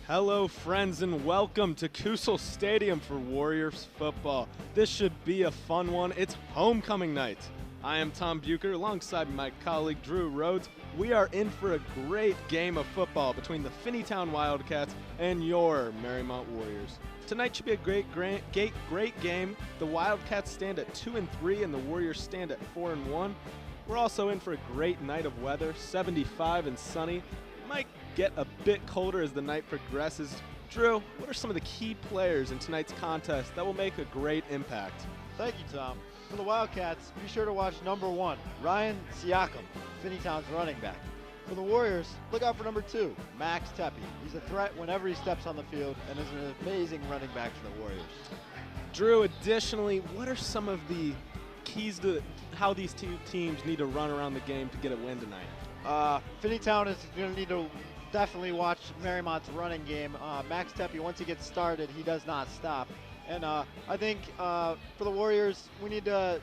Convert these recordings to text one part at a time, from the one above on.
Hello friends and welcome to Kusel Stadium for Warriors football. This should be a fun one. It's homecoming night. I am Tom Bucher alongside my colleague Drew Rhodes. We are in for a great game of football between the Finneytown Wildcats and your Mariemont Warriors. Tonight should be a great game. The Wildcats stand at 2-3 and the Warriors stand at 4-1. We're also in for a great night of weather, 75 and sunny. Might get a bit colder as the night progresses. Drew, what are some of the key players in tonight's contest that will make a great impact? Thank you, Tom. For the Wildcats, be sure to watch number 1, Ryan Siakam, Finneytown's running back. For the Warriors, look out for number 2, Max Tepe. He's a threat whenever he steps on the field and is an amazing running back for the Warriors. Drew, additionally, what are some of the keys to how these two teams need to run around the game to get a win tonight? Finneytown is going to need to definitely watch Mariemont's running game. Max Tepe, once he gets started, he does not stop. And I think for the Warriors, we need to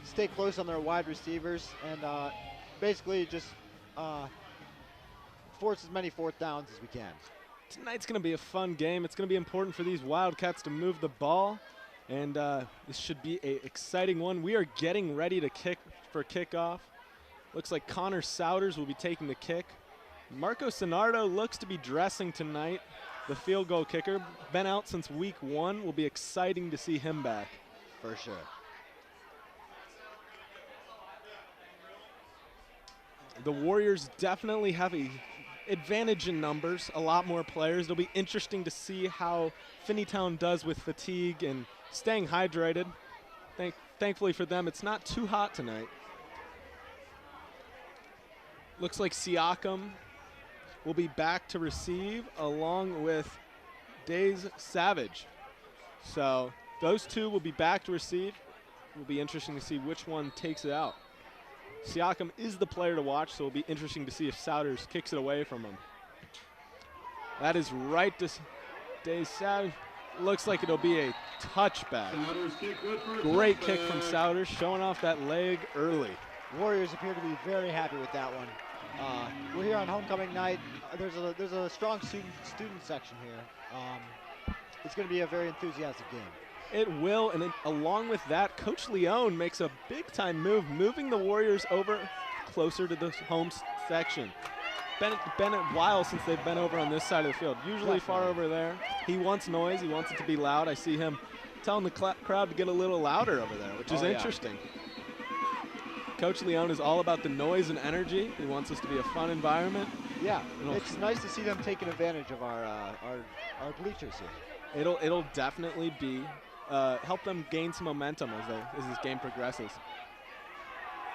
stay close on their wide receivers and basically just force as many fourth downs as we can. Tonight's going to be a fun game. It's going to be important for these Wildcats to move the ball, and this should be an exciting one. We are getting ready to kick for kickoff. Looks like Connor Souders will be taking the kick. Marco Sonardo looks to be dressing tonight, the field goal kicker. Been out since week 1. Will be exciting to see him back. For sure. The Warriors definitely have an advantage in numbers, a lot more players. It'll be interesting to see how Finneytown does with fatigue and staying hydrated. Thankfully for them, it's not too hot tonight. Looks like Siakam will be back to receive along with Days Savage. So those two will be back to receive. It will be interesting to see which one takes it out. Siakam is the player to watch, so it'll be interesting to see if Souders kicks it away from him. That is right to Days Savage. Looks like it'll be a touchback. Great kick from Souders, showing off that leg early. Warriors appear to be very happy with that one. We're here on homecoming night. There's a strong student section here. It's going to be a very enthusiastic game. It will, and along with that, Coach Leone makes a big-time move, moving the Warriors over closer to the home section. Been a while since they've been over on this side of the field. Usually far over there. He wants noise. He wants it to be loud. I see him telling the crowd to get a little louder over there, which is interesting. Coach Leone is all about the noise and energy. He wants us to be a fun environment. Yeah, it's nice to see them taking advantage of our bleachers here. It'll definitely be help them gain some momentum as this game progresses.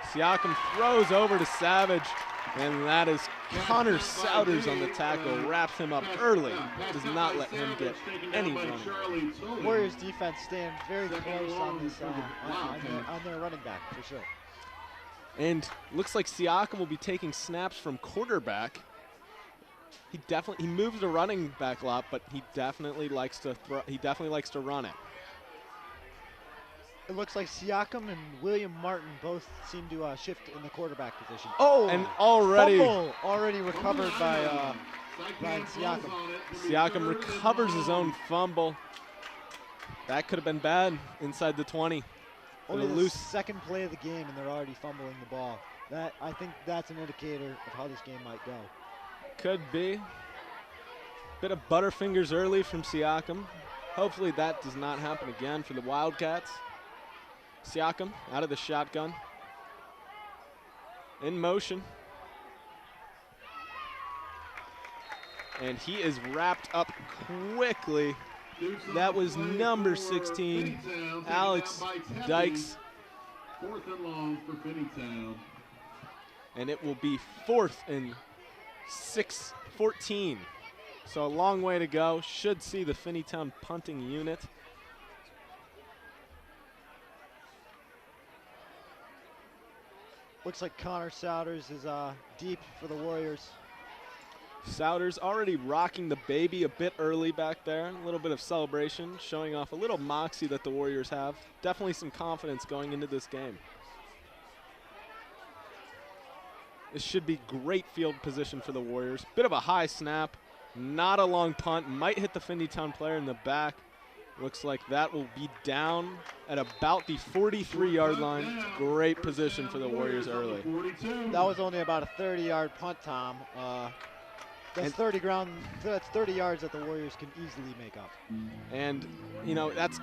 Siakam throws over to Savage, and that is Connor Souders on the tackle. Wraps him up early. Does not let him get any running. Warriors defense staying very close on this on their running back for sure. And looks like Siakam will be taking snaps from quarterback. He moves the running back a lot, but he definitely likes to run it. It looks like Siakam and William Martin both seem to shift in the quarterback position. Oh, and already recovered by Ryan Siakam. Siakam recovers his own fumble. That could have been bad inside the 20. Only the second play of the game, and they're already fumbling the ball. I think that's an indicator of how this game might go. Could be. Bit of butterfingers early from Siakam. Hopefully that does not happen again for the Wildcats. Siakam out of the shotgun. In motion. And he is wrapped up quickly. That was number 16, Alex Dykes. 4th and long for Finneytown. And it will be 4th and 14. So a long way to go. Should see the Finneytown punting unit. Looks like Connor Souders is deep for the Warriors. Souders already rocking the baby a bit early back there. A little bit of celebration, showing off a little moxie that the Warriors have. Definitely some confidence going into this game. This should be great field position for the Warriors. Bit of a high snap. Not a long punt. Might hit the Finneytown player in the back. Looks like that will be down at about the 43-yard line. Great position for the Warriors early. That was only about a 30-yard punt, Tom. That's 30 yards that the Warriors can easily make up. And you know that's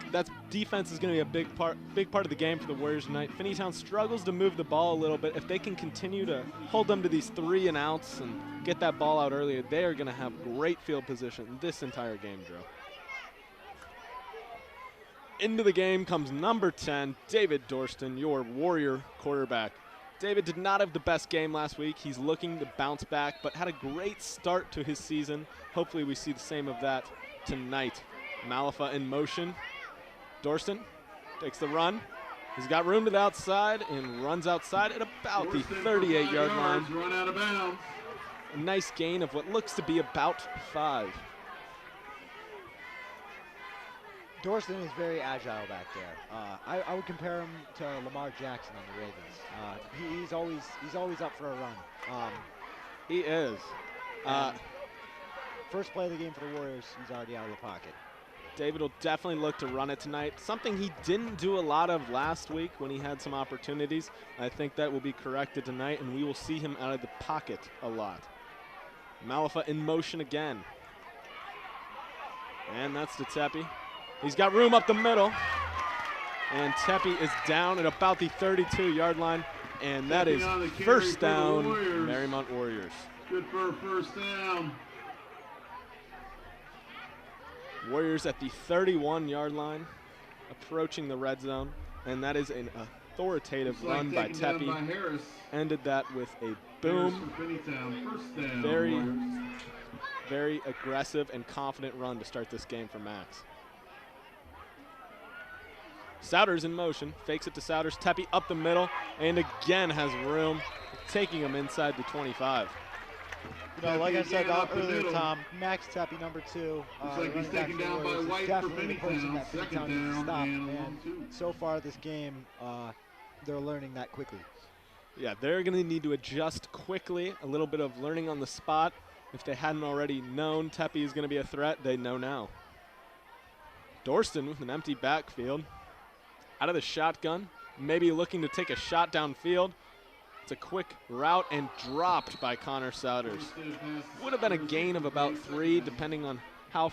defense is going to be a big part of the game for the Warriors tonight. Finneytown struggles to move the ball a little bit. If they can continue to hold them to these 3 and outs and get that ball out earlier, they are going to have great field position this entire game, Drew. Into the game comes number 10, David Dorston, your Warrior quarterback. David did not have the best game last week. He's looking to bounce back, but had a great start to his season. Hopefully we see the same of that tonight. Malafa in motion. Dorston takes the run. He's got room to the outside and runs outside at about the 38-yard line. Run out of bounds. A nice gain of what looks to be about 5. Dorston is very agile back there. I would compare him to Lamar Jackson on the Ravens. He's always up for a run. He is. First play of the game for the Warriors, he's already out of the pocket. David will definitely look to run it tonight. Something he didn't do a lot of last week when he had some opportunities. I think that will be corrected tonight, and we will see him out of the pocket a lot. Malafa in motion again. And that's to Tepe. He's got room up the middle. And Tepe is down at about the 32-yard line. And that is first down, Mariemont Warriors. Good for a first down. Warriors at the 31-yard line, approaching the red zone. And that is an authoritative run by Tepe. Ended that with a boom. Very aggressive and confident run to start this game for Max. Souders in motion, fakes it to Souders, Tepe up the middle, and again has room, taking him inside the 25. You know, like I said earlier, Tom, Max Tepe, number 2. Looks like he's taken down by White for Finneytown. Second down and 1-2. So far this game, they're learning that quickly. Yeah, they're going to need to adjust quickly, a little bit of learning on the spot. If they hadn't already known Tepe is going to be a threat, they know now. Dorston with an empty backfield. Out of the shotgun, maybe looking to take a shot downfield. It's a quick route and dropped by Connor Souders. Would have been a gain of about 3, depending on how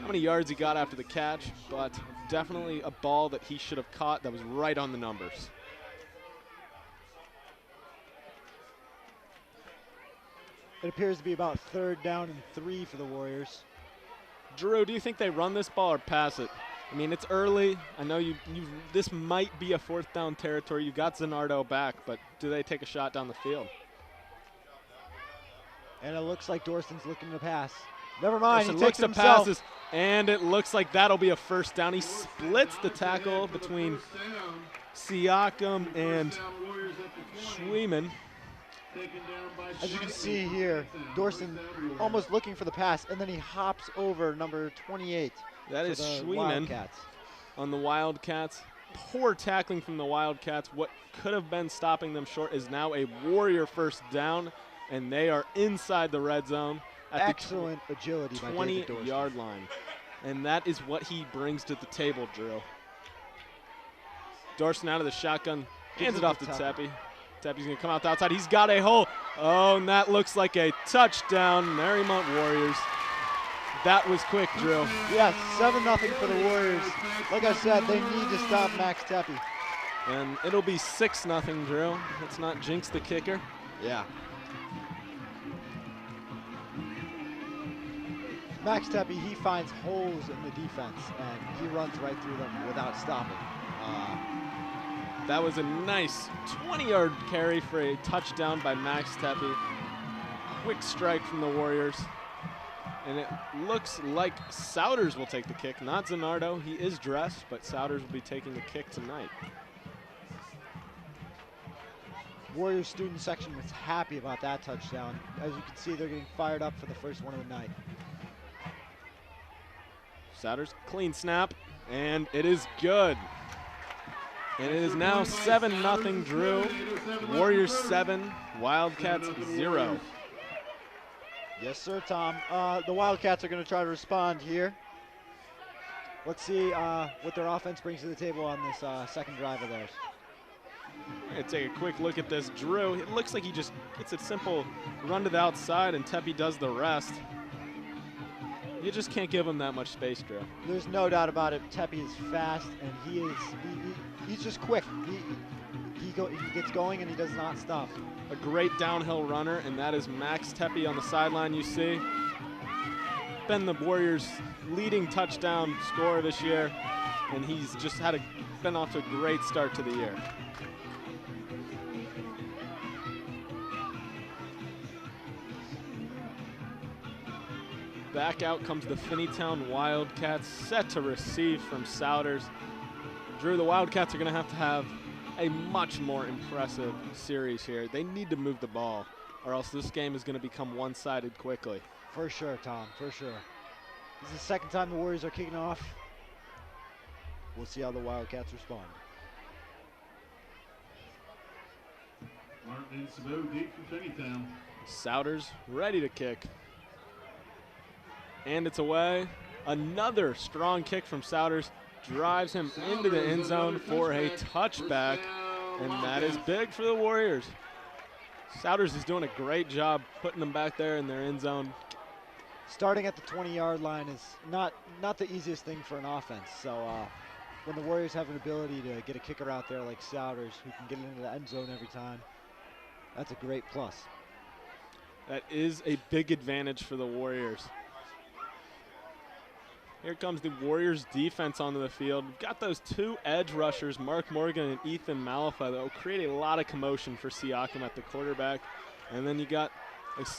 many yards he got after the catch, but definitely a ball that he should have caught that was right on the numbers. It appears to be about 3rd down and 3 for the Warriors. Drew, do you think they run this ball or pass it? I mean, it's early. I know this might be a 4th down territory. You got Zanardo back, but do they take a shot down the field? And it looks like Dorston's looking to pass. Never mind, Dorston he takes looks to himself. passes, and it looks like that'll be a first down. He splits the tackle between Siakam and Schweeman. As you can see here, Dorston almost looking for the pass, and then he hops over number 28. That is Schweeman Wildcats. on the Wildcats. Poor tackling from the Wildcats. What could have been stopping them short is now a Warrior first down, and they are inside the red zone at Excellent agility by David Dorston. 20-yard line. And that is what he brings to the table, Drew. Dorston out of the shotgun, hands it off to Tepe. Tepe's going to come out the outside. He's got a hole. Oh, and that looks like a touchdown. Mariemont Warriors. That was quick, Drew. Yeah, 7-0 for the Warriors. Like I said, they need to stop Max Tepe. And it'll be 6-0, Drew. Let's not jinx the kicker. Yeah. Max Tepe, he finds holes in the defense, and he runs right through them without stopping. That was a nice 20-yard carry for a touchdown by Max Tepe. Quick strike from the Warriors. And it looks like Souders will take the kick, not Zanardo. He is dressed, but Souders will be taking the kick tonight. Warriors student section was happy about that touchdown. As you can see, they're getting fired up for the first one of the night. Souders, clean snap, and it is good. And it is now 7-0, Drew. Warriors 7, Wildcats 0. Yes, sir, Tom. The Wildcats are going to try to respond here. Let's see what their offense brings to the table on this second drive of theirs. We're gonna take a quick look at this. Drew, it looks like he just gets a simple run to the outside and Tepe does the rest. You just can't give him that much space, Drew. There's no doubt about it. Tepe is fast, and he's just quick. He gets going, and he does not stop. A great downhill runner, and that is Max Tepe on the sideline, you see. Been the Warriors' leading touchdown scorer this year, and he's just been off to a great start to the year. Back out comes the Finneytown Wildcats, set to receive from Souders. Drew, the Wildcats are going to have a much more impressive series here. They need to move the ball, or else this game is going to become one-sided quickly. For sure, Tom, for sure. This is the second time the Warriors are kicking off. We'll see how the Wildcats respond. Martin and Sabo deep for Finneytown. Souders ready to kick. And it's away. Another strong kick from Souders drives him into the end zone for a touchback, and that is big for the Warriors. Souders is doing a great job putting them back there in their end zone. Starting at the 20-yard line is not the easiest thing for an offense. So when the Warriors have an ability to get a kicker out there like Souders, who can get into the end zone every time, that's a great plus. That is a big advantage for the Warriors. Here comes the Warriors defense onto the field. We've got those two edge rushers, Mark Morgan and Ethan Malafa, that will create a lot of commotion for Siakam at the quarterback. And then you got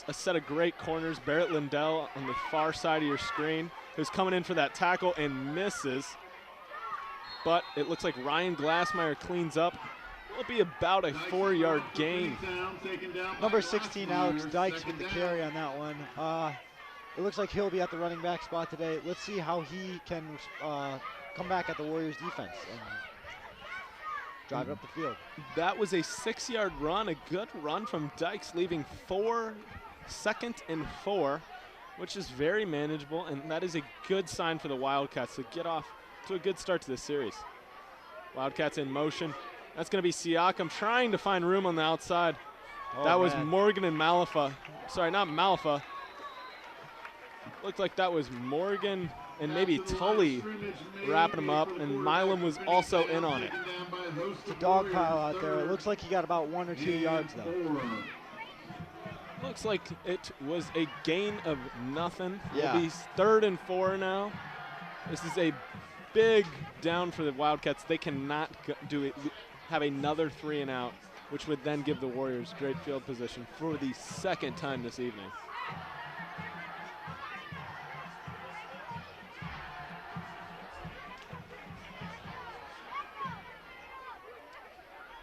a set of great corners, Barrett Lindell on the far side of your screen, who's coming in for that tackle and misses. But it looks like Ryan Glassmeyer cleans up. It'll be about a 4-yard gain. Number 16, Alex Dykes with the carry on that one. It looks like he'll be at the running back spot today. Let's see how he can come back at the Warriors defense and drive it up the field. That was a 6-yard run, a good run from Dykes, leaving 4 second and 4, which is very manageable, and that is a good sign for the Wildcats to get off to a good start to this series. Wildcats in motion. That's going to be Siakam trying to find room on the outside. Oh, that was man. Morgan and Malafa. Sorry, not Malafa. Looked like that was Morgan and maybe Tully wrapping him up, and Milam was also in on it. It's a dog pile out there. It looks like he got about 1 or 2 yards, though. Looks like it was a gain of nothing. Yeah. It'll be 3rd and 4 now. This is a big down for the Wildcats. They cannot have another 3 and out, which would then give the Warriors great field position for the second time this evening.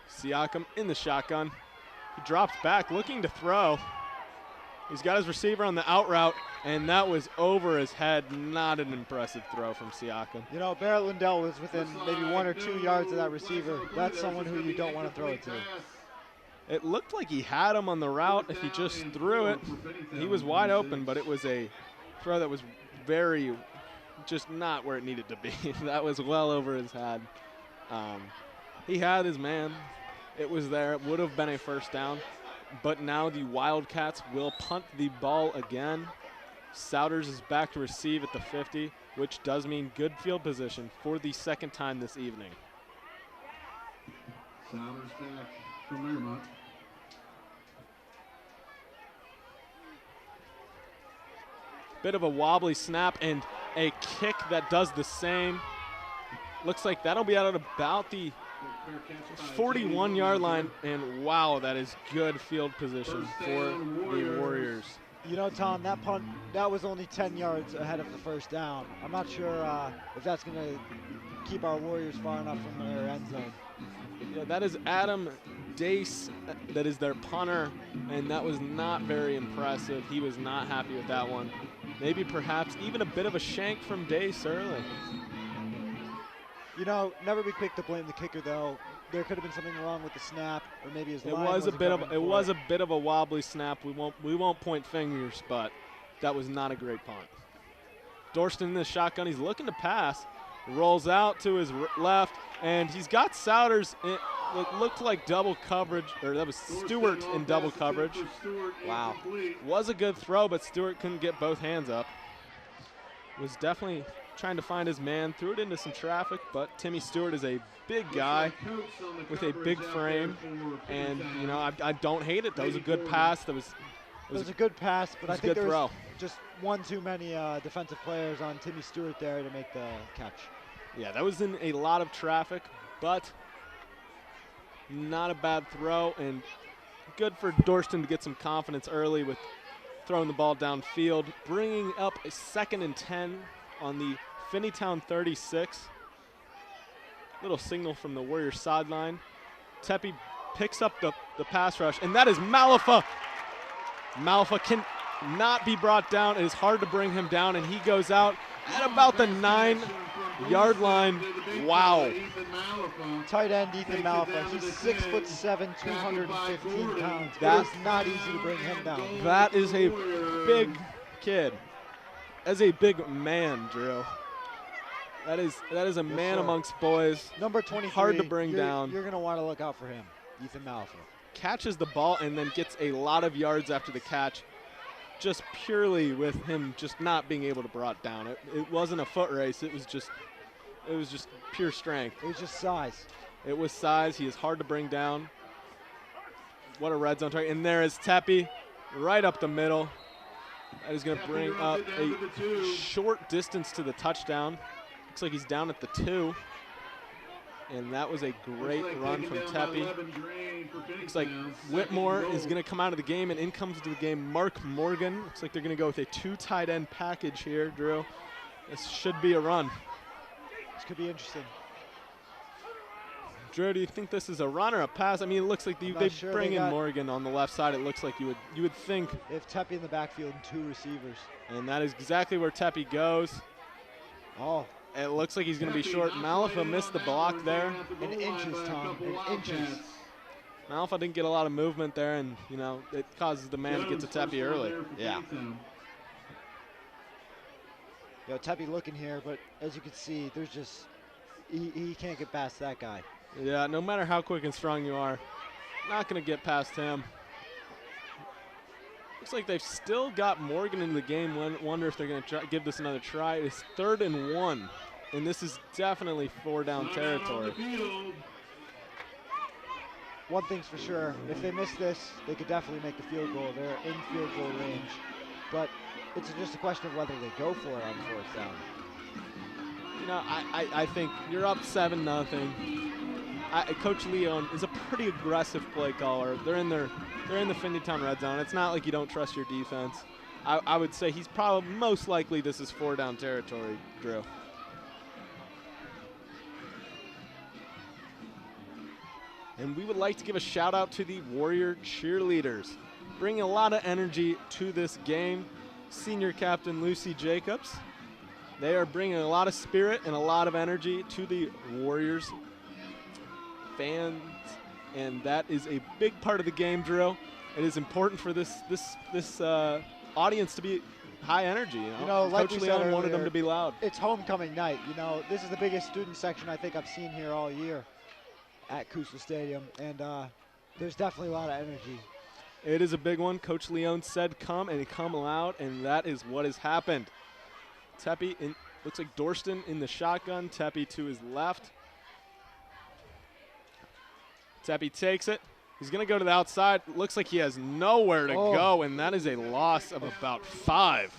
Siakam in the shotgun. He drops back, looking to throw. He's got his receiver on the out route, and that was over his head. Not an impressive throw from Siakam. You know, Barrett Lindell was within maybe 1 or 2 yards of that receiver. That's someone who you don't want to throw it to. It looked like he had him on the route. If he just threw it, he was wide open, but it was a throw that was just not where it needed to be. That was well over his head. He had his man. It was there. It would have been a first down. But now the Wildcats will punt the ball again. Souders is back to receive at the 50, which does mean good field position for the second time this evening. Souders back from Mariemont. Bit of a wobbly snap and a kick that does the same. Looks like that'll be out at about the 41-yard line, and wow, that is good field position for the Warriors. You know, Tom, that punt, that was only 10 yards ahead of the first down. I'm not sure if that's going to keep our Warriors far enough from their end zone. Yeah, that is Adam Dace, that is their punter, and that was not very impressive. He was not happy with that one. Maybe perhaps even a bit of a shank from Dace early. You know, never be quick to blame the kicker, though. There could have been something wrong with the snap, or maybe his line It was a bit of a wobbly snap. We won't point fingers, but That was not a great punt. Dorston in the shotgun. He's looking to pass. Rolls out to his left, and he's got Souders in what looked like double coverage, or that was Stewart in double coverage. Wow. Was a good throw, but Stewart couldn't get both hands up. Was definitely trying to find his man. Threw it into some traffic, but Timmy Stewart is a big guy with a big frame, and you know I don't hate it. That was a good pass. It was a good pass, but I think there was throw. just one too many defensive players on Timmy Stewart there to make the catch. Yeah, that was in a lot of traffic, but not a bad throw, and good for Dorston to get some confidence early with throwing the ball downfield, bringing up a 2nd and 10 on the Finneytown 36. Little signal from the Warriors sideline. Tepe picks up the pass rush, and that is Malafa. Malafa can not be brought down. It is hard to bring him down, and he goes out at about the 9-yard line. Wow. Tight end Ethan Malafa. He's 6'7", 215 pounds. That is not easy to bring him down. That is a big kid. As a big man, Drew. That is a man amongst boys. Number 23. Hard to bring down. You're going to want to look out for him, Ethan Malafa. Catches the ball and then gets a lot of yards after the catch, just purely with him just not being able to brought down. It wasn't a foot race. It was just pure strength. It was just size. It was size. He is hard to bring down. What a red zone target. And there is Tepe right up the middle. That is going to bring up a short distance to the touchdown. Looks like he's down at the 2. And that was a great run from Tepe. Looks like Whitmore is going to come out of the game, and in comes to the game Mark Morgan. Looks like they're going to go with a 2 tight end package here, Drew. This should be a run. This could be interesting. Drew, do you think this is a run or a pass? I mean, it looks like they bring in Morgan on the left side. It looks like you would think. They have Tepe in the backfield and 2 receivers. And that is exactly where Tepe goes. Oh. It looks like he's going to be short. Malafa missed the block there. In inches, Tom. In inches. Malafa didn't get a lot of movement there, and, you know, it causes the man to get to Tepe early. Yeah. Yo, Tepe looking here, but as you can see, there's just, he can't get past that guy. Yeah, no matter how quick and strong you are, not going to get past him. Looks like they've still got Morgan in the game. Wonder if they're going to give this another try. It's 3rd and 1, and this is definitely 4-down territory. One thing's for sure, if they miss this, they could definitely make the field goal. They're in field goal range, but it's just a question of whether they go for it on 4th down. You know, I think you're up 7-0. Coach Leon is a pretty aggressive play caller. They're in the Finneytown red zone. It's not like you don't trust your defense. I would say he's probably most likely this is 4-down territory, Drew. And we would like to give a shout out to the Warrior cheerleaders, bringing a lot of energy to this game. Senior captain Lucy Jacobs. They are bringing a lot of spirit and a lot of energy to the Warriors fans, and that is a big part of the game, Drew. It is important for this audience to be high energy. You know like Coach we Leon said wanted them earlier, to be loud. It's homecoming night. You know, this is the biggest student section I think I've seen here all year at Kusel Stadium, and there's definitely a lot of energy. It is a big one. Coach Leon said come and come loud, and that is what has happened. Tepe, looks like Dorston in the shotgun. Tepe to his left. Tepe takes it. He's going to go to the outside. Looks like he has nowhere to go, and that is a loss of about 5.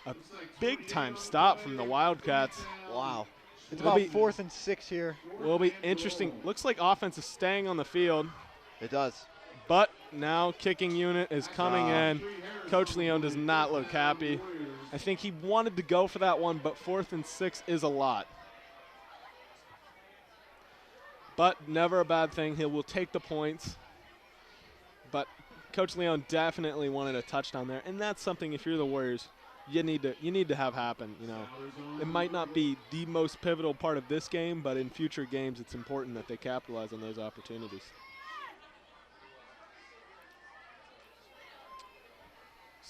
A big-time stop from the Wildcats. Wow. It's about 4th and 6 here. Will be interesting. Looks like offense is staying on the field. It does. But now kicking unit is coming in. Coach Leon does not look happy. I think he wanted to go for that one, but 4th and 6 is a lot. But never a bad thing. He will take the points. But Coach Leon definitely wanted a touchdown there, and that's something, if you're the Warriors, you need to have happen. You know, it might not be the most pivotal part of this game, but in future games, it's important that they capitalize on those opportunities.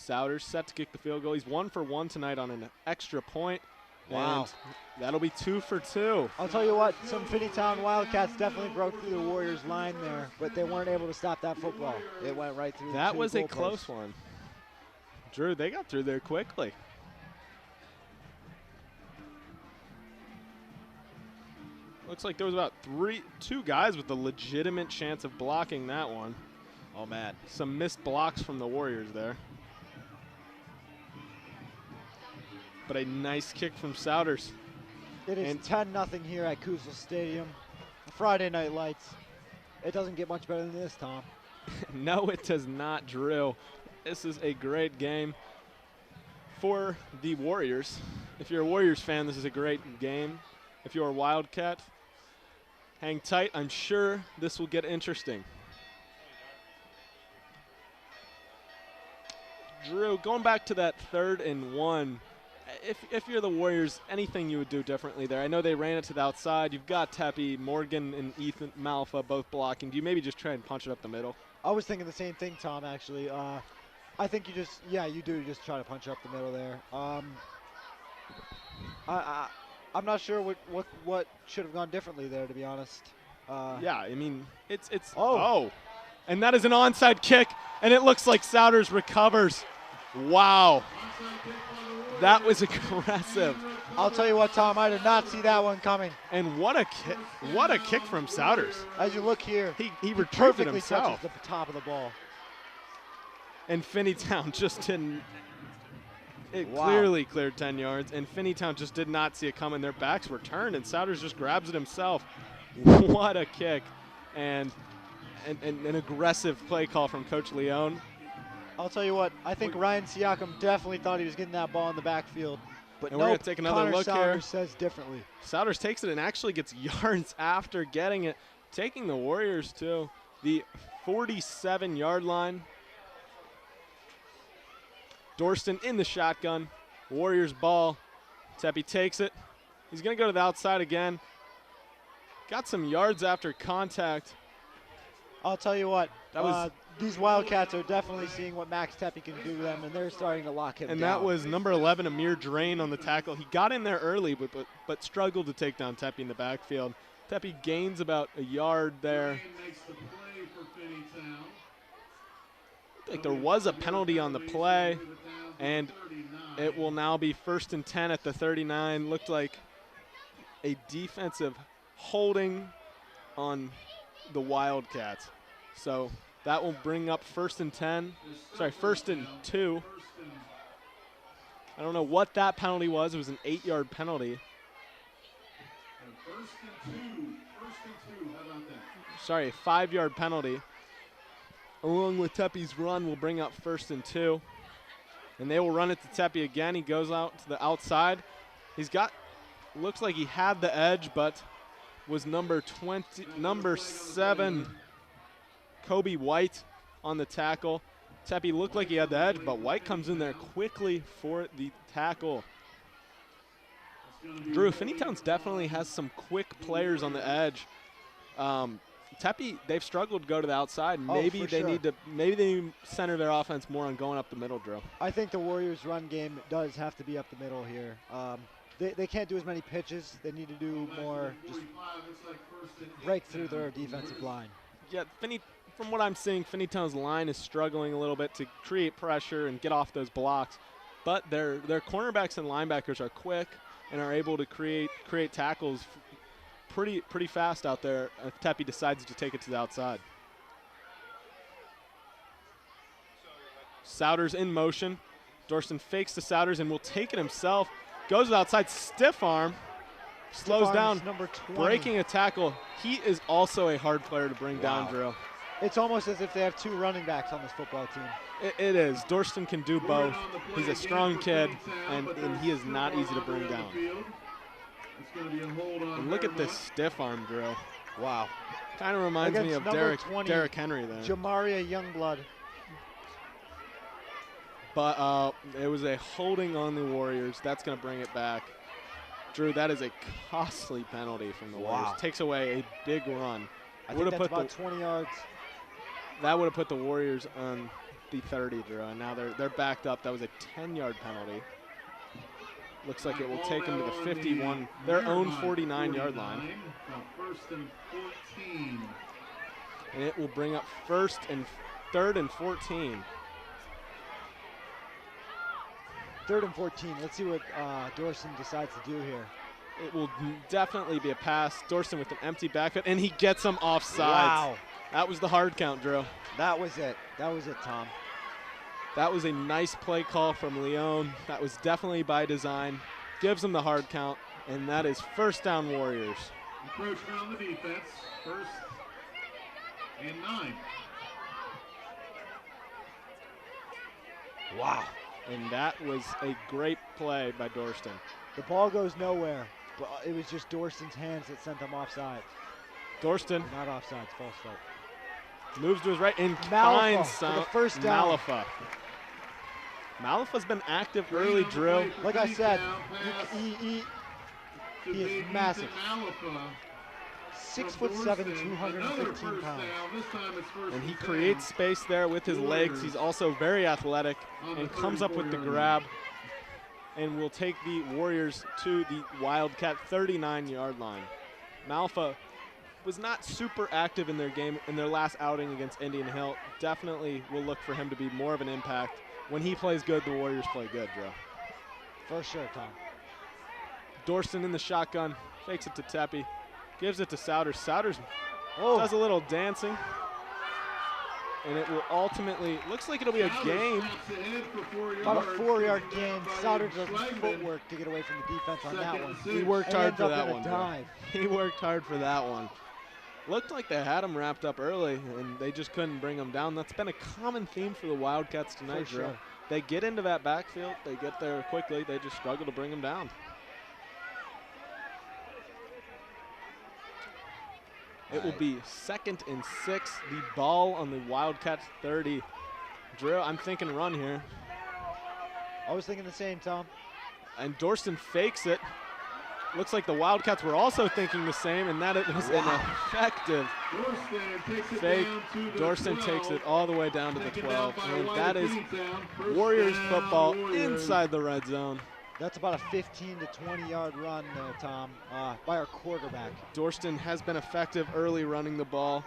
Souders set to kick the field goal. He's 1 for 1 tonight on an extra point. Wow. And that'll be 2 for 2. I'll tell you what, some Finneytown Wildcats definitely broke through the Warriors' line there, but they weren't able to stop that football. It went right through. That was a close one. Drew, they got through there quickly. Looks like there was about two guys with a legitimate chance of blocking that one. Oh, man. Some missed blocks from the Warriors there. But a nice kick from Souders. It is 10-0 here at Kusel Stadium. Friday Night Lights. It doesn't get much better than this, Tom. No, it does not, Drew. This is a great game for the Warriors. If you're a Warriors fan, this is a great game. If you're a Wildcat, hang tight. I'm sure this will get interesting. Drew, going back to that 3rd and 1, if you're the Warriors, anything you would do differently there? I know they ran it to the outside. You've got Tepe, Morgan, and Ethan Malfa both blocking. Do you maybe just try and punch it up the middle? I was thinking the same thing, Tom, actually. I think you just, you do just try to punch up the middle there. I'm not sure what should have gone differently there, to be honest. Yeah, I mean, it's oh. And that is an onside kick, and it looks like Souders recovers. Wow. That was aggressive. I'll tell you what, Tom, I did not see that one coming. And what a kick from Souders. As you look here, he perfectly himself. touches the top of the ball. And Finneytown just didn't. It Wow. clearly cleared 10 yards, and Finneytown just did not see it coming. Their backs were turned, and Souders just grabs it himself. What a kick. And an aggressive play call from Coach Leone. I'll tell you what, I think Ryan Siakam definitely thought he was getting that ball in the backfield. But and we're going to take another Connor look Souders here. Says differently. Souders takes it and actually gets yards after getting it, taking the Warriors to the 47-yard line. Dorston in the shotgun. Warriors ball. Tepe takes it. He's going to go to the outside again. Got some yards after contact. I'll tell you what, That was these Wildcats are definitely seeing what Max Tepe can do to them, and they're starting to lock him down. And that was number 11, Amir Drain, on the tackle. He got in there early, but struggled to take down Tepe in the backfield. Tepe gains about a yard there. I think there was a penalty on the play, and it will now be 1st and 10 at the 39. Looked like a defensive holding on the Wildcats. So that will bring up 1st and 10. Sorry, 1st and 2. I don't know what that penalty was. It was an 8-yard penalty. Sorry, a 5-yard penalty. Along with Tepe's run, will bring up 1st and 2. And they will run it to Tepe again. He goes out to the outside. He's got, looks like he had the edge, but was number 7, Kobe White, on the tackle. Tepe looked like he had the edge, but White comes in there quickly for the tackle. Drew, Finneytown's definitely has some quick players on the edge. Tepe, they've struggled to go to the outside. Maybe they need to. Maybe they center their offense more on going up the middle, Drew. I think the Warriors' run game does have to be up the middle here. They can't do as many pitches. They need to do more, just break through their defensive line. Yeah, from what I'm seeing, Finneytown's line is struggling a little bit to create pressure and get off those blocks. But their cornerbacks and linebackers are quick and are able to create tackles pretty fast out there if Tepe decides to take it to the outside. Souders in motion. Dorston fakes to Souders and will take it himself. Goes outside, stiff arm, slows down, number 20. Breaking a tackle. He is also a hard player to bring down, Drew. It's almost as if they have 2 running backs on this football team. It is. Dorston can do both. He's a strong kid, and he is not easy to bring down. And look at this stiff arm, Drew. Wow. Kind of reminds me of Derek Henry there. Jamaria Youngblood. But it was a holding on the Warriors. That's going to bring it back. Drew, that is a costly penalty from the Warriors. Takes away a big run. I think that's about 20 yards. That would have put the Warriors the 30, Drew, and now they're backed up. That was a 10-yard penalty. Looks like it will take them to the 51, their own 49-yard line. First and 14. And it will bring up third and 14. 3rd and 14. Let's see what Dorson decides to do here. It will definitely be a pass. Dorson with an empty backfield, and he gets him offsides. Wow. That was the hard count, Drew. That was it. That was it, Tom. That was a nice play call from Leon. That was definitely by design. Gives him the hard count, and that is first down Warriors. Encroachment on the defense. First and 9. Wow. And that was a great play by Dorston. The ball goes nowhere, but it was just Dorson's hands that sent them offside. Dorston Not offside, false start. moves to his right and Malafa finds for the first down. Malafa's been active early, Drew. Like I said, he is massive. 6'7", 215 pounds. And he creates space there with his legs. He's also very athletic and comes up with the grab and will take the Warriors to the Wildcat 39-yard line. Malafa was not super active in their game in their last outing against Indian Hill. Definitely will look for him to be more of an impact. When he plays good, the Warriors play good, Joe. For sure, Tom. Dorston in the shotgun, fakes it to Tepe, gives it to Souders. Souders does a little dancing, and it will ultimately, looks like it'll be a gain. About a 4-yard gain. Souders does footwork to get away from the defense on that one. He worked hard for that one. Dive. He worked hard for that one. Looked like they had him wrapped up early, and they just couldn't bring him down. That's been a common theme for the Wildcats tonight, For sure. They get into that backfield, they get there quickly, they just struggle to bring him down. It will be 2nd and 6. The ball on the Wildcats 30. Drew, I'm thinking run here. I was thinking the same, Tom. And Dorston fakes it. Looks like the Wildcats were also thinking the same, and that it was an effective fake. Dorston takes it all the way down to the 12. And that is Warriors football inside the red zone. That's about a 15 to 20-yard run there, Tom, by our quarterback. Dorston has been effective early running the ball.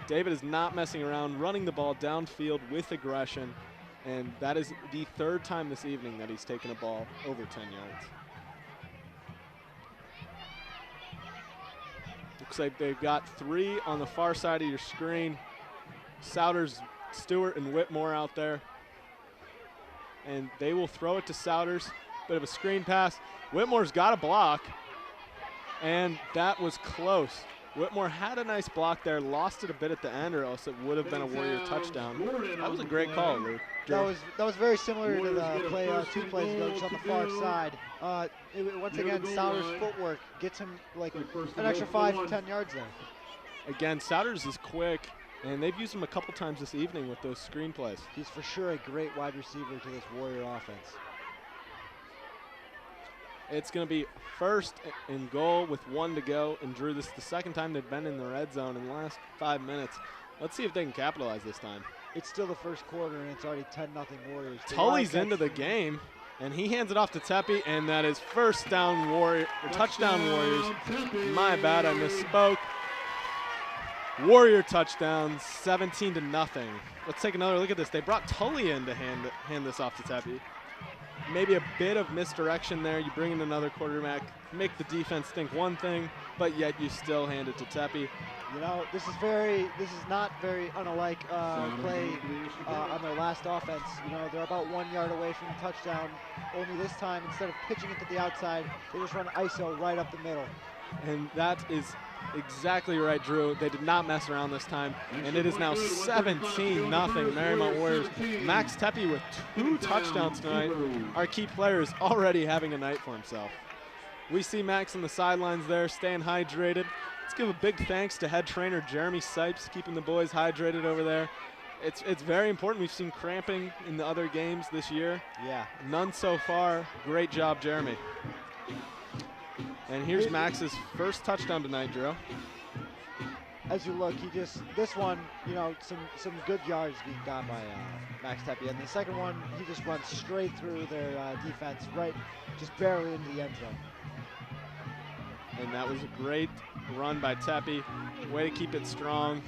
David is not messing around, running the ball downfield with aggression, and that is the 3rd time this evening that he's taken a ball over 10 yards. Looks like they've got 3 on the far side of your screen. Souders, Stewart, and Whitmore out there. And they will throw it to Souders. Bit of a screen pass. Whitmore's got a block, and that was close. Whitmore had a nice block there, lost it a bit at the end, or else it would have been a Warrior touchdown. That was a great call, Luke. That was very similar to the play 2 plays ago, just on the far side. Once again, Souders' footwork gets him like an extra 5 to 10 yards there. Again, Souders is quick, and they've used him a couple times this evening with those screen plays. He's for sure a great wide receiver to this Warrior offense. It's going to be 1st and goal with 1 to go. And Drew, this is the 2nd time they've been in the red zone in the last 5 minutes. Let's see if they can capitalize this time. It's still the 1st quarter, and it's already 10-0 Warriors. Tully's into the game, and he hands it off to Tepe, and that is first down Warrior, or touchdown Warriors. My bad, I misspoke. Warrior touchdown, 17 to 0. Let's take another look at this. They brought Tully in to hand this off to Tepe. Maybe a bit of misdirection there. You bring in another quarterback, make the defense think one thing, but yet you still hand it to Tepe. You know, this is not very unlike play on their last offense. You know, they're about 1 yard away from the touchdown. Only this time, instead of pitching it to the outside, they just run ISO right up the middle. And that is exactly right, Drew. They did not mess around this time, and it is now 17-0 Mariemont Warriors. Max Tepe with 2 touchdowns tonight. Our key player is already having a night for himself. We see Max on the sidelines there, staying hydrated. Let's give a big thanks to head trainer Jeremy Sipes, keeping the boys hydrated over there. It's very important. We've seen cramping in the other games this year. Yeah. None so far. Great job, Jeremy. And here's Max's first touchdown tonight, Drew. as you look, this one, you know, some good yards being got by Max Tepe, and the second one, he just runs straight through their defense, right, just barely into the end zone. And that was a great run by Tepe. Way to keep it strong.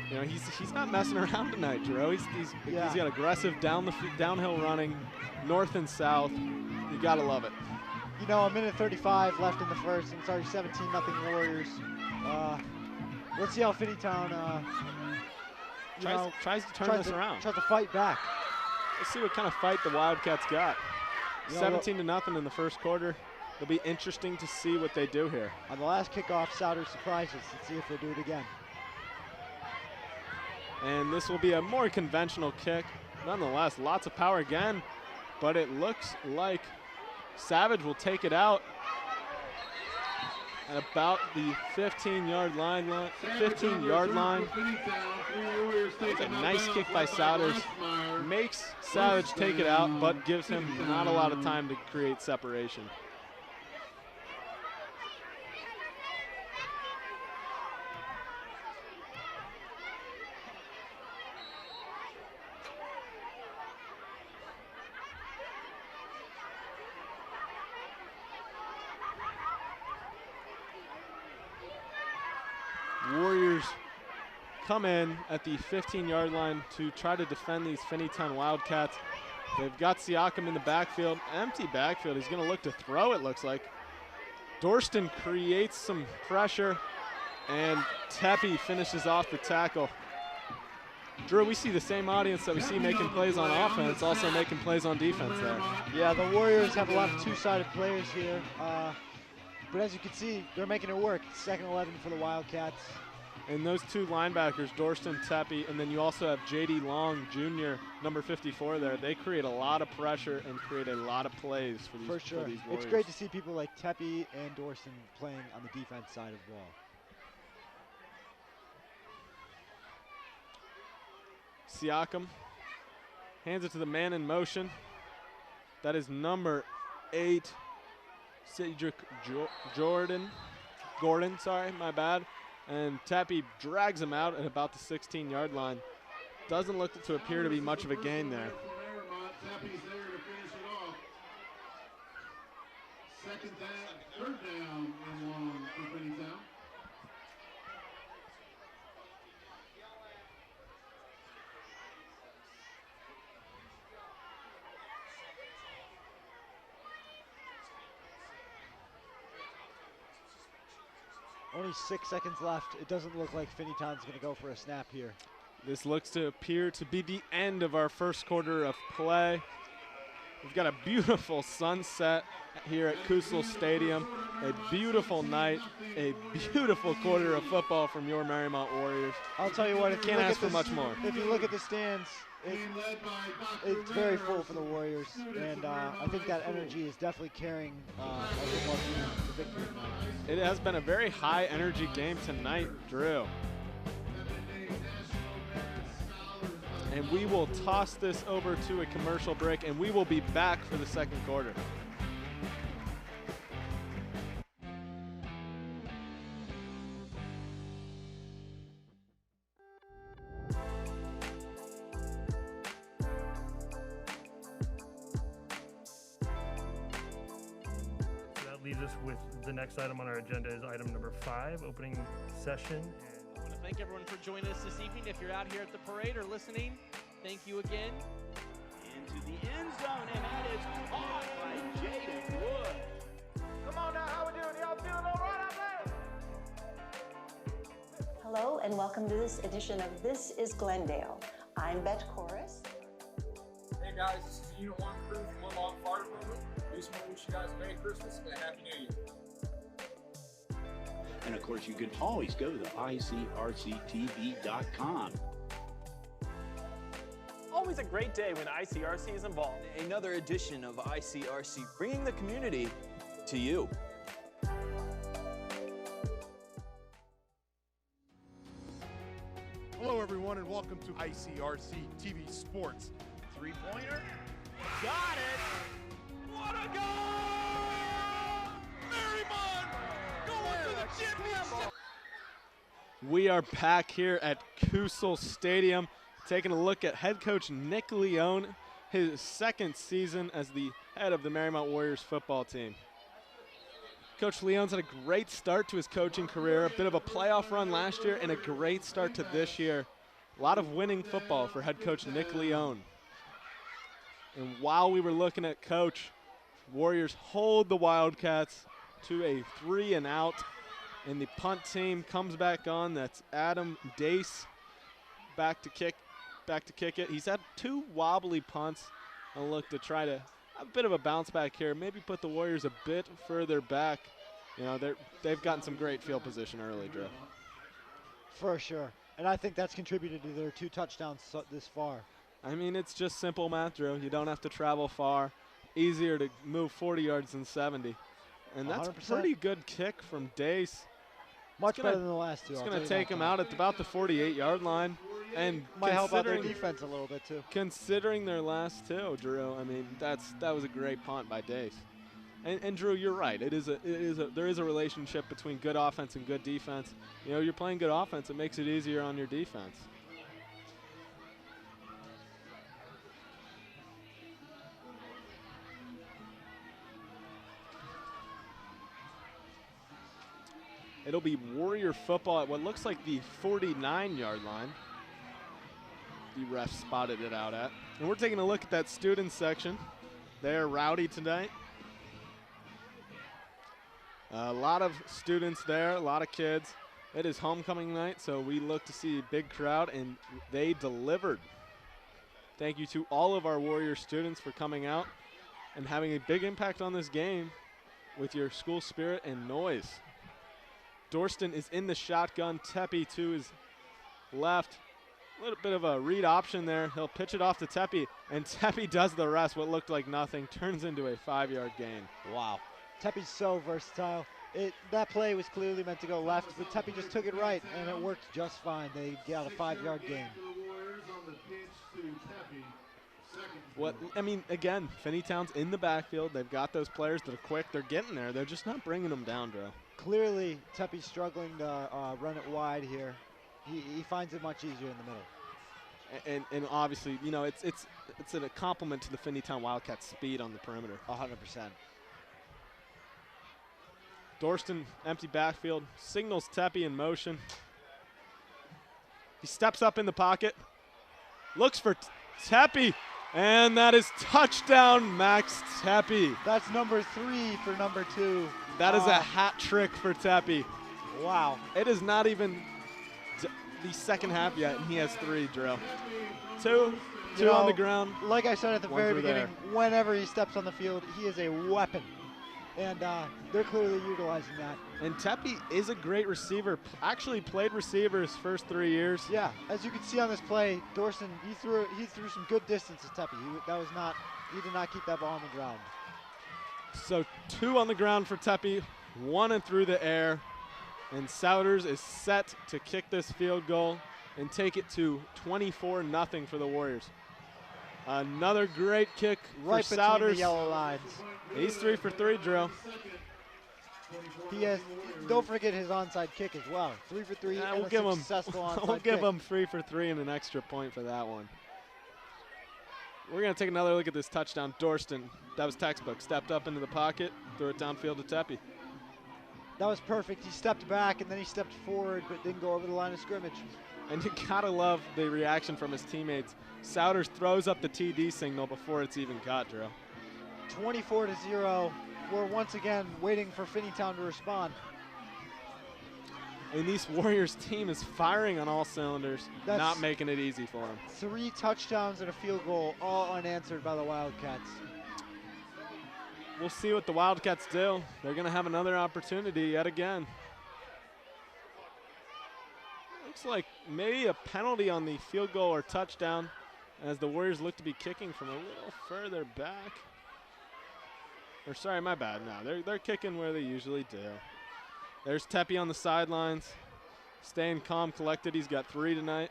You know, he's not messing around tonight, Drew. He's got aggressive downhill running, north and south. You gotta love it. You know, 1:35 left in the first, and it's already 17-0 Warriors. Let's see how Finneytown tries to turn this around. Tries to fight back. Let's see what kind of fight the Wildcats got. 17-0 in the first quarter. It'll be interesting to see what they do here. On the last kickoff, Souter surprised us. Let's see if they do it again. And this will be a more conventional kick. Nonetheless, lots of power again, but it looks like Savage will take it out at about the 15-yard line. 15-yard line. It's a nice kick by Souders. Makes Savage take it out, but gives him not a lot of time to create separation. Warriors come in at the 15-yard line to try to defend these Finneytown Wildcats. They've got Siakam in the backfield, empty backfield. He's going to look to throw, it looks like. Dorston creates some pressure, and Tepe finishes off the tackle. Drew, we see the same audience that we see making plays on offense, also making plays on defense there. Yeah, the Warriors have a lot of two-sided players here. But as you can see, they're making it work. Second 11 for the Wildcats. And those two linebackers, Dorston, Tepe, and then you also have J.D. Long, Jr., number 54 there. They create a lot of pressure and create a lot of plays for these, for sure. For these Warriors. It's great to see people like Tepe and Dorston playing on the defense side of the ball. Siakam hands it to the man in motion. That is number 8. Cedric Gordon, sorry, my bad. And Tepe drags him out at about the 16-yard line. Doesn't look to appear to be much of a gain there. Third down and long for Finneytown. Only 6 seconds left. It doesn't look like Finneytown's going to go for a snap here. This looks to appear to be the end of our first quarter of play. We've got a beautiful sunset here at Kusel Stadium. A beautiful night, a beautiful quarter of football from your Mariemont Warriors. I'll tell you what, if Can't ask for much more. If you look at the stands, it's very full for the Warriors, and I think that energy is definitely carrying our football team to victory tonight. It has been a very high energy game tonight, Drew. And we will toss this over to a commercial break, and we will be back for the second quarter. Leaves us with the next item on our agenda is item number 5, opening session. I want to thank everyone for joining us this evening. If you're out here at the parade or listening, thank you again. Into the end zone, and that is caught by Jaden Wood. Come on now, how we doing? Y'all feeling all right out there? Hello and welcome to this edition of This is Glendale. I'm Bet Chorus. Hey guys, this is the Unit 1 crew from One Long Fire Department. We just want to wish you guys a Merry Christmas and a Happy New Year. And of course, you can always go to ICRC-TV.com. Always a great day when ICRC is involved. Another edition of ICRC, bringing the community to you. Hello everyone and welcome to ICRC-TV Sports. Three-pointer. Got it! What a goal! Mariemont going for the championship! We are back here at Kusel Stadium, taking a look at head coach Nick Leone, his second season as the head of the Mariemont Warriors football team. Coach Leone's had a great start to his coaching career, a bit of a playoff run last year, and a great start to this year. A lot of winning football for head coach Nick Leone. And while we were looking at coach, Warriors hold the Wildcats to a 3-and-out. And the punt team comes back on. That's Adam Dace back to kick it. He's had 2 wobbly punts. I'll look to try to a bit of a bounce back here. Maybe put the Warriors a bit further back. You know, they've gotten some great field position early, Drew. For sure. And I think that's contributed to their 2 touchdowns this far. I mean, it's just simple math, Drew. You don't have to travel far. Easier to move 40 yards than 70. And that's 100%. A pretty good kick from Dace. Much better than the last 2. It's going to take him out at about the 48-yard line. And might help out their defense a little bit, too. Considering their last 2, Drew, I mean, that was a great punt by Dace. And Drew, you're right. There is a relationship between good offense and good defense. You know, you're playing good offense, it makes it easier on your defense. It'll be Warrior football at what looks like the 49-yard line. The ref spotted it out at. And we're taking a look at that student section. They're rowdy tonight. A lot of students there, a lot of kids. It is homecoming night, so we look to see a big crowd, and they delivered. Thank you to all of our Warrior students for coming out and having a big impact on this game with your school spirit and noise. Dorston is in the shotgun. Tepe to his left. A little bit of a read option there. He'll pitch it off to Tepe, and Tepe does the rest. What looked like nothing turns into a 5-yard gain. Wow. Tepe's so versatile. That play was clearly meant to go left, but Tepe just took it right, and it worked just fine. They got a 5-yard gain. Again, Finneytown's in the backfield. They've got those players that are quick. They're getting there. They're just not bringing them down, Drew. Clearly, Tepe's struggling to run it wide here. He finds it much easier in the middle. And obviously, you know, it's a compliment to the Finneytown Wildcats' speed on the perimeter. 100%. Dorston, empty backfield, signals Tepe in motion. He steps up in the pocket, looks for Tepe, and that is touchdown, Max Tepe. That's number 3 for number 2. That is a hat trick for Tepe. Wow. It is not even the second half yet, and he has 3, Drew. Two on the ground. Like I said at the very beginning, whenever he steps on the field, he is a weapon. And they're clearly utilizing that. And Tepe is a great receiver. Actually played receiver his first 3 years. Yeah, as you can see on this play, Dorston, he threw some good distance to Tepe. He did not keep that ball on the ground. So 2 on the ground for Tepe, 1 and through the air. And Souders is set to kick this field goal and take it to 24-0 for the Warriors. Another great kick right for Souders. Between the yellow lines. He's 3 for 3, Drew. He has. Don't forget his onside kick as well. 3 for 3. Yeah, and we'll give him. We'll give him 3 for 3 and an extra point for that one. We're gonna take another look at this touchdown. Dorston, that was textbook. Stepped up into the pocket, threw it downfield to Tepe. That was perfect. He stepped back and then he stepped forward, but didn't go over the line of scrimmage. And you gotta love the reaction from his teammates. Souders throws up the TD signal before it's even caught, Drew. 24-0. We're once again waiting for Finneytown to respond. And this Warriors team is firing on all cylinders, not making it easy for them. 3 touchdowns and a field goal, all unanswered by the Wildcats. We'll see what the Wildcats do. They're going to have another opportunity yet again. Looks like maybe a penalty on the field goal or touchdown as the Warriors look to be kicking from a little further back. Or sorry, my bad. No, they're kicking where they usually do. There's Tepe on the sidelines, staying calm, collected. He's got 3 tonight.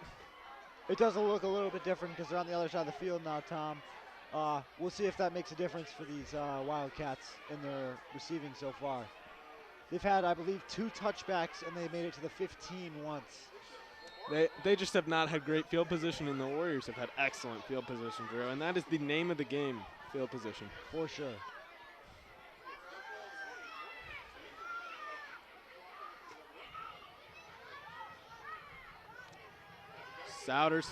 It does look a little bit different because they're on the other side of the field now, Tom. We'll see if that makes a difference for these Wildcats in their receiving so far. They've had, I believe, 2 touchbacks, and they made it to the 15 once. They just have not had great field position, and the Warriors have had excellent field position, Drew, and that is the name of the game, field position. For sure. Souders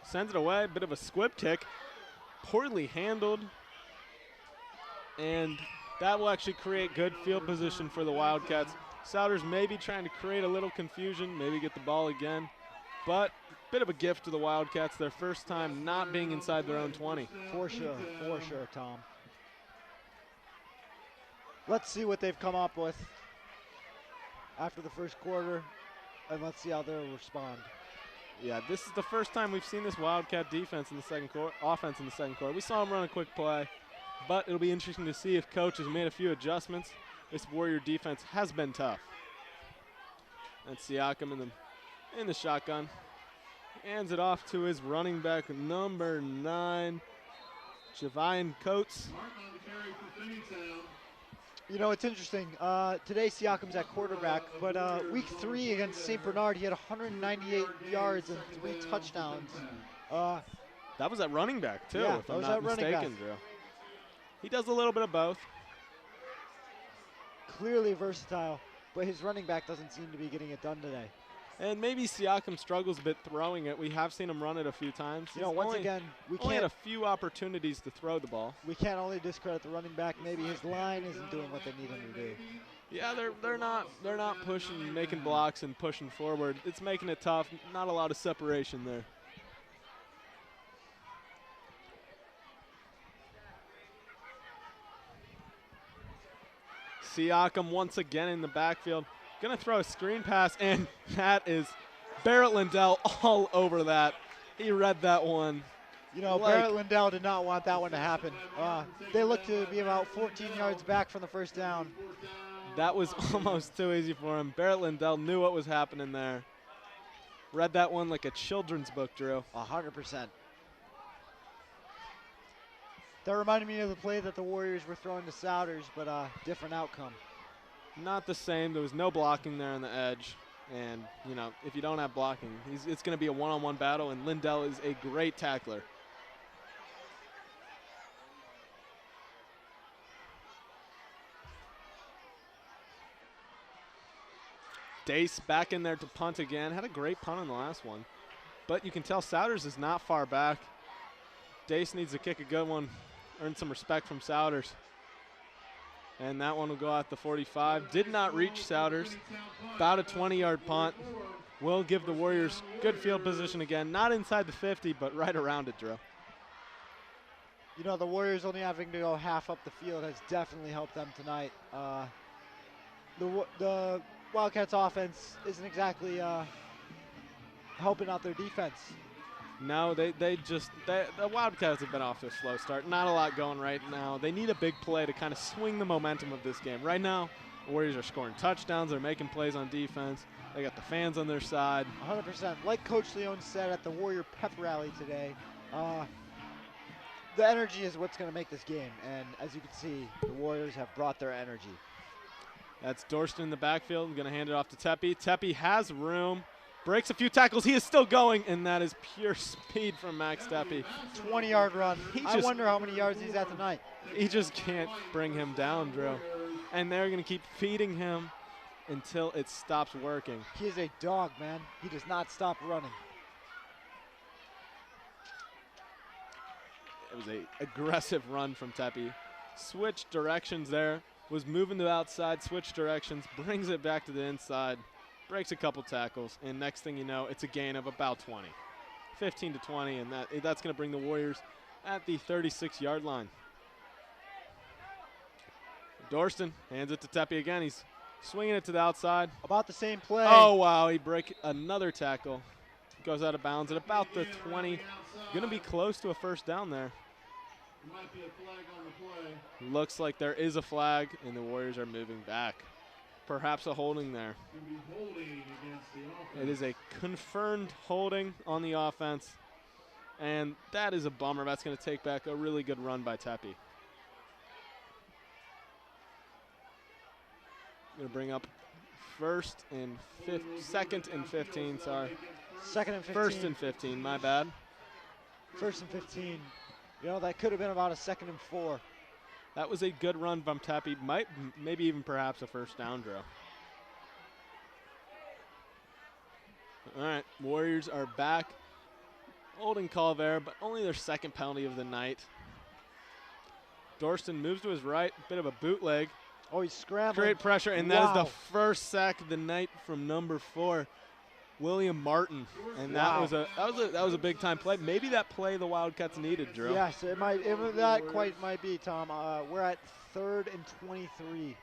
sends it away, bit of a squib kick, poorly handled, and that will actually create good field position for the Wildcats. Souders maybe trying to create a little confusion, maybe get the ball again, but bit of a gift to the Wildcats, their first time not being inside their own 20. For sure, Tom. Let's see what they've come up with after the first quarter, and let's see how they'll respond. Yeah, this is the first time we've seen this Wildcat defense in the second quarter, offense in the second quarter. We saw them run a quick play, but it'll be interesting to see if coach has made a few adjustments. This Warrior defense has been tough. And Siakam in the shotgun. Hands it off to his running back, number 9, Javian Coates. You know, it's interesting. Today Siakam's at quarterback, but week 3 against St. Bernard, he had 198 yards and 3 touchdowns. That was at running back, too, yeah, if I'm not mistaken, Drew. He does a little bit of both. Clearly versatile, but his running back doesn't seem to be getting it done today. And maybe Siakam struggles a bit throwing it. We have seen him run it a few times. You know, once again, we only can't had a few opportunities to throw the ball. We can't only discredit the running back. Maybe his line isn't doing what they need him to do. Yeah, they're not pushing, making blocks and pushing forward. It's making it tough. Not a lot of separation there. Siakam once again in the backfield. Gonna throw a screen pass, and that is Barrett Lindell all over that. He read that one. You know, Barrett Lindell did not want that one to happen. They look to be about 14 yards back from the first down. That was almost too easy for him. Barrett Lindell knew what was happening there. Read that one like a children's book, Drew. 100%. That reminded me of the play that the Warriors were throwing to Souders, but different outcome. Not the same. There was no blocking there on the edge. And, you know, if you don't have blocking, it's going to be a one-on-one battle, and Lindell is a great tackler. Dace back in there to punt again. Had a great punt on the last one. But you can tell Souders is not far back. Dace needs to kick a good one. Earn some respect from Souders. And that one will go out the 45. Did not reach Souders. About a 20-yard punt. Will give the Warriors good field position again. Not inside the 50, but right around it, Drew. You know, the Warriors only having to go half up the field has definitely helped them tonight. The Wildcats offense isn't exactly helping out their defense. No, the Wildcats have been off to a slow start. Not a lot going right now. They need a big play to kind of swing the momentum of this game. Right now, the Warriors are scoring touchdowns. They're making plays on defense. They got the fans on their side. 100%. Like Coach Leone said at the Warrior pep rally today, the energy is what's going to make this game. And as you can see, the Warriors have brought their energy. That's Dorston in the backfield. Going to hand it off to Tepe. Tepe has room. Breaks a few tackles. He is still going, and that is pure speed from Max Tepe. 20-yard run. I wonder how many yards he's at tonight. He just can't bring him down, Drew. And they're going to keep feeding him until it stops working. He is a dog, man. He does not stop running. It was an aggressive run from Tepe. Switched directions there. Was moving to the outside, switched directions, brings it back to the inside. Breaks a couple tackles, and next thing you know, it's a gain of about 20. 15 to 20, and that's going to bring the Warriors at the 36-yard line. Dorston hands it to Tepe again. He's swinging it to the outside. About the same play. Oh, wow, he breaks another tackle. Goes out of bounds at about the 20. Going to be close to a first down there. Might be a flag on the play. Looks like there is a flag, and the Warriors are moving back. Perhaps a holding there. It is a confirmed holding on the offense, and that is a bummer. That's going to take back a really good run by Tepe. Going to bring up second and 15, sorry. Second and 15. First and 15, my bad. First and 15. You know, that could have been about a 2nd and 4. That was a good run from Tepe. Maybe even perhaps a first down drill. All right, Warriors are back. Holding call there, but only their second penalty of the night. Dorston moves to his right, bit of a bootleg. Oh, he's scrambling. Great pressure, and that is the first sack of the night from number 4, William Martin. And that was a big time play. Maybe that play the Wildcats needed, Drew. Yes, that quite might be, Tom. We're at 3rd and 23.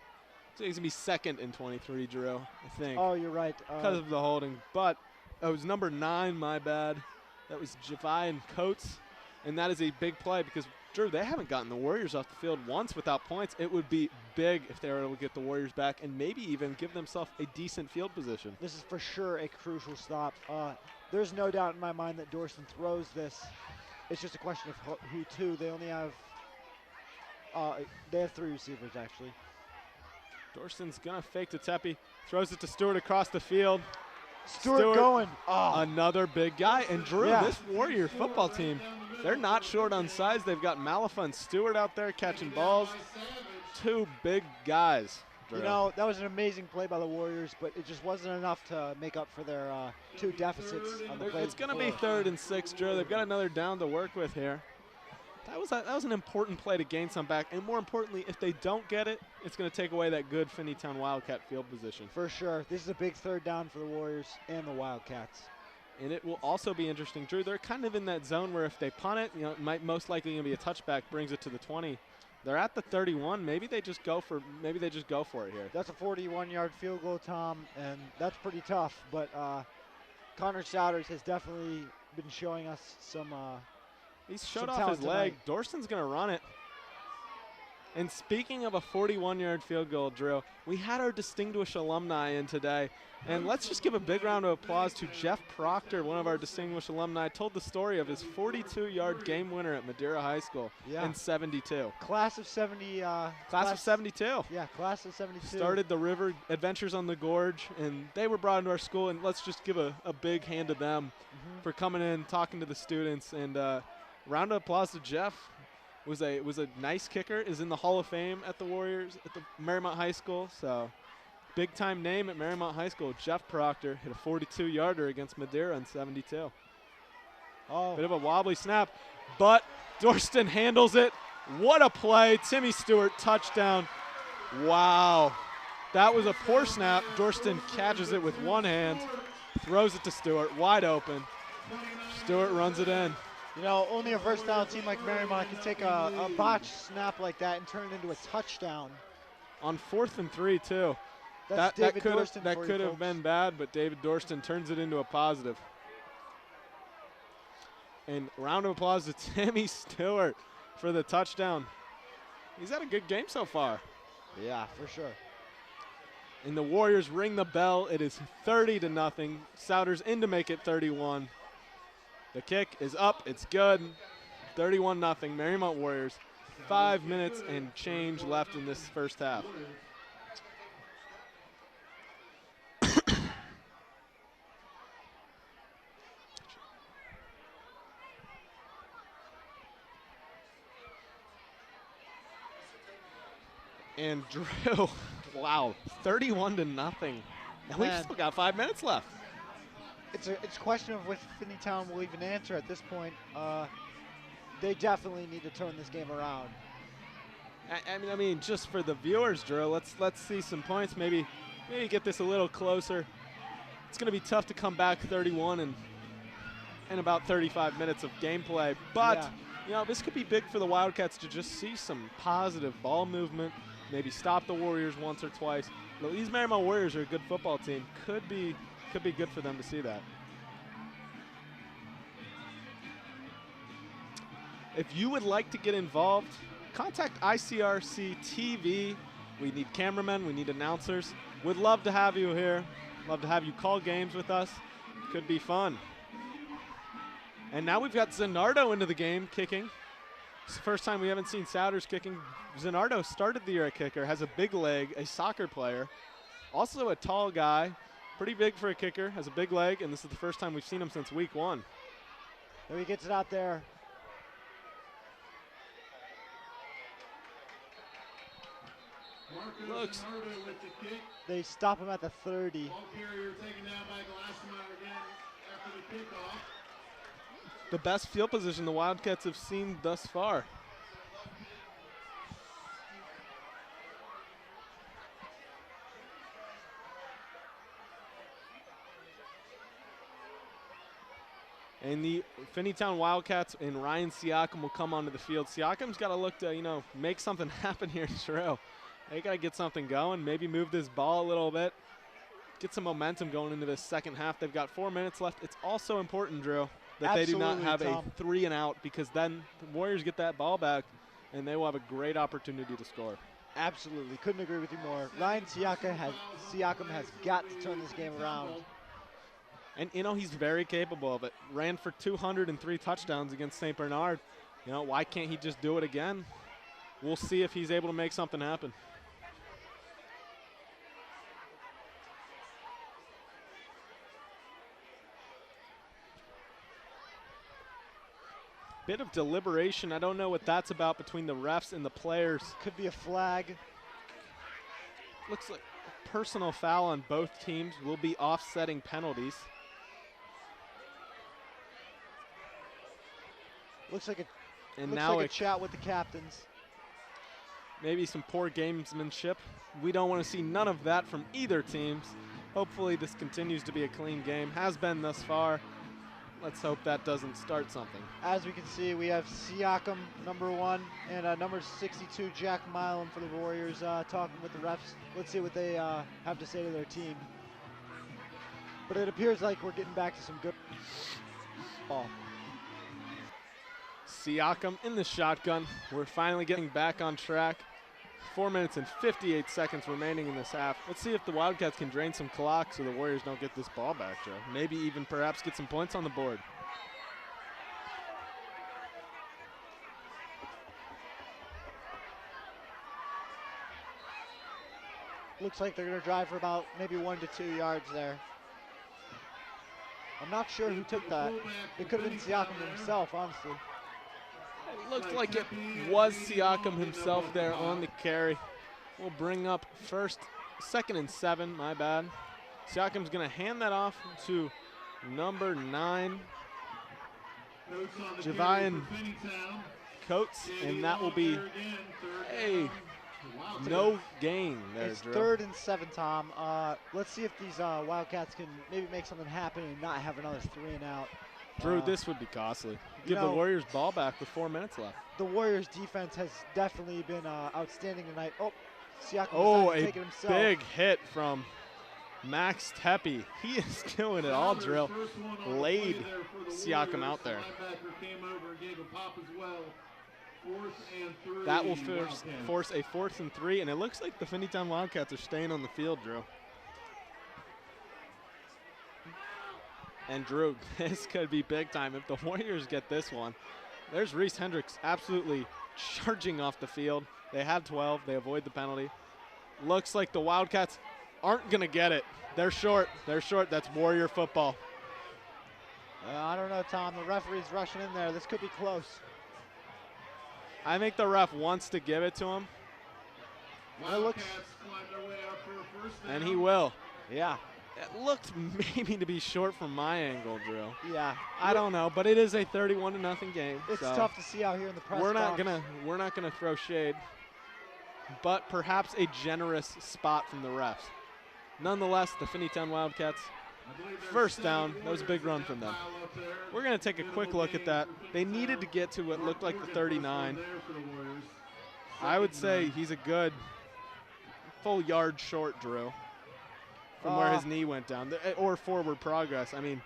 So he's gonna be 2nd and 23, Drew, I think. Oh, you're right. Because of the holding, but it was number 9, my bad. That was Javian Coates, and that is a big play because, Drew, they haven't gotten the Warriors off the field once without points. It would be big if they were able to get the Warriors back and maybe even give themselves a decent field position. This is for sure a crucial stop. There's no doubt in my mind that Dorston throws this. It's just a question of who to. They only have they have 3 receivers, actually. Dorston's going to fake to Tepe, throws it to Stewart across the field. Stewart going. Oh. Another big guy. And Drew, this Warrior football team, they're not short on size. They've got Malafa and Stewart out there catching balls. 2 big guys, Drew. You know, that was an amazing play by the Warriors, but it just wasn't enough to make up for their 2 deficits on the play. It's going to be 3rd and 6, Drew. They've got another down to work with here. That was an important play to gain some back, and more importantly, if they don't get it, it's going to take away that good Finneytown Wildcat field position. For sure. This is a big 3rd down for the Warriors and the Wildcats. And it will also be interesting, Drew. They're kind of in that zone where if they punt it, you know, it might most likely going to be a touchback, brings it to the 20. They're at the 31. Maybe they just go for it here. That's a 41-yard field goal, Tom, and that's pretty tough. But Connor Souders has definitely been showing us some. He's showed off his leg. Dorston's going to run it. And speaking of a 41-yard field goal, Drew, we had our distinguished alumni in today. And let's just give a big round of applause to Jeff Proctor, one of our distinguished alumni. Told the story of his 42-yard game winner at Madeira High School in 72. Class of 70. Class of 72. Yeah, class of 72. Started the River Adventures on the Gorge, and they were brought into our school. And let's just give a big hand to them for coming in, talking to the students, and round of applause to Jeff. Was a nice kicker. Is in the Hall of Fame at the Warriors at the Mariemont High School. So big time name at Mariemont High School. Jeff Proctor hit a 42-yarder against Madeira in 72. Oh, bit of a wobbly snap, but Dorston handles it. What a play! Timmy Stewart touchdown. Wow, that was a poor snap. Dorston catches it with one hand, throws it to Stewart, wide open. Stewart runs it in. You know, only a first down team like Mariemont can take a botched snap like that and turn it into a touchdown. On 4th and 3, too. That could have been bad, but David Dorston turns it into a positive. And round of applause to Timmy Stewart for the touchdown. He's had a good game so far. Yeah, for sure. And the Warriors ring the bell. It is 30-0. Souders in to make it 31. The kick is up. It's good. 31-0. Mariemont Warriors. 5 minutes and change left in this first half. And Drew, wow, 31-0. And we've still got 5 minutes left. It's a question of if Finneytown will even answer at this point. They definitely need to turn this game around. I mean, just for the viewers, Drew, let's see some points. Maybe get this a little closer. It's going to be tough to come back 31 in about 35 minutes of gameplay. But you know, this could be big for the Wildcats to just see some positive ball movement. Maybe stop the Warriors once or twice. These Mariemont Warriors are a good football team. Could be good for them to see that. If you would like to get involved, contact ICRC-TV. We need cameramen. We need announcers. Would love to have you here. Love to have you call games with us. Could be fun. And now we've got Zanardo into the game kicking. It's the first time we haven't seen Souders kicking. Zanardo started the year at kicker, has a big leg, a soccer player. Also a tall guy, pretty big for a kicker, has a big leg, and this is the first time we've seen him since week 1. There he gets it out there. Looks. They stop him at the 30. The best field position the Wildcats have seen thus far. And the Finneytown Wildcats and Ryan Siakam will come onto the field. Siakam's got to look to, make something happen here in Truro. They got to get something going, maybe move this ball a little bit, get some momentum going into this second half. They've got 4 minutes left. It's also important, Drew, that they do not have a 3 and out, because then the Warriors get that ball back and they will have a great opportunity to score. Absolutely. Couldn't agree with you more. Ryan Siakam has got to turn this game around. And, he's very capable of it. Ran for 203 touchdowns against St. Bernard. Why can't he just do it again? We'll see if he's able to make something happen. Bit of deliberation. I don't know what that's about between the refs and the players. Could be a flag. Looks like a personal foul on both teams. Will be offsetting penalties. Looks like a chat with the captains. Maybe some poor gamesmanship. We don't want to see none of that from either teams. Hopefully this continues to be a clean game. Has been thus far. Let's hope that doesn't start something. As we can see, we have Siakam, number 1, and number 62, Jack Milam for the Warriors, talking with the refs. Let's see what they have to say to their team. But it appears like we're getting back to some good ball. Siakam in the shotgun. We're finally getting back on track. 4 minutes and 58 seconds remaining in this half. Let's see if the Wildcats can drain some clock so the Warriors don't get this ball back, Joe. Maybe even perhaps get some points on the board. Looks like they're going to drive for about maybe 1 to 2 yards there. I'm not sure who took that. It could have been Siakam himself, honestly. It looked like it was Siakam himself there on the carry. We'll bring up 2nd and 7, my bad. Siakam's going to hand that off to number 9, Javian Coates, and that will be no gain there, It's Drew. 3rd and 7, Tom. Let's see if these Wildcats can maybe make something happen and not have another 3 and out. Drew, this would be costly. Give the Warriors ball back with 4 minutes left. The Warriors defense has definitely been outstanding tonight. Oh, Siakam decided to take it himself. Big hit from Max Tepe. He is doing it all, Drill. Laid Siakam out there. That will force a 4th and 3, and it looks like the Finneytown Wildcats are staying on the field, Drew. And Drew, this could be big time if the Warriors get this one. There's Reese Hendricks absolutely charging off the field. They have 12. They avoid the penalty. Looks like the Wildcats aren't going to get it. They're short. They're short. That's Warrior football. I don't know, Tom. The referee's rushing in there. This could be close. I think the ref wants to give it to him. It looks, and he will. Yeah. It looked maybe to be short from my angle, Drew. Yeah. I don't know, but it is a 31-0 game. It's so tough to see out here in the press we're box. not gonna throw shade, but perhaps a generous spot from the refs. Nonetheless, the Finneytown Wildcats, 1st down. That was a big run from them. We're gonna take a quick look at that. They needed to get to what looked like the 39. I would say he's a good full yard short, Drew, from where his knee went down, or forward progress. I mean,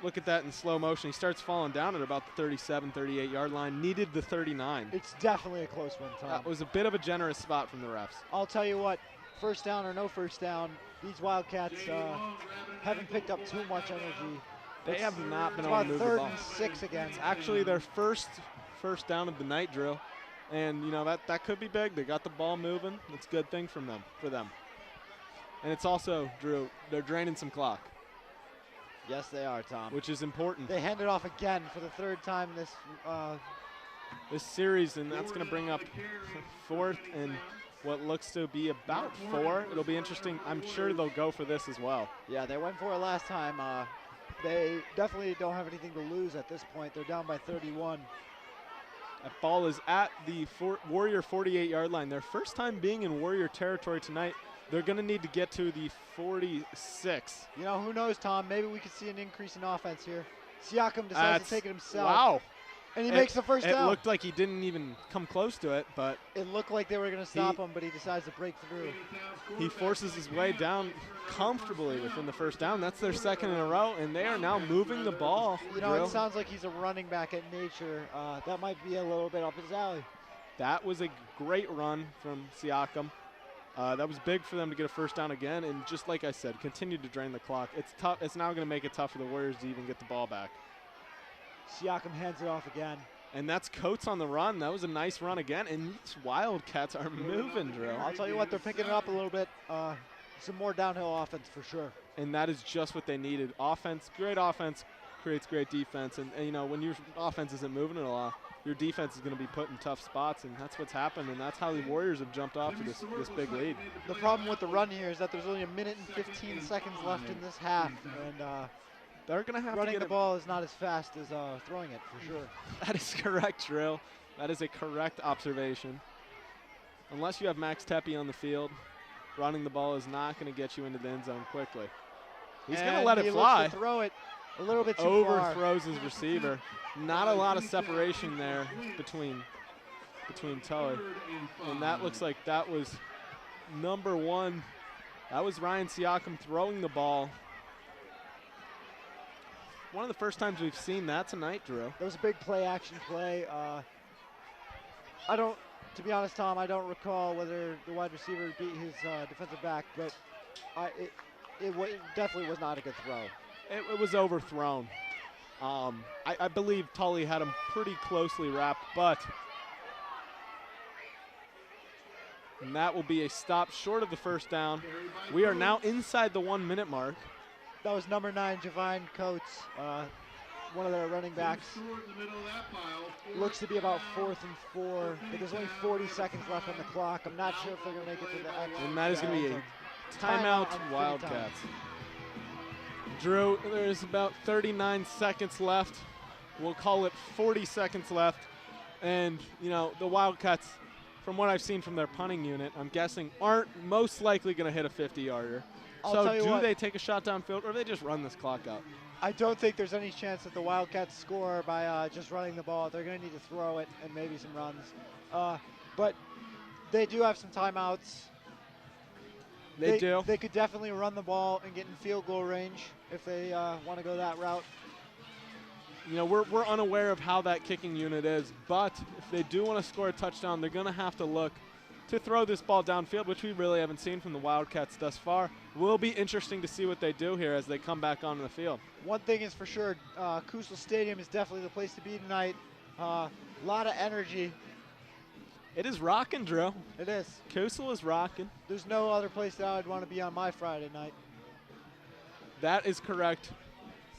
look at that in slow motion. He starts falling down at about the 37, 38-yard line. Needed the 39. It's definitely a close one, Tom. That was a bit of a generous spot from the refs. I'll tell you what, 1st down or no 1st down, these Wildcats haven't picked up too much energy. They have not been able to move the ball. 3rd and 6 again. It's actually their first down of the night, Drill. And, that could be big. They got the ball moving. It's a good thing for them. And it's also, Drew, they're draining some clock. Yes, they are, Tom. Which is important. They hand it off again for the third time this series, and that's going to bring up fourth and what looks to be about 4. It'll be interesting. I'm sure they'll go for this as well. Yeah, they went for it last time. They definitely don't have anything to lose at this point. They're down by 31. That ball is at the Warrior 48-yard line. Their first time being in Warrior territory tonight. They're going to need to get to the 46. You know, who knows, Tom? Maybe we could see an increase in offense here. Siakam decides to take it himself. Wow. And he makes the first down. It looked like he didn't even come close to it, but it looked like they were going to stop him, but he decides to break through. He forces his way down comfortably within the first down. That's their second in a row, and they are now moving the ball. You know, it sounds like he's a running back at nature. That might be a little bit up his alley. That was a great run from Siakam. That was big for them to get a first down again, and just like I said, continue to drain the clock. It's tough. It's now going to make it tough for the Warriors to even get the ball back. Siakam hands it off again. And that's Coates on the run. That was a nice run again, and these Wildcats are moving, Drew. I'll tell you what, they're picking it up a little bit. Some more downhill offense for sure. And that is just what they needed. Offense, great offense creates great defense, and you know, when your offense isn't moving it a lot, your defense is going to be put in tough spots, and that's what's happened, and that's how the Warriors have jumped off to this big lead. The problem with the run here is that there's only 1 minute and 15 seconds left in this half, and they're going to have running to get the ball is not as fast as throwing it, for sure. That is correct, Drew. That is a correct observation. Unless you have Max Tepe on the field, running the ball is not going to get you into the end zone quickly. He's going to let it fly. Looks to throw it a little bit too far. Overthrows his receiver. Not a lot of separation there between Tully. And that looks like that was number 1. That was Ryan Siakam throwing the ball. One of the first times we've seen that tonight, Drew. That was a big play-action play. To be honest, Tom, I don't recall whether the wide receiver beat his defensive back, but it definitely was not a good throw. It was overthrown. I believe Tully had him pretty closely wrapped, and that will be a stop short of the first down. We are now inside the 1 minute mark. That was number 9, Javine Coates, one of their running backs. Looks to be about 4th and 4, but there's only 40 seconds left on the clock. I'm not sure if they're going to make it to the extra. And that is going to be a timeout Wildcats. Drew, there's about 39 seconds left. We'll call it 40 seconds left. And, you know, the Wildcats, from what I've seen from their punting unit, I'm guessing aren't most likely going to hit a 50-yarder. So do they take a shot downfield, or do they just run this clock out? I don't think there's any chance that the Wildcats score by just running the ball. They're going to need to throw it and maybe some runs. But they do have some timeouts. They do. They could definitely run the ball and get in field goal range if they want to go that route. You know, we're unaware of how that kicking unit is, but if they do want to score a touchdown, they're going to have to look to throw this ball downfield, which we really haven't seen from the Wildcats thus far. Will be interesting to see what they do here as they come back onto the field. One thing is for sure, Kusel Stadium is definitely the place to be tonight. A lot of energy. It is rocking, Drew. It is. Kusel is rocking. There's no other place that I'd want to be on my Friday night. That is correct.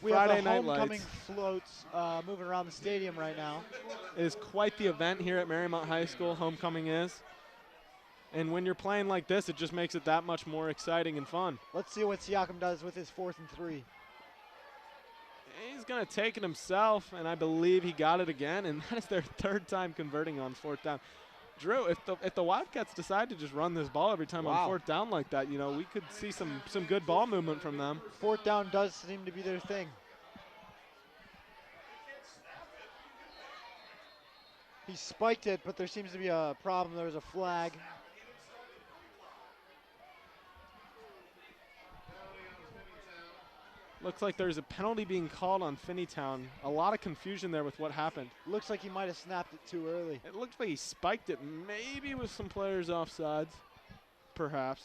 We Friday have the night homecoming lights. floats moving around the stadium right now. It is quite the event here at Mariemont High School, homecoming is. And when you're playing like this, it just makes it that much more exciting and fun. Let's see what Siakam does with his 4th and 3. He's going to take it himself, and I believe he got it again, and that is their 3rd time converting on 4th down. Drew, if the Wildcats decide to just run this ball every time on 4th down like that, you know, we could see some good ball movement from them. 4th down does seem to be their thing. He spiked it, but there seems to be a problem. There's a flag. Looks like there's a penalty being called on Finneytown. A lot of confusion there with what happened. Looks like he might have snapped it too early. It looks like he spiked it, maybe with some players offsides, perhaps.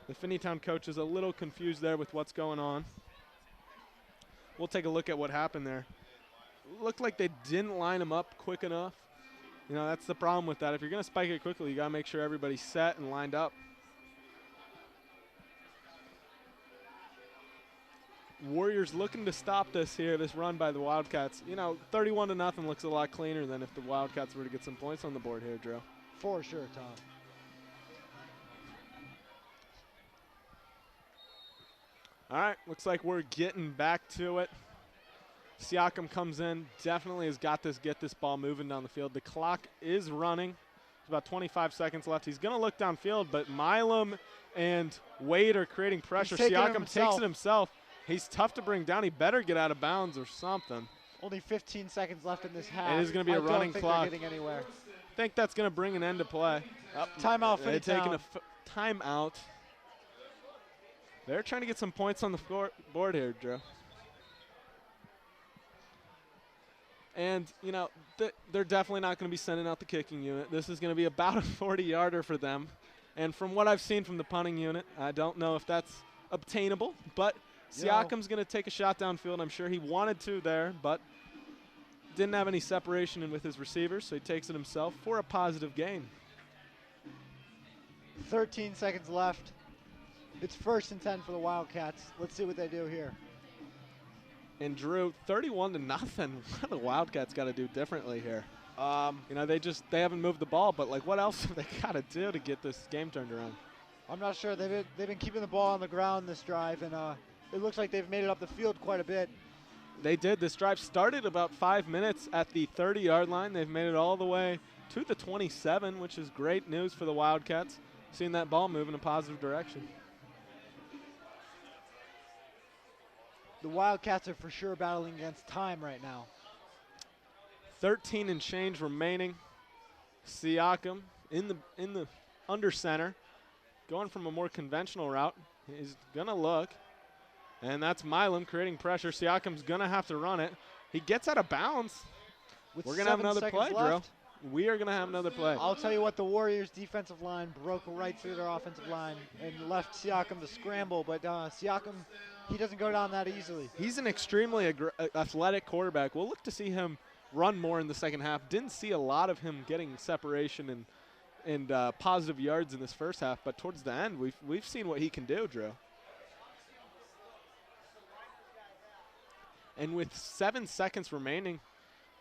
The Finneytown coach is a little confused there with what's going on. We'll take a look at what happened there. Looked like they didn't line him up quick enough. You know, that's the problem with that. If you're going to spike it quickly, you got to make sure everybody's set and lined up. Warriors looking to stop this here, this run by the Wildcats. You know, 31-0 looks a lot cleaner than if the Wildcats were to get some points on the board here, Drew. For sure, Tom. All right, looks like we're getting back to it. Siakam comes in, definitely has got this, get this ball moving down the field. The clock is running. There's about 25 seconds left. He's going to look downfield, but Milam and Wade are creating pressure. Siakam takes it himself. He's tough to bring down. He better get out of bounds or something. Only 15 seconds left in this half. It is going to be a running clock. Getting anywhere. I think that's going to bring an end to play. Timeout for They're taking a timeout. They're trying to get some points on the board here, Drew. And, you know, they're definitely not going to be sending out the kicking unit. This is going to be about a 40-yarder for them. And from what I've seen from the punting unit, I don't know if that's obtainable. But Siakam's going to take a shot downfield. I'm sure he wanted to there, but didn't have any separation in with his receivers, so he takes it himself for a positive gain. 13 seconds left. It's 1st and 10 for the Wildcats. Let's see what they do here. And Drew, 31-0. What do the Wildcats got to do differently here? You know, they haven't moved the ball, but like, what else have they got to do to get this game turned around? I'm not sure. They've been keeping the ball on the ground this drive, and it looks like they've made it up the field quite a bit. They did. This drive started about 5 minutes at the 30-yard line. They've made it all the way to the 27, which is great news for the Wildcats. Seeing that ball move in a positive direction. The Wildcats are for sure battling against time right now. 13 and change remaining. Siakam in the under center, going from a more conventional route. He's gonna look, and that's Milam creating pressure. Siakam's gonna have to run it. He gets out of bounds. We're gonna have another play, Drew. We are gonna have another play. I'll tell you what, the Warriors' defensive line broke right through their offensive line and left Siakam to scramble, but Siakam, he doesn't go down that easily. He's an extremely athletic quarterback. We'll look to see him run more in the second half. Didn't see a lot of him getting separation and positive yards in this first half, but towards the end, we've seen what he can do, Drew. And with 7 seconds remaining,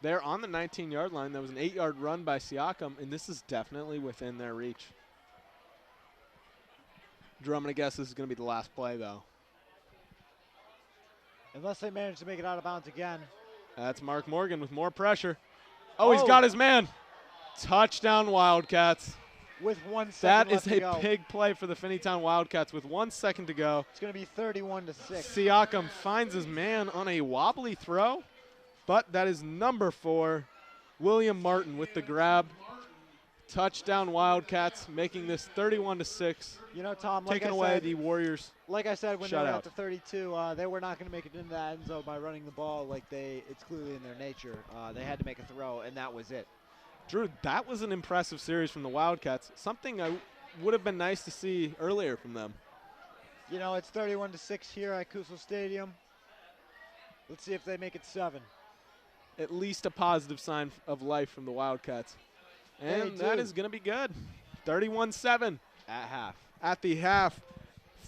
they're on the 19-yard line. That was an 8-yard run by Siakam, and this is definitely within their reach. Drew, I'm going to guess this is going to be the last play, though. Unless they manage to make it out of bounds again. That's Mark Morgan with more pressure. Oh, he's got his man. Touchdown, Wildcats. With 1 second left to go. That is a big play for the Finneytown Wildcats with 1 second to go. It's going to be 31-6. Siakam finds his man on a wobbly throw, but that is number 4, William Martin with the grab. Touchdown Wildcats, making this 31-6. You know, Tom, taking away the Warriors. Like I said, when they were at the 32, they were not going to make it into that end zone by running the ball like it's clearly in their nature. They had to make a throw, and that was it. Drew, that was an impressive series from the Wildcats. Something I would have been nice to see earlier from them. You know, it's 31-6 here at Kusel Stadium. Let's see if they make it 7. At least a positive sign of life from the Wildcats. And that is going to be good. 31-7. At half. At the half.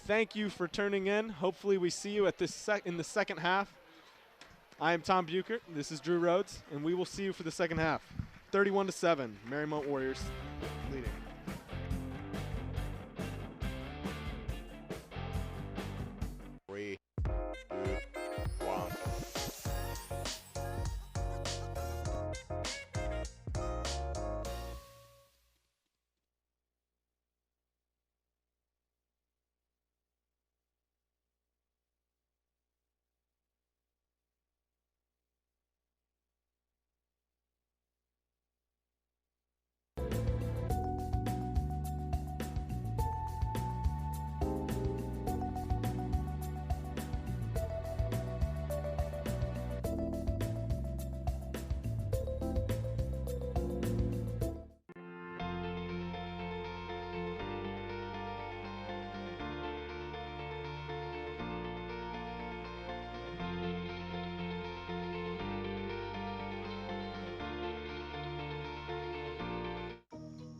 Thank you for tuning in. Hopefully we see you at in the second half. I am Tom Bucher. This is Drew Rhodes, and we will see you for the second half. 31-7. Mariemont Warriors leading. Three, 2, 1.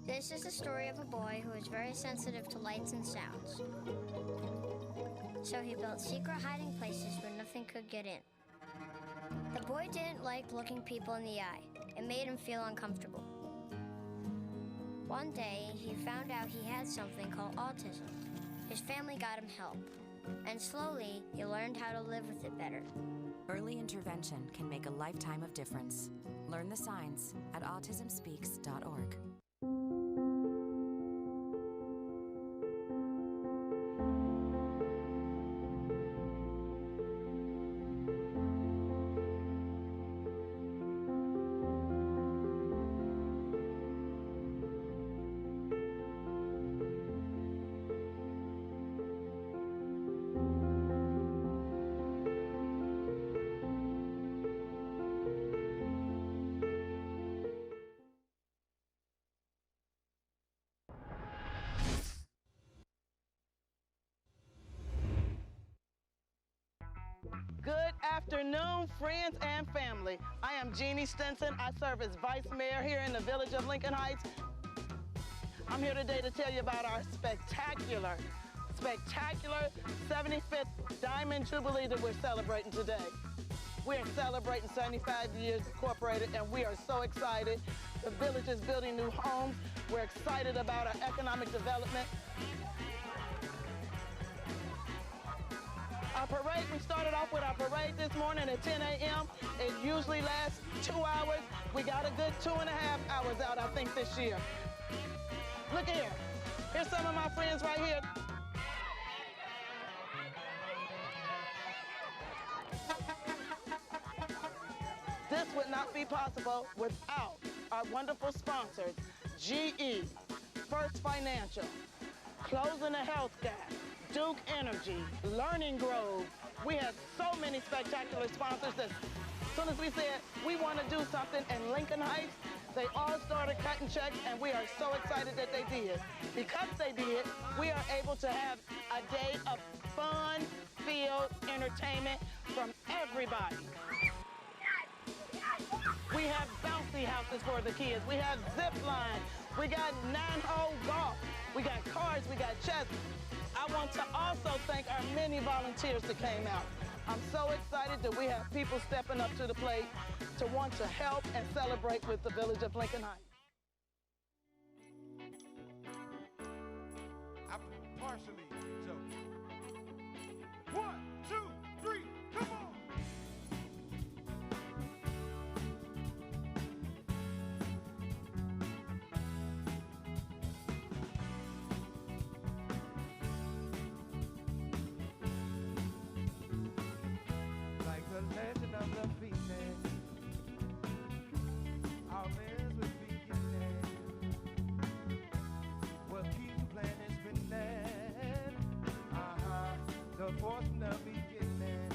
This is the story of a boy who is very sensitive to lights and sounds. So he built secret hiding places when the nothing could get in. The boy didn't like looking people in the eye. It made him feel uncomfortable. One day, he found out he had something called autism. His family got him help, and slowly, he learned how to live with it better. Early intervention can make a lifetime of difference. Learn the signs at autismspeaks.org. Good afternoon, friends and family. I am Jeannie Stinson. I serve as Vice Mayor here in the village of Lincoln Heights. I'm here today to tell you about our spectacular 75th Diamond Jubilee that we're celebrating today. We're celebrating 75 years incorporated, and we are so excited. The village is building new homes. We're excited about our economic development. Our parade, we started off with our parade this morning at 10 a.m. It usually lasts 2 hours. We got a good 2.5 hours out, I think, this year. Look here. Here's some of my friends right here. This would not be possible without our wonderful sponsors, GE, First Financial, Closing the Health Gap, Duke Energy, Learning Grove. We had so many spectacular sponsors that as soon as we said we want to do something in Lincoln Heights, they all started cutting checks, and we are so excited that they did. Because they did, we are able to have a day of fun-filled entertainment from everybody. We have bouncy houses for the kids. We have zip line. We got 9-hole golf. We got cars. We got chess. I want to also thank our many volunteers that came out. I'm so excited that we have people stepping up to the plate to want to help and celebrate with the village of Lincoln Heights. I'm partially joking. 1, 2, 3, come on! The legend of the Phoenix, our men's was beginning. What keeps the planet spinning? The force from the beginning.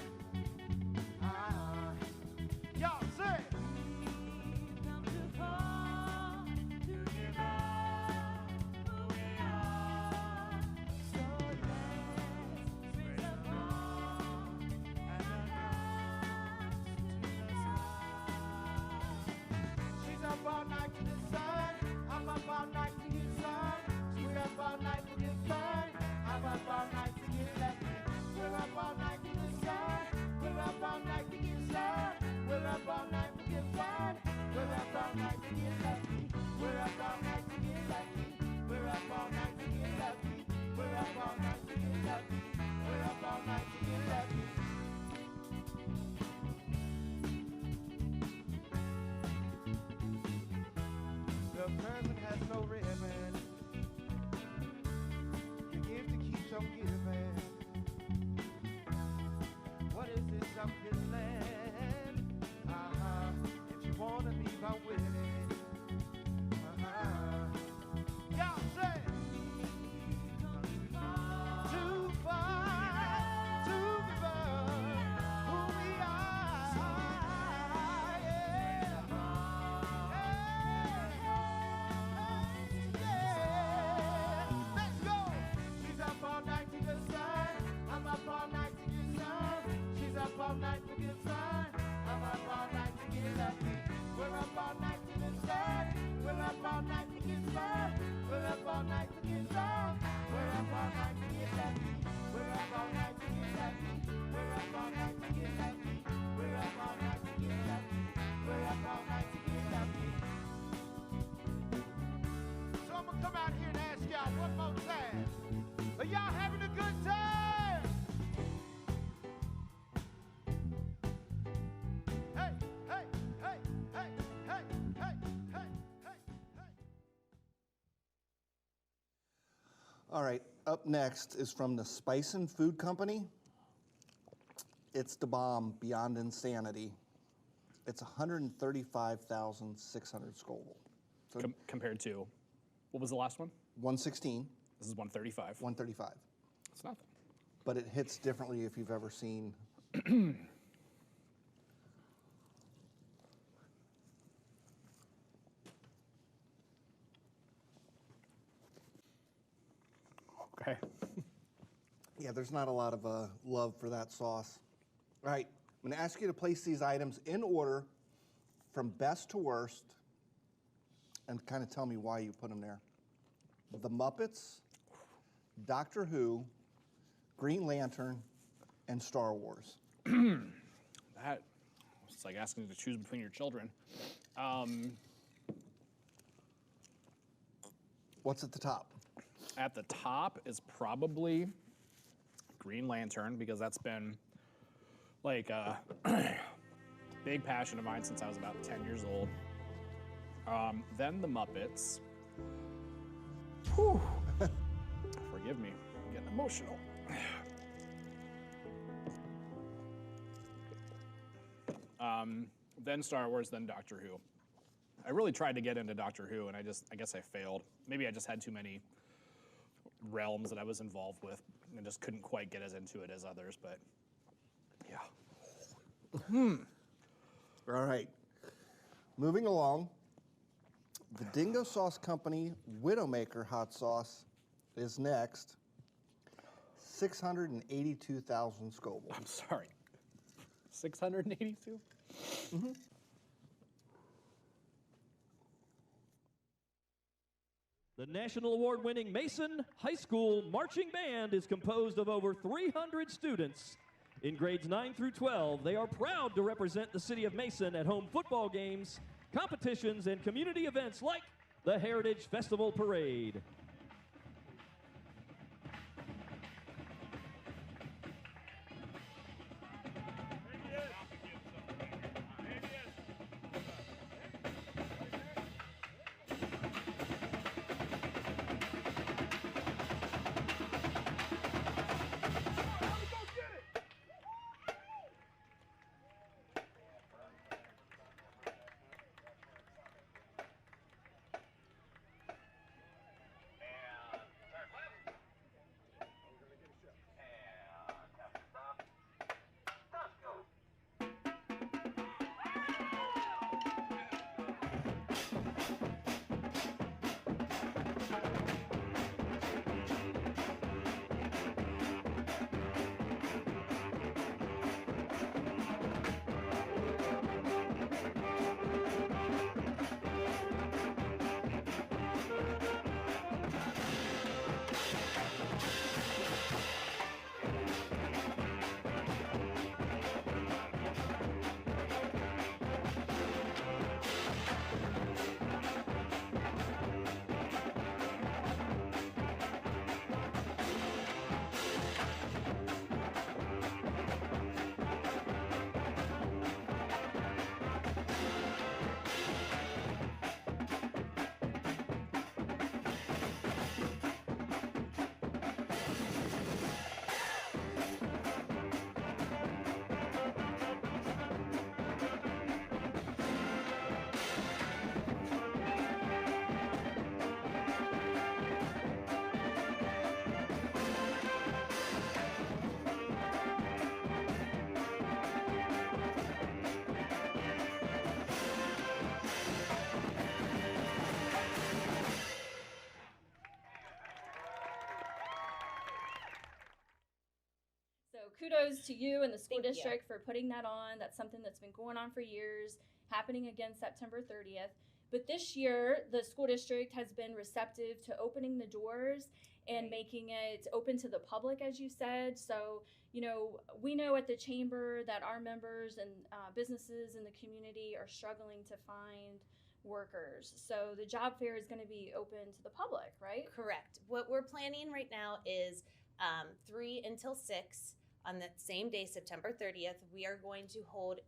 Y'all say. We've come too far to give up who we are. So let's raise the bar and she's up all night to the sun. I'm up all night to get sun. She's up all night to get fun. I'm up all night to get lucky. We're up All right, up next is from the Spice and Food Company. It's the bomb beyond insanity. It's 135,600 Scoville. So compared to, what was the last one? 116. This is 135. 135. It's nothing. But it hits differently if you've ever seen. Okay. Yeah, there's not a lot of love for that sauce. All right, I'm going to ask you to place these items in order from best to worst and kind of tell me why you put them there. The Muppets, Doctor Who, Green Lantern, and Star Wars. That, it's like asking to choose between your children. What's at the top? At the top is probably Green Lantern, because that's been like a big passion of mine since I was about 10 years old. Then the Muppets. Whew. Forgive me, I'm getting emotional. Then Star Wars, then Doctor Who. I really tried to get into Doctor Who, and I guess I failed. Maybe I just had too many realms that I was involved with and just couldn't quite get as into it as others, but yeah. All right. Moving along, the Dingo Sauce Company Widowmaker hot sauce is next. 682,000 Scoville. I'm sorry. 682? Mm-hmm. The national award-winning Mason High School Marching Band is composed of over 300 students. In grades 9 through 12, they are proud to represent the city of Mason at home football games, competitions, and community events like the Heritage Festival Parade. Kudos to you and the school district for putting that on. That's something that's been going on for years, happening again September 30th. But this year, the school district has been receptive to opening the doors and making it open to the public, as you said. So, you know, we know at the chamber that our members and businesses in the community are struggling to find workers. So the job fair is going to be open to the public, right? Correct. What we're planning right now is 3 until 6. On that same day, September 30th, we are going to hold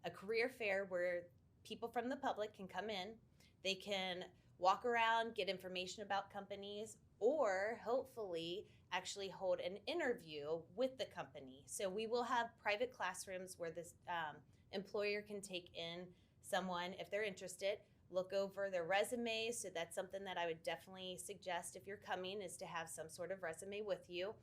a career fair where people from the public can come in. They can walk around, get information about companies, or hopefully actually hold an interview with the company. So we will have private classrooms where this employer can take in someone if they're interested, look over their resume. So that's something that I would definitely suggest if you're coming, is to have some sort of resume with you,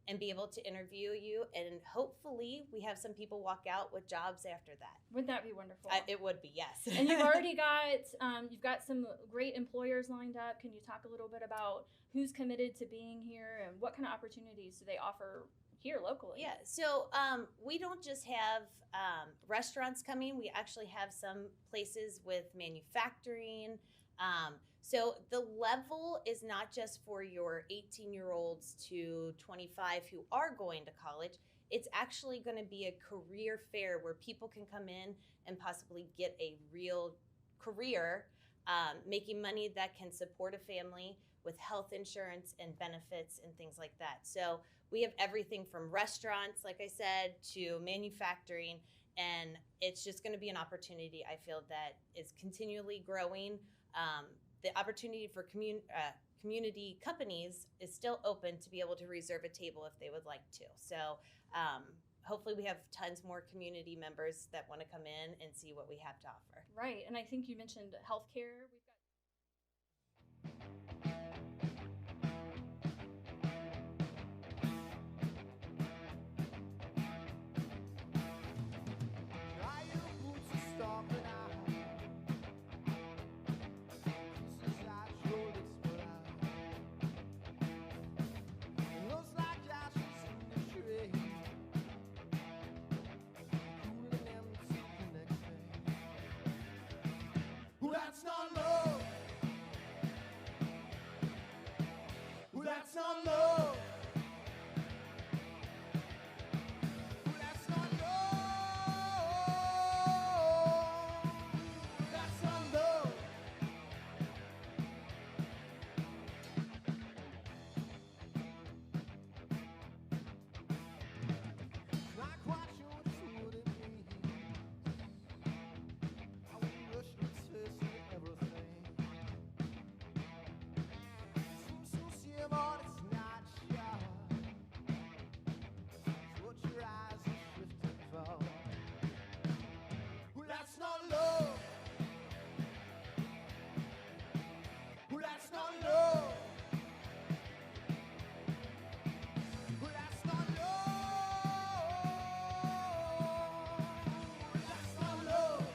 and be able to interview you. And hopefully we have some people walk out with jobs after that. Wouldn't that be wonderful? It would be, yes. And you've already got some great employers lined up. Can you talk a little bit about who's committed to being here and what kind of opportunities do they offer here locally? Yeah, so we don't just have restaurants coming. We actually have some places with manufacturing. So the level is not just for your 18-year-olds to 25 who are going to college. It's actually going to be a career fair where people can come in and possibly get a real career, making money that can support a family with health insurance and benefits and things like that. So we have everything from restaurants, like I said, to manufacturing, and it's just going to be an opportunity, I feel, that is continually growing. The opportunity for community companies is still open to be able to reserve a table if they would like to. So hopefully we have tons more community members that want to come in and see what we have to offer. Right, and I think you mentioned healthcare. That's not love. That's not love. That's not love. That's not love. Not quite sure what it means. I wouldn't rush to taste everything. Seems so simple, it's not sure. It's what your eyes are shifting for. Well, that's not love. Well, that's not love. Well, that's not love. That's not love.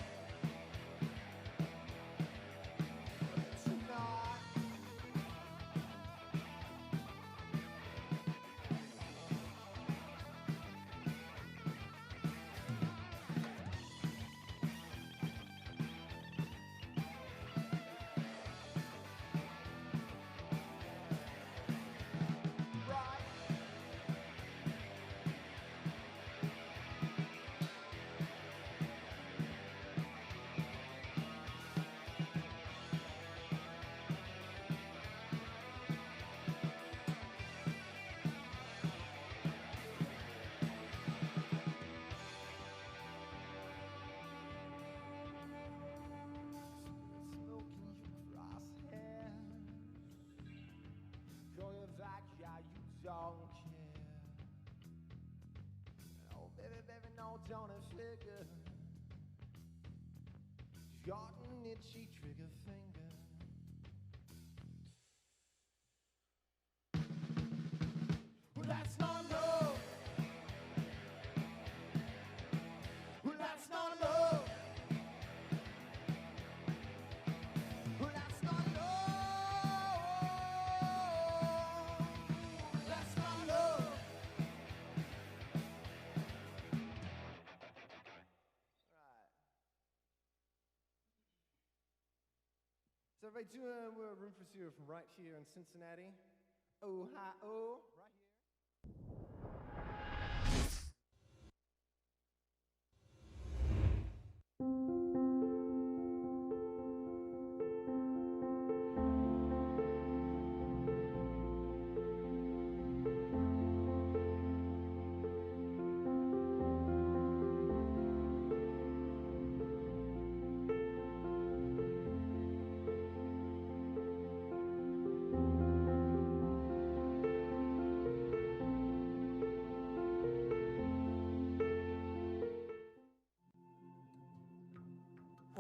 Don't care. Oh, baby, baby, no, don't it figure. Got an itchy trigger finger. Well, that's not love. Well, that's not love. Well, that's not love. That's not love. So everybody doing room for zero from right here in Cincinnati, Ohio, right here.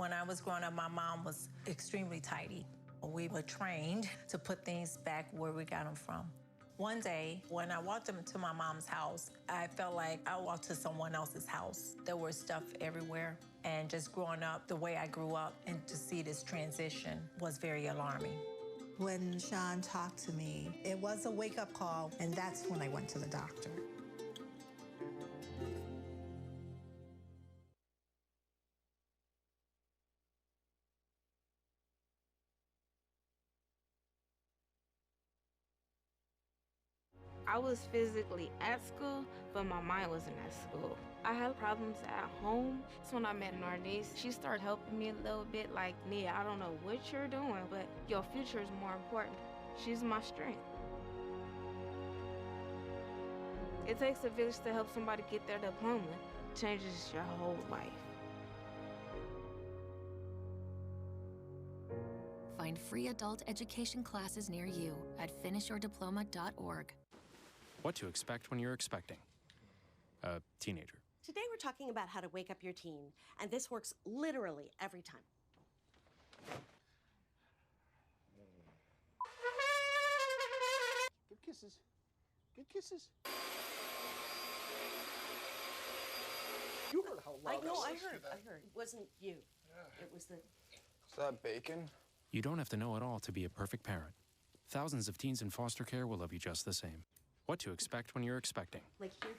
When I was growing up, my mom was extremely tidy. We were trained to put things back where we got them from. One day, when I walked into my mom's house, I felt like I walked to someone else's house. There was stuff everywhere. And just growing up the way I grew up and to see this transition was very alarming. When Sean talked to me, it was a wake-up call, and that's when I went to the doctor. I was physically at school, but my mind wasn't at school. I had problems at home. That's when I met Narnese. She started helping me a little bit, like, Nia, I don't know what you're doing, but your future is more important. She's my strength. It takes a village to help somebody get their diploma. It changes your whole life. Find free adult education classes near you at finishyourdiploma.org. What to expect when you're expecting a teenager. Today we're talking about how to wake up your teen, and this works literally every time. Good kisses. Good kisses. You heard how loud I heard. It wasn't you. It was the... Is that bacon? You don't have to know it all to be a perfect parent. Thousands of teens in foster care will love you just the same. What to expect when you're expecting Like here.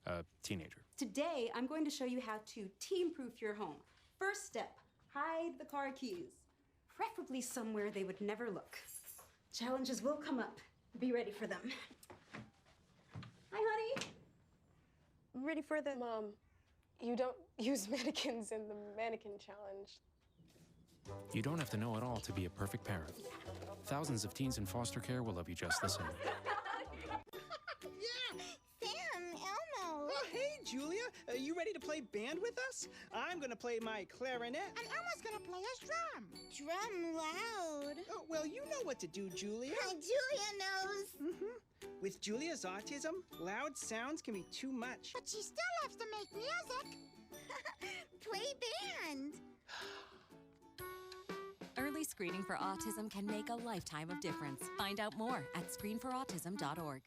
a teenager. Today, I'm going to show you how to teen-proof your home. First step, hide the car keys, preferably somewhere they would never look. Challenges will come up. Be ready for them. Hi, honey. Ready for the... Mom, you don't use mannequins in the mannequin challenge. You don't have to know it all to be a perfect parent. Thousands of teens in foster care will love you just the same. Oh, hey, Julia. Are you ready to play band with us? I'm gonna play my clarinet. And Elma's gonna play us drum. Drum loud. Oh, well, you know what to do, Julia. Julia knows. With Julia's autism, loud sounds can be too much. But she still loves to make music. Play band. Early screening for autism can make a lifetime of difference. Find out more at screenforautism.org.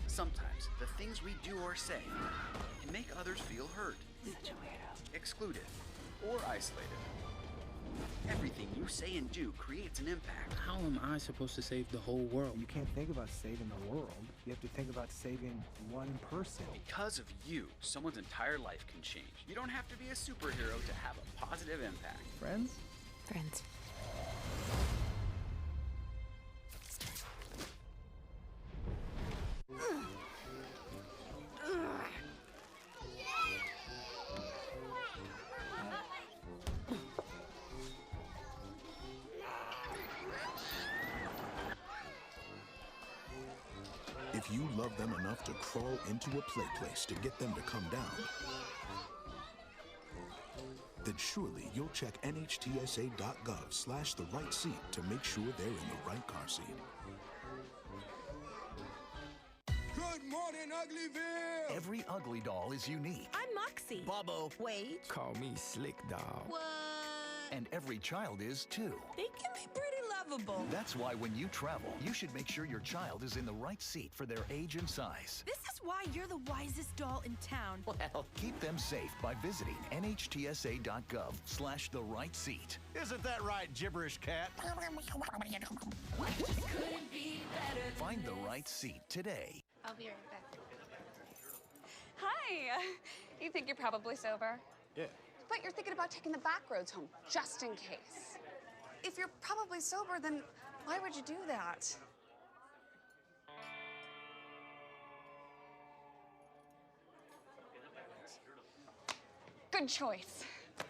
Sometimes the things we do or say can make others feel hurt, excluded, or isolated. Everything you say and do creates an impact. How am I supposed to save the whole world? You can't think about saving the world. You have to think about saving one person. Because of you, someone's entire life can change. You don't have to be a superhero to have a positive impact. Friends? Friends. If you love them enough to crawl into a play place to get them to come down, then surely you'll check nhtsa.gov/the-right-seat to make sure they're in the right car seat. Good morning, Uglyville! Every ugly doll is unique. I'm Moxie. Bobo. Wait. Call me Slick Doll. What? And every child is too. They can be pretty lovable. That's why when you travel, you should make sure your child is in the right seat for their age and size. This is why you're the wisest doll in town. Well, keep them safe by visiting nhtsa.gov/the-right-seat. Isn't that right, gibberish cat? Find the right seat today. I'll be right back. Hi. You think you're probably sober? Yeah. But you're thinking about taking the back roads home, just in case. If you're probably sober, then why would you do that? Good choice.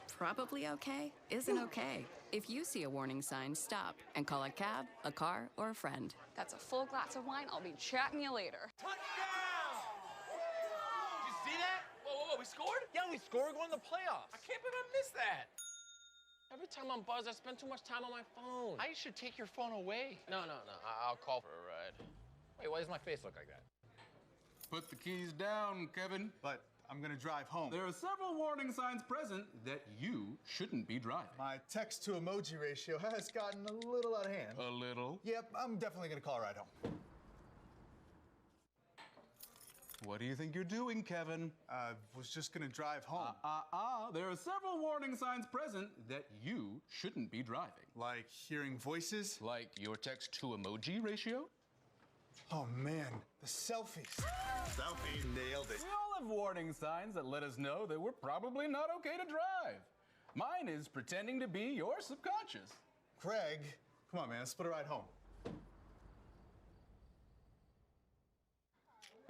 Probably okay isn't okay. If you see a warning sign, stop and call a cab, a car, or a friend. That's a full glass of wine. I'll be chatting you later. Touchdown! Did you see that? Whoa, we scored? Yeah, we scored. We're going to the playoffs. I can't believe I missed that. Every time I'm buzzed, I spend too much time on my phone. I should take your phone away. No. I'll call for a ride. Wait, why does my face look like that? Put the keys down, Kevin. But I'm gonna drive home. There are several warning signs present that you shouldn't be driving. My text to emoji ratio has gotten a little out of hand. A little? Yep, I'm definitely gonna call a ride home. What do you think you're doing, Kevin? Was just gonna drive home. There are several warning signs present that you shouldn't be driving. Like hearing voices? Like your text to emoji ratio? Oh man, the selfies. Selfie, nailed it. We all have warning signs that let us know that we're probably not okay to drive. Mine is pretending to be your subconscious. Craig, come on man, let's split a ride home.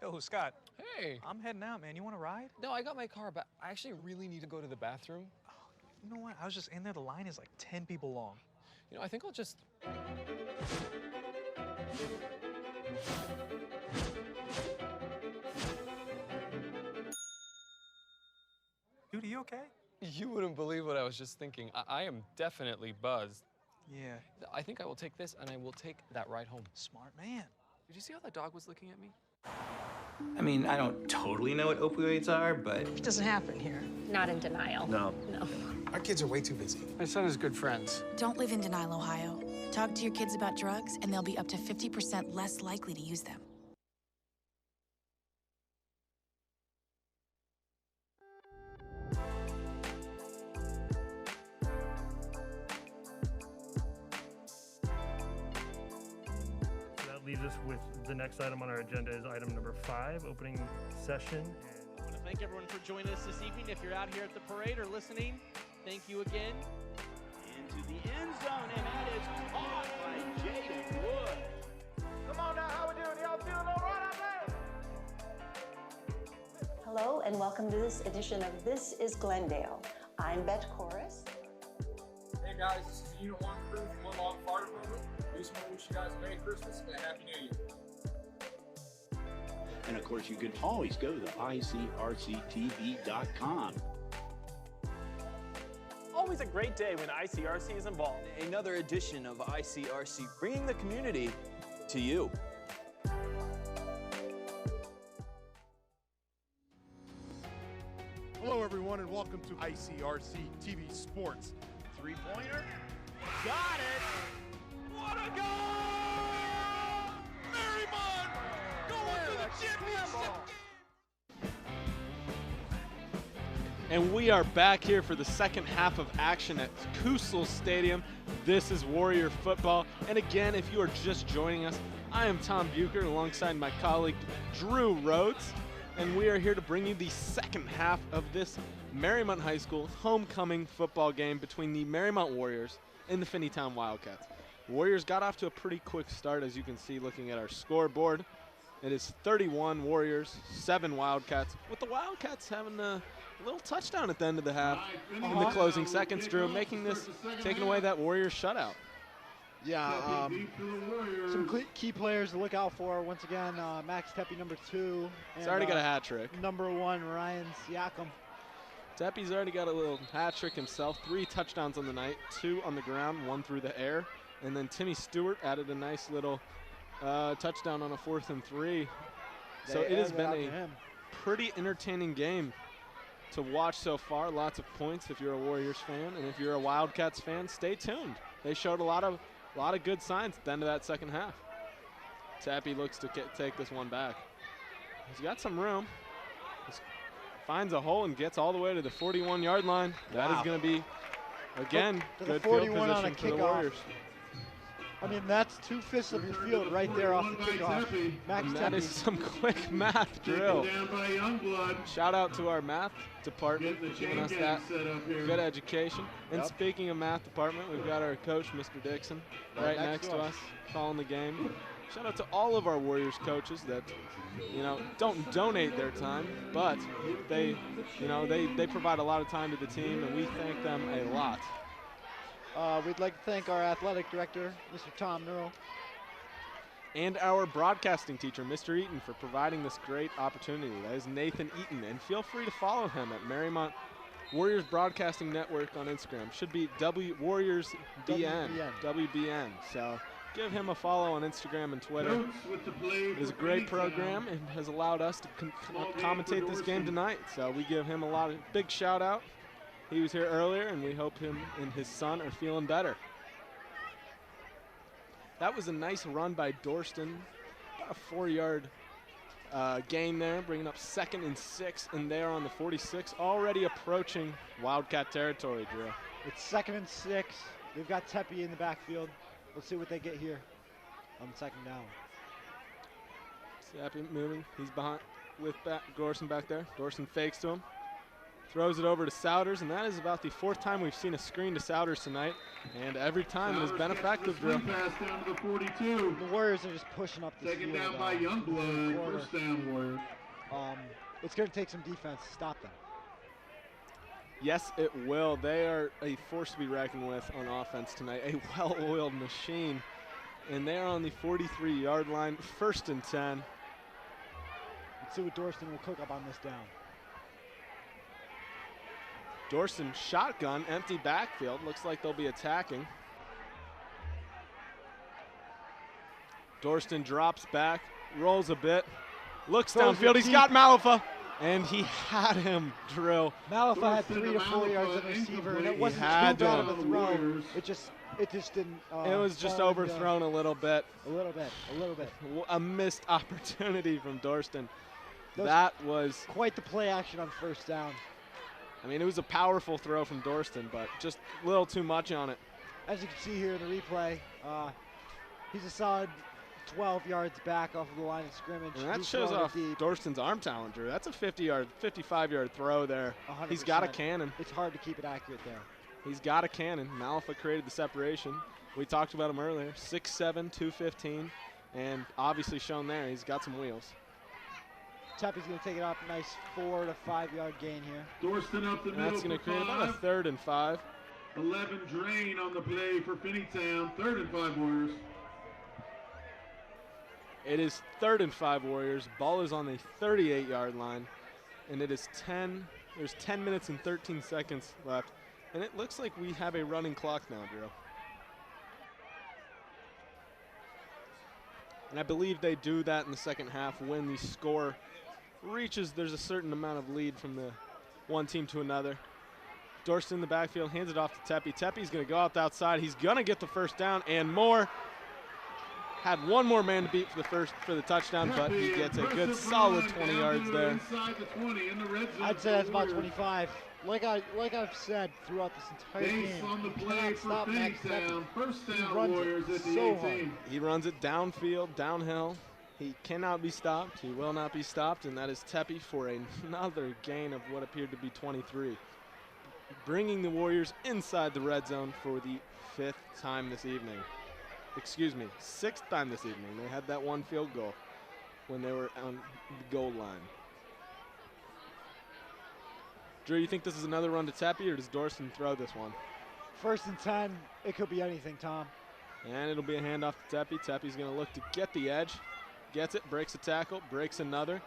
Yo, Scott. Hey. I'm heading out, man. You want to ride? No, I got my car, but I actually really need to go to the bathroom. Oh, you know what? I was just in there. The line is like 10 people long. You know, I think I'll just... Dude, are you okay? You wouldn't believe what I was just thinking. I am definitely buzzed. Yeah. I think I will take this, and I will take that ride home. Smart man. Did you see how that dog was looking at me? I mean, I don't totally know what opioids are, but... It doesn't happen here. Not in denial. No. No. Our kids are way too busy. My son has good friends. Don't live in denial, Ohio. Talk to your kids about drugs, and they'll be up to 50% less likely to use them. Leaves us with the next item on our agenda is item number 5, opening session. I want to thank everyone for joining us this evening. If you're out here at the parade or listening, thank you again. Into the end zone, and that is caught by Jaden Wood. Come on now, how we doing? Y'all feeling all right out there? Hello and welcome to this edition of This is Glendale. I'm Bet Chorus. Hey guys, this is Unit 1 crew from Woodlawn Fire Department. We just want to wish you guys a Merry Christmas and a Happy New Year. And of course, you can always go to ICRC-TV.com. Always a great day when ICRC is involved. Another edition of ICRC, bringing the community to you. Hello, everyone, and welcome to ICRC-TV Sports. Three-pointer. Got it! What a goal! Mariemont going for the championship! And we are back here for the second half of action at Kusel Stadium. This is Warrior Football. And again, if you are just joining us, I am Tom Bucher alongside my colleague Drew Rhodes. And we are here to bring you the second half of this Mariemont High School homecoming football game between the Mariemont Warriors and the Finneytown Wildcats. Warriors got off to a pretty quick start, as you can see looking at our scoreboard. It is 31 Warriors, 7 Wildcats, with the Wildcats having a little touchdown at the end of the half in the closing seconds, Drew, making this, taking away that Warriors shutout. Yeah, some key players to look out for. Once again, Max Tepe, number 2. He's already got a hat trick. Number 1, Ryan Siakam. Tepe's already got a little hat trick himself. 3 touchdowns on the night, 2 on the ground, 1 through the air. And then Timmy Stewart added a nice little touchdown on a 4th and 3. So it has been a pretty entertaining game to watch so far. Lots of points if you're a Warriors fan. And if you're a Wildcats fan, stay tuned. They showed a lot of good signs at the end of that second half. Tepe looks to take this one back. He's got some room. Finds a hole and gets all the way to the 41-yard line. That is going to be, again, good field position for the Warriors. I mean, that's 2 fifths of the field right there off the kickoff. Max that is some quick math drill. Shout out to our math department giving us that good education. And speaking of math department, we've got our coach, Mr. Dixon, right next to us, calling the game. Shout out to all of our Warriors coaches that, don't donate their time, but they provide a lot of time to the team, and we thank them a lot. We'd like to thank our athletic director, Mr. Tom Nurl. And our broadcasting teacher, Mr. Eaton, for providing this great opportunity. That is Nathan Eaton. And feel free to follow him at Mariemont Warriors Broadcasting Network on Instagram. Should be WarriorsBN. WBN. So give him a follow on Instagram and Twitter. It is a great program and has allowed us to commentate this game tonight. So we give him a big shout out. He was here earlier, and we hope him and his son are feeling better. That was a nice run by Dorston. About a 4-yard gain there, bringing up 2nd and 6, and they're on the 46, already approaching Wildcat territory, Drew. It's 2nd and 6. They've got Tepe in the backfield. Let's see what they get here on 2nd down. Tepe moving. He's behind with Dorston back there. Dorston fakes to him. Throws it over to Souders, and that is about the 4th time we've seen a screen to Souders tonight, and every time it has been effective, Drew. Pass down to the 42. The Warriors are just pushing up the field. Taken down by Youngblood. First down, Warriors. It's going to take some defense to stop them. Yes, it will. They are a force to be reckoned with on offense tonight, a well-oiled machine, and they are on the 43-yard line, 1st and 10. Let's see what Dorston will cook up on this down. Dorston shotgun, empty backfield. Looks like they'll be attacking. Dorston drops back, rolls a bit, looks downfield. He's got Malafa, and he had him, Drew. Malafa had 3 to 4 yards of receiver, and it wasn't too bad of a throw. It just didn't. It was just overthrown a little bit. A little bit. A missed opportunity from Dorston. That was quite the play action on 1st down. I mean, it was a powerful throw from Dorston, but just a little too much on it. As you can see here in the replay, he's a solid 12 yards back off of the line of scrimmage. And that shows off Dorston's arm talent, Drew. That's a 55-yard throw there. 100%. He's got a cannon. It's hard to keep it accurate there. He's got a cannon. Malafa created the separation. We talked about him earlier. 6'7", 215, and obviously shown there. He's got some wheels. Tepe's going to take it up. Nice 4 to 5 yard gain here. Dorston up the middle. That's going to create about a 3rd and 5. 11 drain on the play for Finneytown. 3rd and 5 Warriors. It is 3rd and 5 Warriors. Ball is on the 38-yard line, and it is 10. There's 10 minutes and 13 seconds left, and it looks like we have a running clock now, Drew. And I believe they do that in the 2nd half when the score reaches, there's a certain amount of lead from the one team to another. Dorston in the backfield, hands it off to Tepe. Tepe's going to go out the outside. He's going to get the 1st down and more. Had one more man to beat for the touchdown, but he gets a good solid 20 yards there. I'd say that's about 25. Like I've said throughout this entire game, on the play for Finneytown. 1st down Warriors at the so 18. hard. He runs it downfield, downhill. He cannot be stopped. He will not be stopped, and that is Tepe for another gain of what appeared to be 23. Bringing the Warriors inside the red zone for the 5th time this evening. Excuse me, 6th time this evening. They had that one field goal when they were on the goal line. Drew, you think this is another run to Tepe, or does Dorston throw this one? 1st and 10. It could be anything, Tom. And it'll be a handoff to Tepe. Tepe's going to look to get the edge. Gets it, breaks a tackle, breaks another.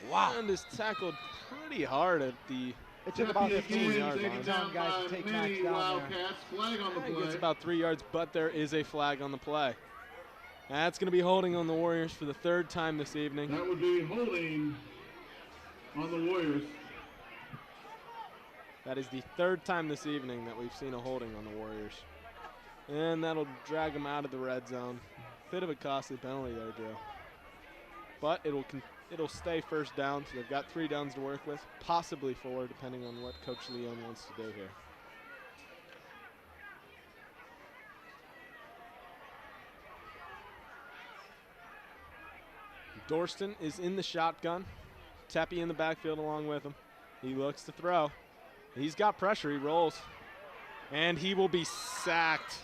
Wow. And is tackled pretty hard at the It took about 15-yard line. Down guys to take Max down there. Flag on the play. It's about 3 yards, but there is a flag on the play. That's going to be holding on the Warriors for the 3rd time this evening. That would be holding on the Warriors. That is the 3rd time this evening that we've seen a holding on the Warriors. And that'll drag them out of the red zone. Bit of a costly penalty there, Drew. But it'll stay 1st down, so they've got 3 downs to work with, possibly 4, depending on what Coach Leon wants to do here. Dorston is in the shotgun. Tepe in the backfield along with him. He looks to throw. He's got pressure. He rolls. And he will be sacked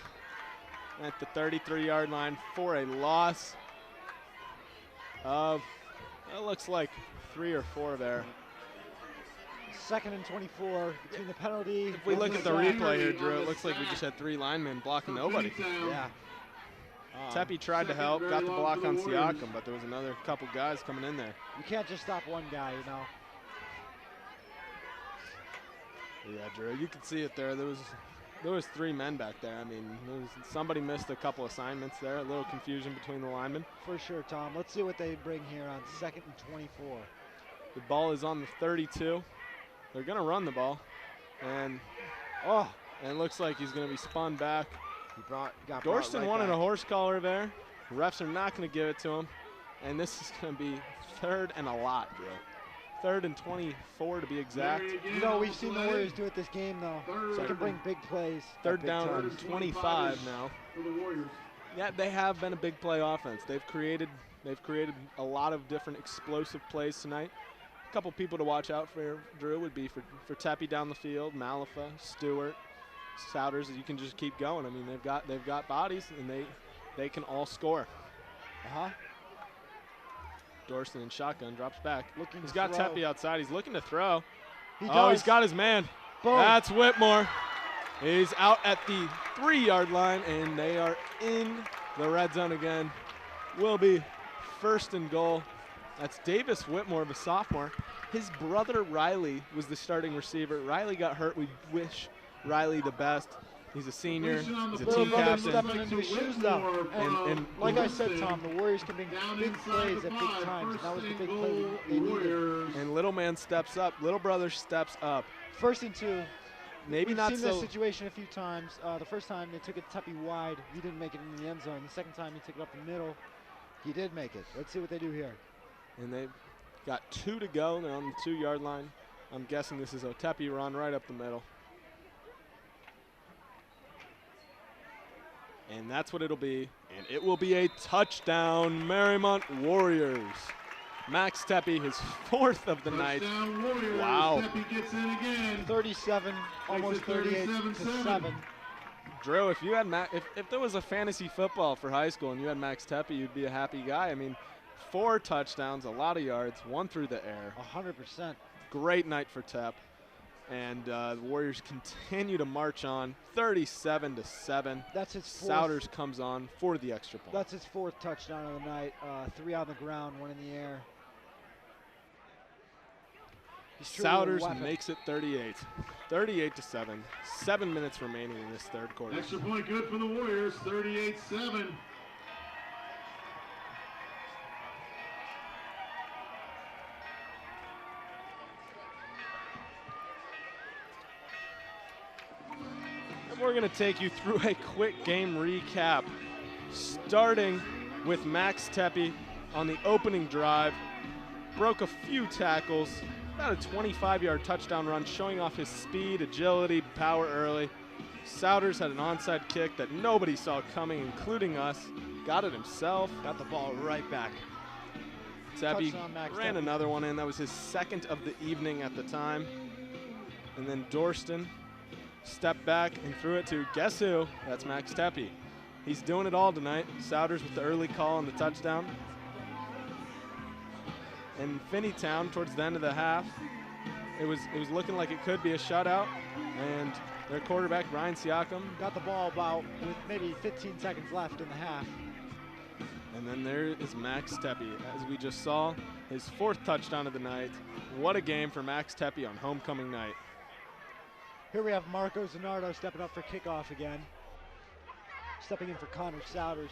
at the 33-yard line for a loss of, it looks like 3 or 4 there. 2nd and 24 between the penalty. If we look at the replay here, Drew, it looks like we just had 3 linemen blocking nobody. Yeah. Tepe tried to help, got the block on Siakam, but there was another couple guys coming in there. You can't just stop one guy, you know. Yeah, Drew, you could see it there. There was there was 3 men back there. I mean, somebody missed a couple assignments there. A little confusion between the linemen. For sure, Tom. Let's see what they bring here on 2nd and 24. The ball is on the 32. They're going to run the ball. And it looks like he's going to be spun back. Dorston wanted a horse collar there. The refs are not going to give it to him. And this is going to be 3rd and a lot, Drew. 3rd and 24 to be exact. You know, we've seen the Warriors do it this game, though. So they can bring big plays. 3rd down, 25 now. Yeah, they have been a big play offense. They've created a lot of different explosive plays tonight. A couple people to watch out for, Drew, would be for Tepe down the field, Malafa, Stewart, Souders. You can just keep going. I mean, they've got bodies, and they can all score. Dorston in shotgun, drops back. He's got Tepe outside. He's looking to throw. He's got his man. Boom. That's Whitmore. He's out at the 3-yard line, and they are in the red zone again. Will be 1st and goal. That's Davis Whitmore, the sophomore. His brother Riley was the starting receiver. Riley got hurt. We wish Riley the best. He's a senior. He's a team captain. Stepping into his shoes, though. And like I said, Tom, the Warriors can make big plays at big times. And that was the big play they needed. And little man steps up. Little brother steps up. 1st and 2. Maybe We've not seen so. this situation a few times. The first time they took it Tepe wide. He didn't make it in the end zone. The second time he took it up the middle. He did make it. Let's see what they do here. And they've got 2 to go. They're on the 2-yard line. I'm guessing this is a Tepe run right up the middle. And that's what it'll be. And it will be a touchdown, Mariemont Warriors. Max Tepe, his 4th of the night. Warriors. Wow. Tepe gets in again. 37, almost 38 to 7. Drew, if you had if there was a fantasy football for high school and you had Max Tepe, you'd be a happy guy. I mean, 4 touchdowns, a lot of yards, 1 through the air. 100%. Great night for Tep. And the Warriors continue to march on, 37 to 7. That's his 4th. Souders comes on for the extra point. That's his 4th touchdown of the night. 3 on the ground, 1 in the air. Souders makes it 38. 38 to 7. 7 minutes remaining in this 3rd quarter. Extra point good for the Warriors, 38-7. And we're going to take you through a quick game recap, starting with Max Tepe on the opening drive. Broke a few tackles, about a 25-yard touchdown run, showing off his speed, agility, power early. Souders had an onside kick that nobody saw coming, including us. Got it himself. Got the ball right back. Tepe ran another one in. That was his 2nd of the evening at the time. And then Dorston stepped back and threw it to, guess who? That's Max Tepe. He's doing it all tonight. Souders with the early call on the touchdown. And Finneytown, towards the end of the half, it was looking like it could be a shutout. And their quarterback, Ryan Siakam, got the ball about with maybe 15 seconds left in the half. And then there is Max Tepe, as we just saw, his 4th touchdown of the night. What a game for Max Tepe on homecoming night. Here we have Marco Zanardo stepping up for kickoff again. Stepping in for Connor Souders.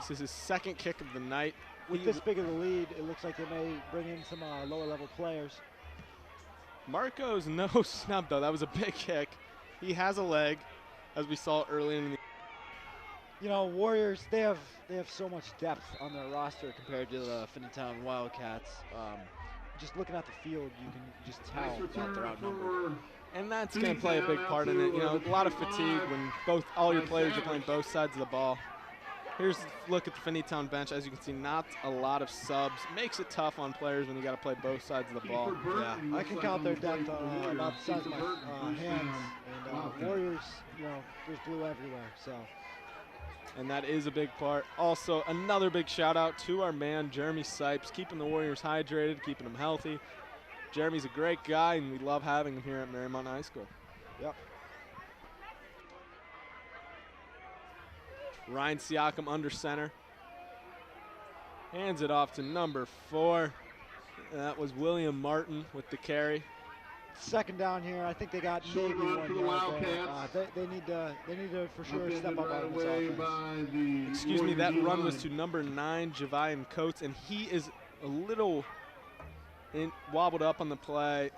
This is his 2nd kick of the night. With this big of a lead, it looks like they may bring in some lower-level players. Marco's no snub, though. That was a big kick. He has a leg, as we saw early in the. You know, Warriors, they have so much depth on their roster compared to the Finneytown Wildcats. Just looking at the field, you can just tell that they're outnumbered. And that's going to play a big part in it. You know, a lot of fatigue when all your players are playing both sides of the ball. Here's a look at the Finneytown bench. As you can see, not a lot of subs. Makes it tough on players when you got to play both sides of the ball. Yeah, I can count their depth about the size of my hands. And Warriors, you know, there's blue everywhere. So. And that is a big part. Also, another big shout out to our man, Jeremy Sipes, keeping the Warriors hydrated, keeping them healthy. Jeremy's a great guy, and we love having him here at Mariemont High School. Yep. Ryan Siakam under center. Hands it off to number 4. That was William Martin with the carry. second down here. I think they got maybe 1 yard there. They need to for sure step up on this offense. Excuse me, that run was to number 9, Javian Coates, and he is a little wobbled up on the play,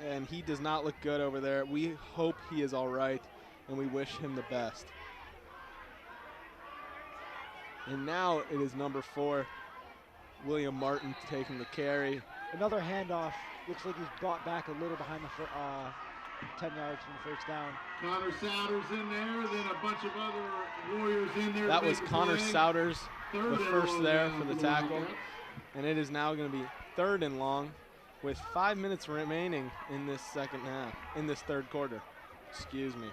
and he does not look good over there. We hope he is all right, and we wish him the best. And now it is number 4, William Martin, taking the carry. Another handoff. Looks like he's brought back a little behind the 10 yards from the first down. Connor Souders in there, then a bunch of other Warriors in there. That was Connor Souders, the first there for the tackle. And it is now going to be 3rd and long with 5 minutes remaining in this second half, in this third quarter. Excuse me.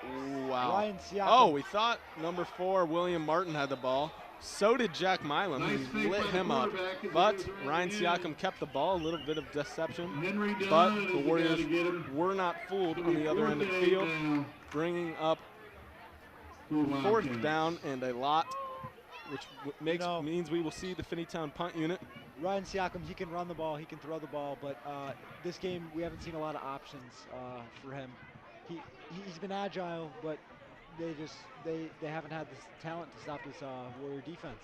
Ooh, wow. Oh, we thought number 4, William Martin, had the ball. So did Jack Milam, who lit him up. But Ryan Siakam kept the ball, a little bit of deception. But the Warriors were not fooled on the other end of the field, bringing up 4th down and a lot, which means we will see the Finneytown punt unit. Ryan Siakam, he can run the ball, he can throw the ball, but this game we haven't seen a lot of options for him. He's been agile, but they haven't had this talent to stop this Warrior defense.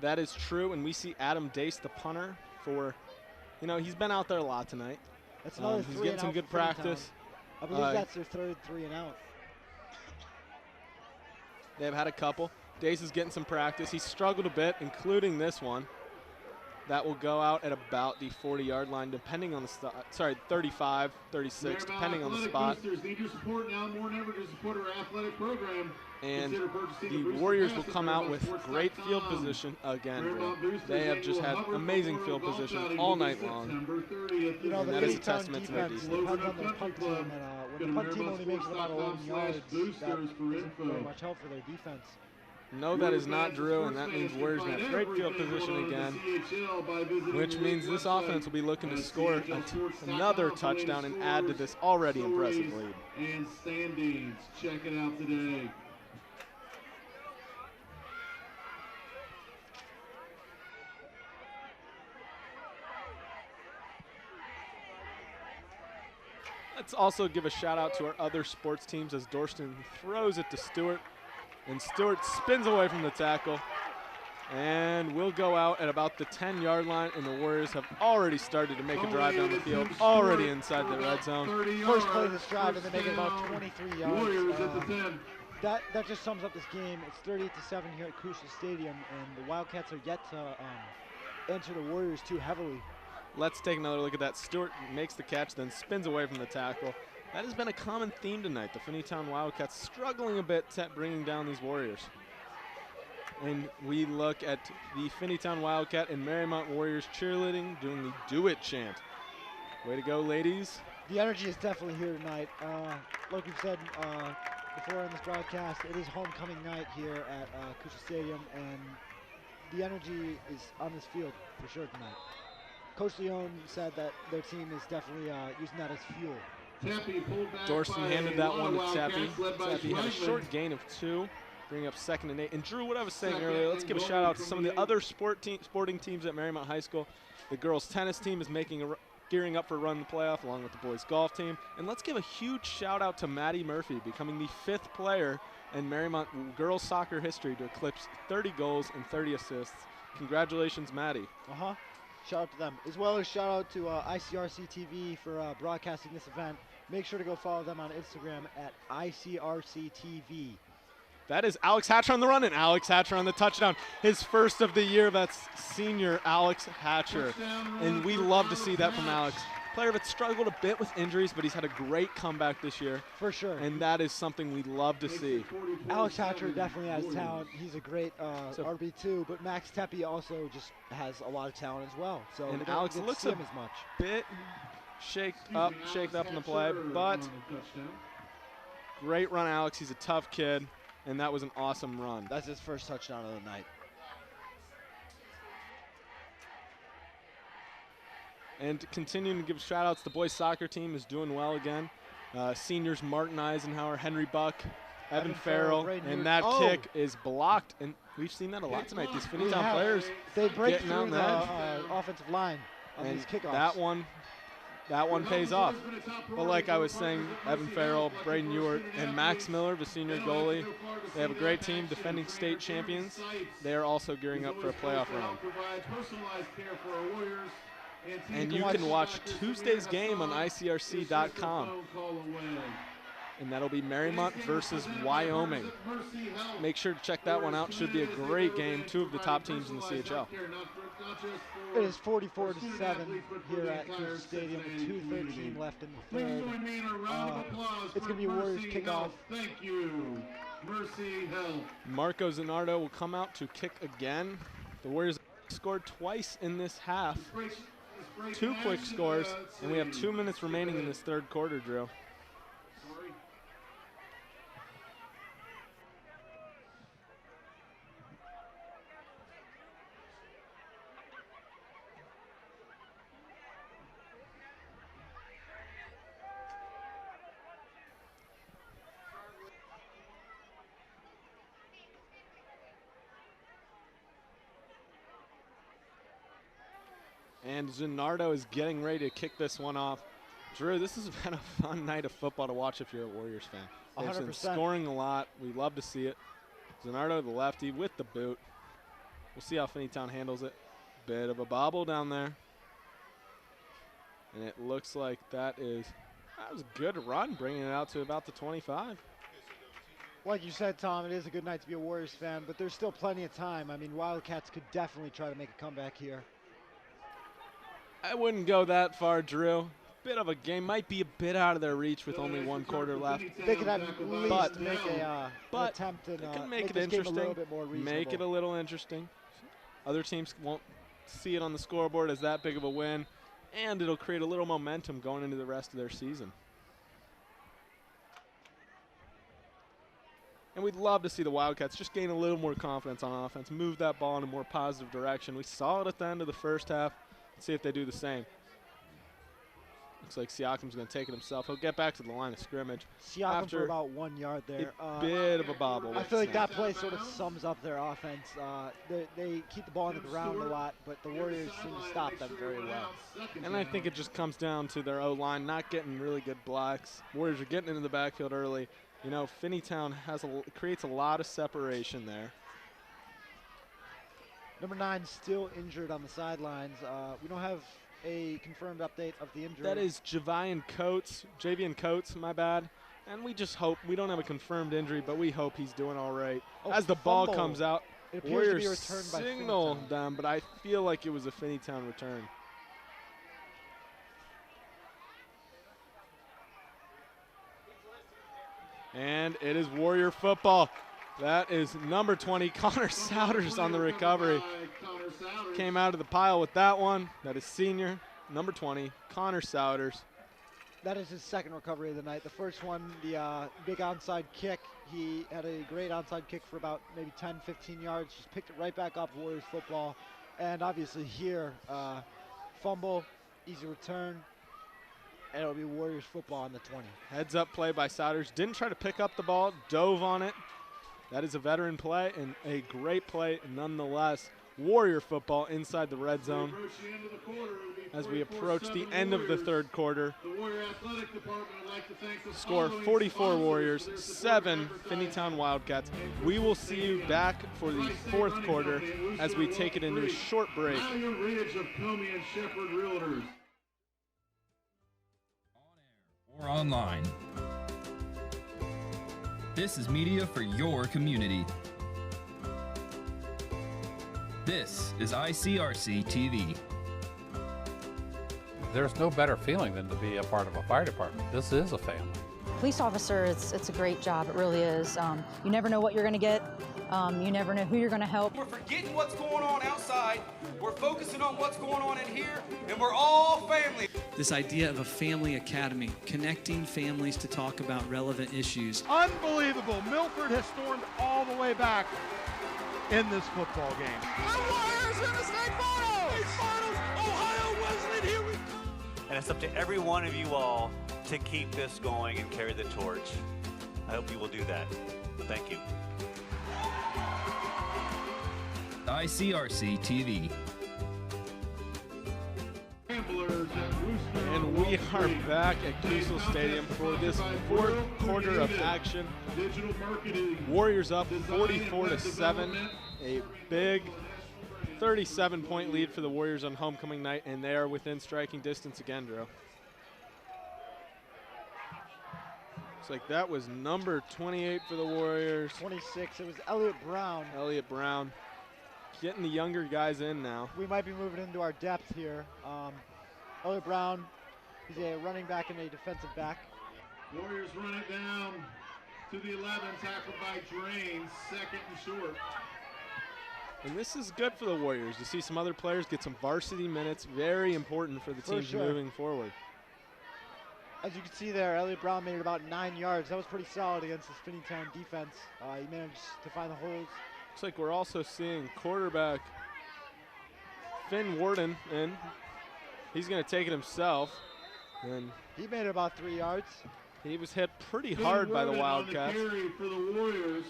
That is true, and we see Adam Dace, the punter, for, he's been out there a lot tonight. That's another he's getting some good practice. I believe that's their 3rd 3 and out. They've had a couple. Dace is getting some practice. He struggled a bit, including this one. That will go out at about the 40-yard line, depending on the 35, 36, depending on the spot. Need your support now more than ever to support our athletic program. And the Warriors will come out with great field position again. They have just had amazing field position all night long. And that is a testament to their defense. When the punt team only makes about 11 yards, that isn't very much help for their defense. No, that is not Drew, and that means Warriors have great field position again, which means this offense will be looking to score another touchdown and add to this already impressive lead. And standings, check it out today. Let's also give a shout out to our other sports teams as Dorston throws it to Stewart. And Stewart spins away from the tackle. And we'll go out at about the 10-yard line, and the Warriors have already started to make a drive down the field, already inside the red zone. First play of this drive, and they make it about 23 yards. That just sums up this game. It's 38-7 here at Kusel Stadium, and the Wildcats are yet to enter the Warriors too heavily. Let's take another look at that. Stewart makes the catch, then spins away from the tackle. That has been a common theme tonight. The Finneytown Wildcats struggling a bit at bringing down these Warriors. And we look at the Finneytown Wildcat and Mariemont Warriors cheerleading, doing the Do It chant. Way to go, ladies. The energy is definitely here tonight. Like we've said before in this broadcast, it is homecoming night here at Kusel Stadium, and the energy is on this field for sure tonight. Coach Leone said that their team is definitely using that as fuel. Dorston handed that one to Tappy. Tappy had a short gain of 2, bringing up 2nd and 8. And Drew, what I was saying earlier, let's give a shout out to some of the other sporting teams at Mariemont High School. The girls tennis team is gearing up for a run in the playoff, along with the boys golf team. And let's give a huge shout out to Maddie Murphy, becoming the 5th player in Mariemont girls soccer history to eclipse 30 goals and 30 assists. Congratulations, Maddie. Shout out to them, as well as shout out to ICRC-TV for broadcasting this event. Make sure to go follow them on Instagram at ICRC-TV. That is Alex Hatcher on the run, and Alex Hatcher on the touchdown. His first of the year. That's senior Alex Hatcher. And we love to see that from Alex. Player that's struggled a bit with injuries, but he's had a great comeback this year. For sure. And that is something we love to see. Alex Hatcher definitely has talent. He's a great RB2, but Max Tepe also just has a lot of talent as well. So and Alex looks a bit shaked up in the play, but great run, Alex. He's a tough kid, and that was an awesome run. That's his first touchdown of the night. And continuing to give shout-outs, the boys soccer team is doing well again. Seniors Martin Eisenhower, Henry Buck, Evan Farrell, and that kick is blocked. And we've seen that a lot tonight. These Finneytown players they break getting through on the offensive line on and these kickoffs. That one pays off. But like I was saying, Evan Farrell, Braden Ewart, and Max Miller, the senior goalie, they have a great team, defending state champions. They are also gearing up for a playoff run. And you can watch Tuesday's game on ICRC.com. And that'll be Mariemont versus Wyoming. Make sure to check that one out. Should be a great game. Two of the top teams in the CHL. It is 44-7 here at Kusel Stadium with 2:13 left in the third. It's going to be a Warriors kickoff. Thank you, Mercy Health. Marco Zanardo will come out to kick again. The Warriors scored twice in this half. 2 quick scores, and we have 2 minutes remaining in this third quarter, Drew. And Zanardo is getting ready to kick this one off. Drew, this has been a fun night of football to watch if you're a Warriors fan. They've 100%. been scoring a lot. We love to see it. Zanardo, the lefty, with the boot. We'll see how Finneytown handles it. Bit of a bobble down there. And it looks like that was a good run, bringing it out to about the 25. Like you said, Tom, it is a good night to be a Warriors fan, but there's still plenty of time. I mean, Wildcats could definitely try to make a comeback here. I wouldn't go that far, Drew. Bit of a game, might be a bit out of their reach with only 1 quarter left. They could at least make an attempt and can make it this game interesting. a little bit more reasonable. Make it a little interesting. Other teams won't see it on the scoreboard as that big of a win, and it'll create a little momentum going into the rest of their season. And we'd love to see the Wildcats just gain a little more confidence on offense, move that ball in a more positive direction. We saw it at the end of the first half. Let's see if they do the same. Looks like Siakam's going to take it himself. He'll get back to the line of scrimmage. Siakam for about 1 yard there. A bit of a bobble. I feel like that play sort of sums up their offense. They keep the ball on the ground a lot, but the Warriors seem to stop them very well. And I think it just comes down to their O-line not getting really good blocks. Warriors are getting into the backfield early. You know, Finneytown creates a lot of separation there. Number 9 still injured on the sidelines. We don't have a confirmed update of the injury. That is Javian Coates, my bad. And we just hope, we don't have a confirmed injury, but we hope he's doing all right. As the ball comes out, it appears Warriors to be returned by signal Finneytown. them, but I feel like it was a Finneytown return. And it is Warrior football. That is number 20, Connor Souders on the recovery. Came out of the pile with that one. That is senior, number 20, Connor Souders. That is his second recovery of the night. The first one, the big onside kick. He had a great onside kick for about maybe 10, 15 yards. Just picked it right back up, Warriors football. And obviously here, fumble, easy return. And it'll be Warriors football on the 20. Heads up play by Souders. Didn't try to pick up the ball, dove on it. That is a veteran play and a great play nonetheless. Warrior football inside the red zone as we approach the end of the third quarter. Score 44 Warriors, 7 Finneytown Wildcats. We will see you back for the fourth quarter as we take it into a short break. Or online. This is media for your community. This is ICRC-TV. There's no better feeling than to be a part of a fire department. This is a family. Police officer, it's a great job. It really is. You never know what you're going to get. You never know who you're going to help. We're forgetting what's going on outside. We're focusing on what's going on in here, and we're all family. This idea of a family academy, connecting families to talk about relevant issues. Unbelievable. Milford has stormed all the way back in this football game. The Warriors in the state finals! State finals! Ohio Wesleyan, here we go! And it's up to every one of you all to keep this going and carry the torch. I hope you will do that. thank you. ICRC-TV. And we are back at Kusel Stadium for this fourth quarter of action. Warriors up 44-7. A big 37-point lead for the Warriors on homecoming night, and they are within striking distance again, Drew. Looks like that was number 28 for the Warriors. 26, it was Elliott Brown. Elliott Brown getting the younger guys in now. We might be moving into our depth here. Elliott Brown, he's a running back and a defensive back. Warriors run it down to the 11, tackled by Drain, second and short. And this is good for the Warriors to see some other players get some varsity minutes. Very important for the teams moving forward. As you can see there, Elliott Brown made it about 9 yards. That was pretty solid against this Finneytown defense. He managed to find the holes. Looks like we're also seeing quarterback Finn Warden in. He's going to take it himself. And he made it about 3 yards. He was hit pretty hard by the Wildcats. On the carry for the Warriors.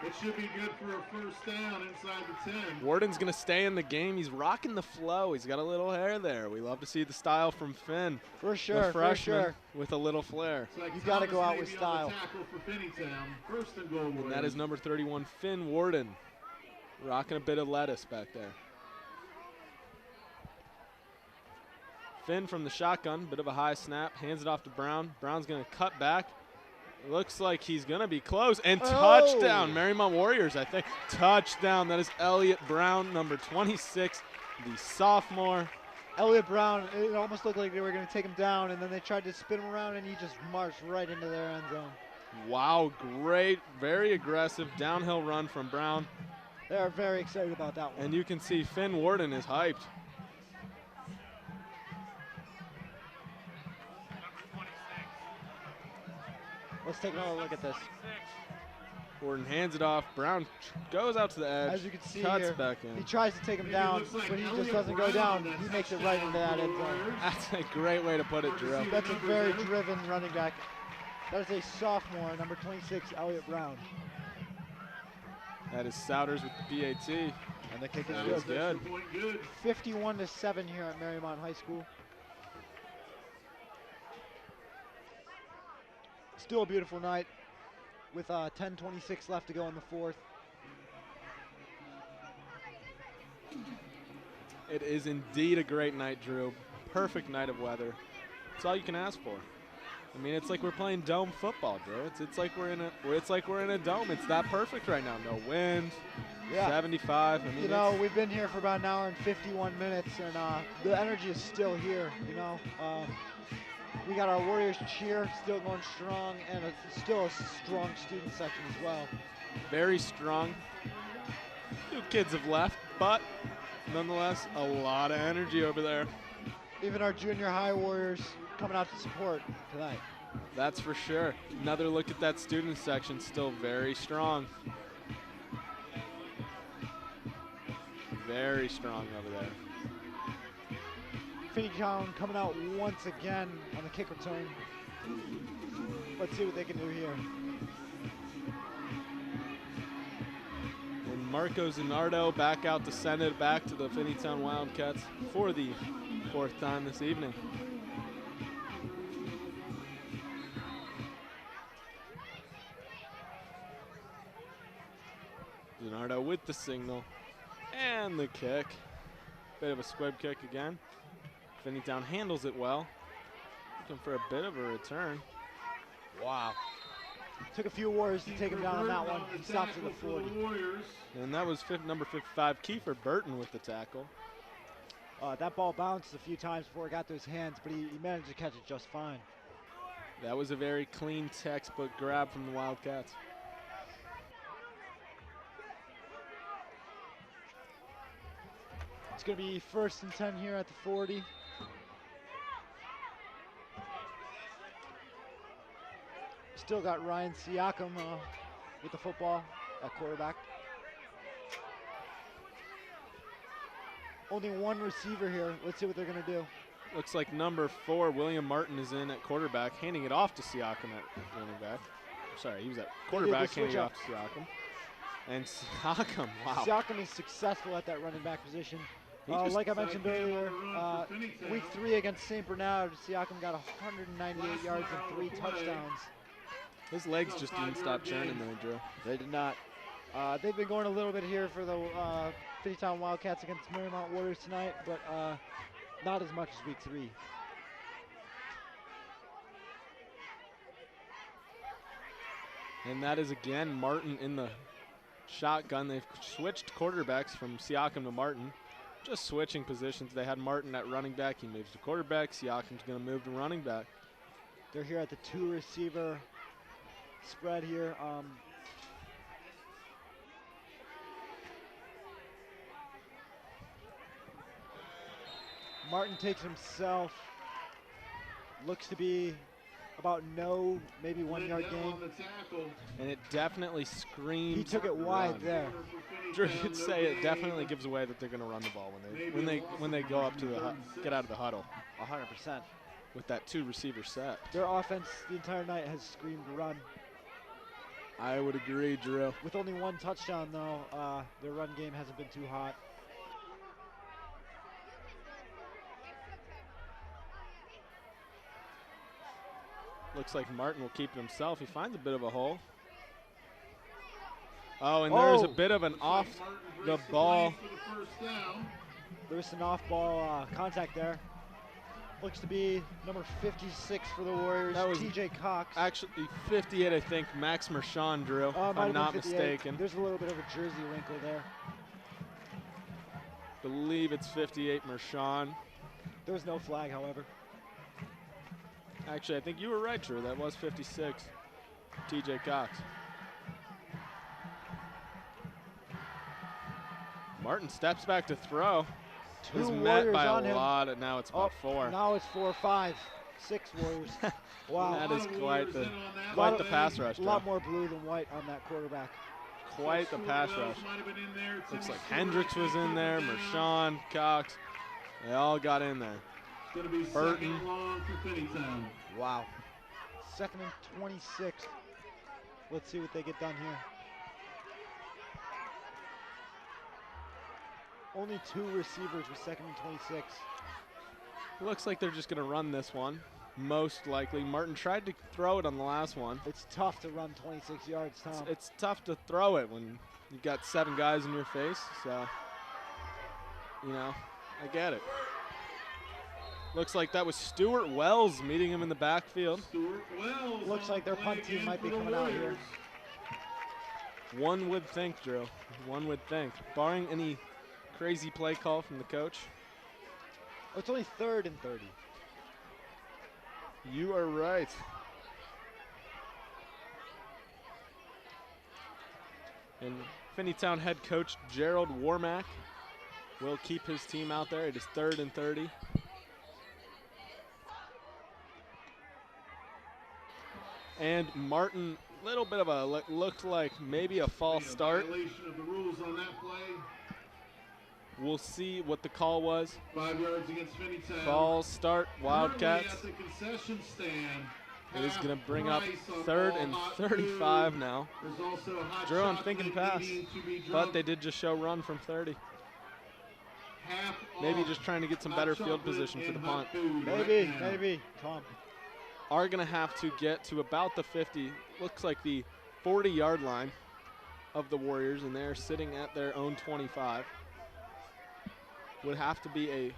It should be good for a first down inside the 10. Warden's going to stay in the game. He's rocking the flow. He's got a little hair there. We love to see the style from Finn. For sure, the freshman for sure. With a little flair. Like you got to go out with style. For first and goal, and that is number 31, Finn Warden. Rocking a bit of lettuce back there. Finn from the shotgun, bit of a high snap, hands it off to Brown. Brown's going to cut back. Looks like he's going to be close. And touchdown, Mariemont Warriors, I think. Touchdown, that is Elliott Brown, number 26, the sophomore. Elliott Brown, it almost looked like they were going to take him down, and then they tried to spin him around, and he just marched right into their end zone. Wow, great, very aggressive downhill run from Brown. They are very excited about that one. And you can see Finn Warden is hyped. Let's take another look at this. Warden hands it off. Brown goes out to the edge. As you can see cuts here, back in. He tries to take him down, but he just doesn't go down. He makes it right into that end zone. That's a great way to put it, Drew. That's a very driven running back. That is a sophomore, number 26, Elliott Brown. That is Souders with the BAT. And the kick is good. 51-7 here at Mariemont High School. Still a beautiful night with 10:26 left to go in the fourth. It is indeed a great night, Drew. Perfect night of weather. It's all you can ask for. I mean, it's like we're playing dome football, Drew. It's like we're in a dome. It's that perfect right now. No wind. Yeah. 75. I mean, you know, we've been here for about an hour and 51 minutes, and the energy is still here. You know. We got our Warriors cheer still going strong, and still a strong student section as well. Very strong. Few kids have left, but nonetheless, a lot of energy over there. Even our junior high Warriors coming out to support tonight. That's for sure. Another look at that student section, still very strong. Very strong over there. Finneytown coming out once again on the kick return. Let's see what they can do here. And Marco Zanardo back out to send it back to the Finneytown Wildcats for the fourth time this evening. Zanardo with the signal and the kick. Bit of a squib kick again. Finneytown handles it well. Looking for a bit of a return. Wow. Took a few Warriors to take him down on that one. He stops at the 40. And that was number 55, Kiefer Burton with the tackle. That ball bounced a few times before it got to his hands, but he managed to catch it just fine. That was a very clean textbook grab from the Wildcats. It's going to be 1st and 10 here at the 40. Still got Ryan Siakam with the football at quarterback. Only one receiver here. Let's see what they're going to do. Looks like number 4, William Martin, is in at quarterback, handing it off to Siakam at running back. sorry, he was at quarterback, handing off to Siakam. And Siakam, wow. Siakam is successful at that running back position. Like I mentioned earlier, week 3 against St. Bernard, Siakam got 198 yards and 3 touchdowns. His legs just didn't stop churning there, Drew. They did not. They've been going a little bit here for the Finneytown Wildcats against Mariemont Warriors tonight, but not as much as week 3. And that is again Martin in the shotgun. They've switched quarterbacks from Siakam to Martin. Just switching positions. They had Martin at running back. He moves to quarterback. Siakam's going to move to running back. They're here at the 2-receiver spread here. Martin takes himself. Looks to be about maybe 1 yard gain. And it definitely screams. He took it wide there. Drew, you'd say it definitely gives away that they're going to run the ball when they go up to get out of the huddle. 100%. With that 2-receiver set. Their offense the entire night has screamed run. I would agree, Drew. With only 1 touchdown though, their run game hasn't been too hot. Looks like Martin will keep it himself. He finds a bit of a hole. Oh, and there's a bit of an off the ball. There's some off ball contact there. Looks to be number 56 for the Warriors, That was TJ Cox. Actually 58, I think, Max Mershon, Drew, if I'm not mistaken. There's a little bit of a jersey wrinkle there. Believe it's 58 Mershon. There was no flag, however. Actually, I think you were right, Drew. That was 56, TJ Cox. Martin steps back to throw. Is met by a lot, and now it's about 4. Now it's 4, 5, 6 Warriors. Wow. That is quite the pass rush. A lot more blue than white on that quarterback. Quite the pass rush. Looks like Hendricks was in there, Mershon, Cox. They all got in there. Burton. Wow. 2nd and 26. Let's see what they get done here. Only 2 receivers with 2nd and 26. Looks like they're just going to run this one, most likely. Martin tried to throw it on the last one. It's tough to run 26 yards, Tom. It's tough to throw it when you've got 7 guys in your face. So, you know, I get it. Looks like that was Stuart Wells meeting him in the backfield. Stuart Wells. Looks like their punt team might be coming out here. One would think, Drew. One would think. Barring any crazy play call from the coach. Oh, it's only 3rd and 30. You are right. And Finneytown head coach Gerald Warmack will keep his team out there. It is 3rd and 30. And Martin, little bit of a looked like maybe a false start. Violation of the rules on that play. We'll see what the call was. 5 yards against Finneytown. False start, Wildcats. At the concession stand. It is going to bring up 3rd and 35 now. Drew, I'm thinking pass, but they did just show run from 30. Maybe just trying to get some better field position for the punt. Maybe, Tom. Are going to have to get to about the 50, looks like the 40-yard line of the Warriors, and they're sitting at their own 25. Would have to be a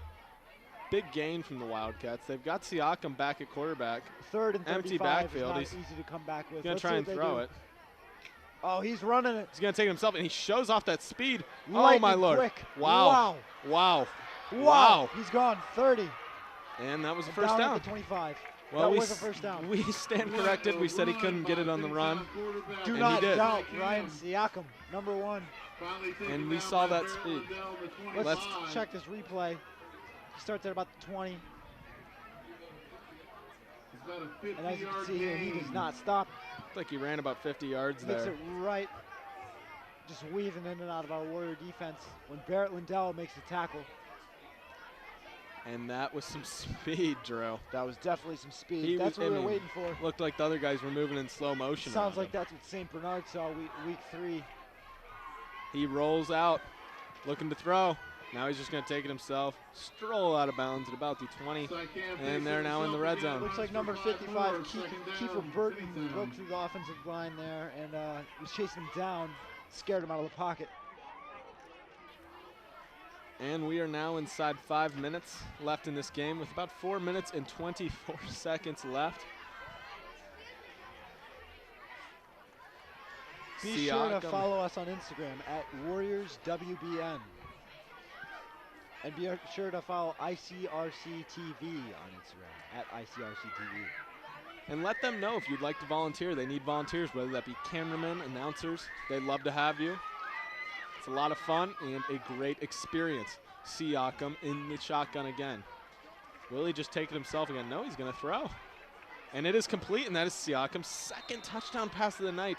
big gain from the Wildcats. They've got Siakam back at quarterback. 3rd and 35 empty backfield. He's easy to come back with. Going to try and throw it. Oh, he's running it. He's going to take it himself, and he shows off that speed. Lightning oh, my Lord. Quick. Wow. Wow. Wow. He's gone 30. And that was a first down. At the 25. Well, that was a first down. We stand corrected. We said he couldn't get it on the run. Do not doubt Ryan Siakam, number 1. And we saw that speed. Let's check this replay. He starts at about the 20. And as you can see here, he does not stop. Looks like he ran about 50 yards there. Makes it right, just weaving in and out of our Warrior defense when Barrett Lindell makes the tackle. And that was some speed, Drew. That was definitely some speed. That's what we were waiting for. Looked like the other guys were moving in slow motion. Sounds like that's what St. Bernard saw week 3. He rolls out, looking to throw. Now he's just going to take it himself, stroll out of bounds at about the 20, and they're now in the red zone. Looks like number 55, Kiefer Burton, broke through the offensive line there and was chasing him down, scared him out of the pocket. And we are now inside 5 minutes left in this game with about 4 minutes and 24 seconds left. Be sure to follow us on Instagram at WarriorsWBN. And be sure to follow ICRC-TV on Instagram at ICRC-TV. And let them know if you'd like to volunteer. They need volunteers, whether that be cameramen, announcers. They'd love to have you. It's a lot of fun and a great experience. Siakam in the shotgun again. Will he just take it himself again? No, he's going to throw. And it is complete, and that is Siakam's second touchdown pass of the night.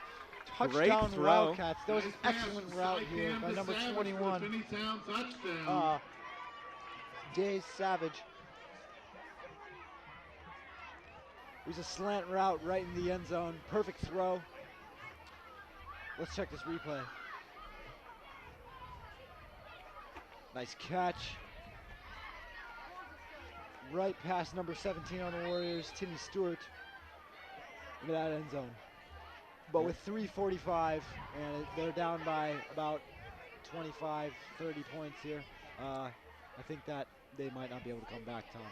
Touchdown Wildcats. That was an excellent route here by number 21. Days Savage. It was a slant route right in the end zone. Perfect throw. Let's check this replay. Nice catch. Right past number 17 on the Warriors, Timmy Stewart, into that end zone. But with 3:45, and they're down by about 25, 30 points here, I think that they might not be able to come back, Tom.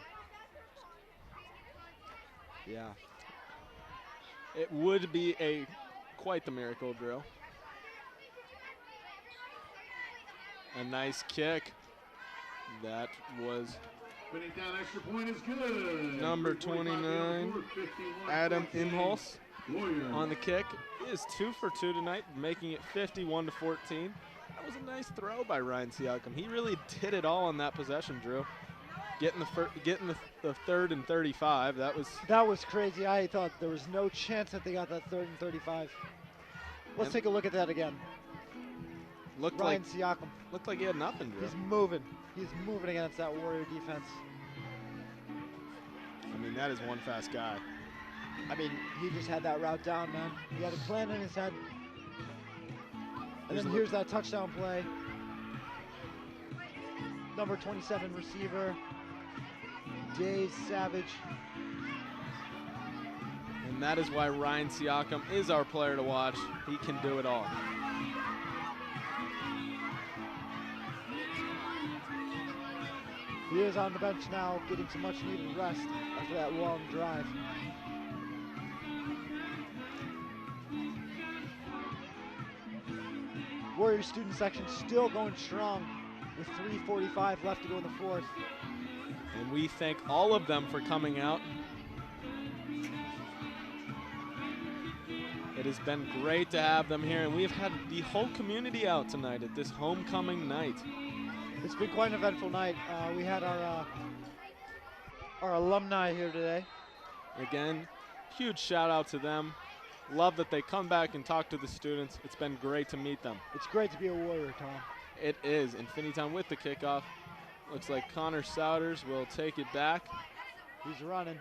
Yeah. It would be quite the miracle drill. A nice kick. That was Finneytown extra point is good. Number 29, Adam Imholz on the kick. He is 2 for 2 tonight, making it 51-14. That was a nice throw by Ryan Siakam. He really did it all on that possession, Drew. Getting the third and 35. That was crazy. I thought there was no chance that they got that 3rd and 35. Let's take a look at that again. Ryan Siakam. Looked like he had nothing, Drew. He's moving. He's moving against that Warrior defense. I mean, that is one fast guy. I mean, he just had that route down, man. He had a plan in his head. And then here's that touchdown play. Number 27 receiver, Days Savage. And that is why Ryan Siakam is our player to watch. He can do it all. He is on the bench now, getting some much needed rest after that long drive. Warriors student section still going strong with 3:45 left to go in the 4th. And we thank all of them for coming out. It has been great to have them here, and we've had the whole community out tonight at this homecoming night. It's been quite an eventful night. We had our alumni here today. Again, huge shout out to them. Love that they come back and talk to the students. It's been great to meet them. It's great to be a Warrior, Tom. It is. In Finneytown with the kickoff. Looks like Connor Souders will take it back. He's running.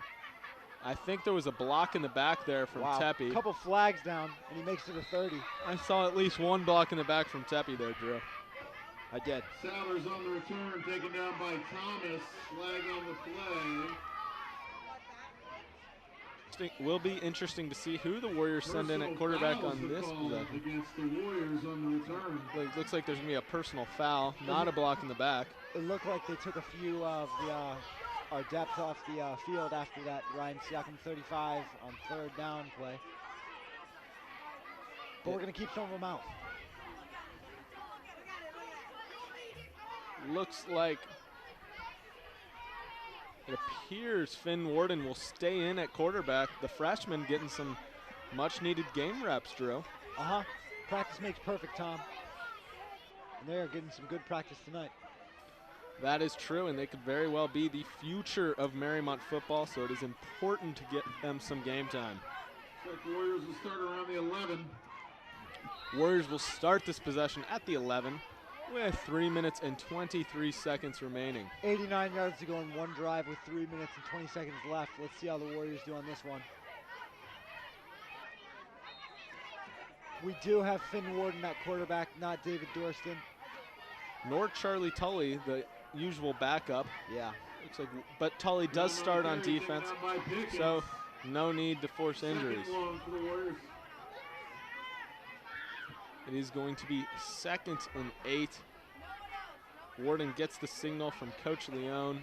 I think there was a block in the back there from Tepe. A couple flags down, and he makes it a 30. I saw at least one block in the back from Tepe there, Drew. I did. Souders on the return, taken down by Thomas. Flag on the play. Will be interesting to see who the Warriors send in at quarterback on this possession. Against the Warriors on the return. Looks like there's going to be a personal foul, not a block in the back. It looked like they took a few of our depth off the field after that Ryan Siakam 35 on 3rd down play. But we're going to keep some of them out. Looks like it appears Finn Warden will stay in at quarterback. The freshman getting some much-needed game reps, Drew. Practice makes perfect, Tom. And they are getting some good practice tonight. That is true, and they could very well be the future of Mariemont football, so it is important to get them some game time. Looks like Warriors will start around the 11. Warriors will start this possession at the 11. with 3 minutes and 23 seconds remaining. 89 yards to go in one drive with 3 minutes and 20 seconds left. Let's see how the Warriors do on this one. We do have Finn Warden at quarterback, not David Dorston. Nor Charlie Tully, the usual backup. Yeah. Looks like, but Tully does start on defense, so no need to force injuries. It is going to be 2nd and 8. Warden gets the signal from Coach Leone.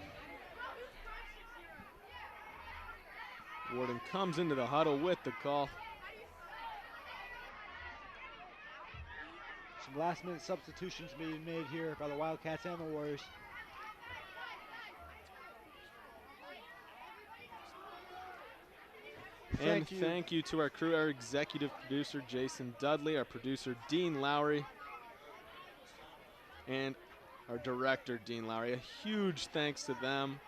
Warden comes into the huddle with the call. Some last-minute substitutions being made here by the Wildcats and the Warriors. And thank you to our crew, our executive producer, Jason Dudley, our producer, Dean Lowry, and our director, Dean Lowry. A huge thanks to them.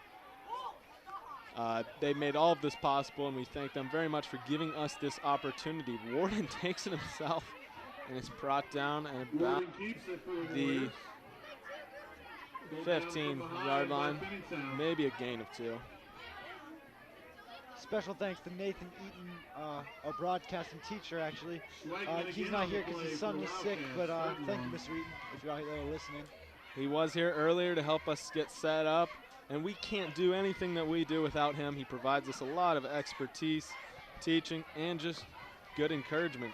They made all of this possible, and we thank them very much for giving us this opportunity. Warden takes it himself, and it's brought down at about the 15-yard line, maybe a gain of 2. Special thanks to Nathan Eaton, our broadcasting teacher, actually. He's not here because his son was sick, but thank you, Mr. Eaton, if you're out there listening. He was here earlier to help us get set up, and we can't do anything that we do without him. He provides us a lot of expertise, teaching, and just good encouragement.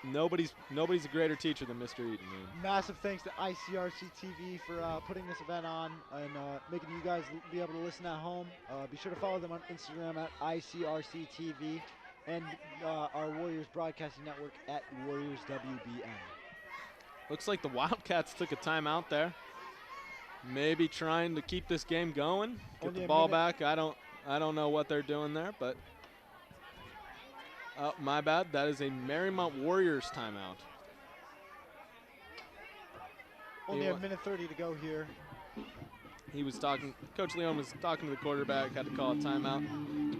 Nobody's a greater teacher than Mr. Eaton. Massive thanks to ICRC-TV for putting this event on and making you guys be able to listen at home. Be sure to follow them on Instagram at ICRC-TV and our Warriors Broadcasting Network at Warriors WBN. Looks like the Wildcats took a timeout there. Maybe trying to keep this game going, get the ball back. I don't know what they're doing there, but oh, my bad. That is a Mariemont Warriors timeout. Only a minute 30 to go here. He was talking, Coach Leone was talking to the quarterback, had to call a timeout.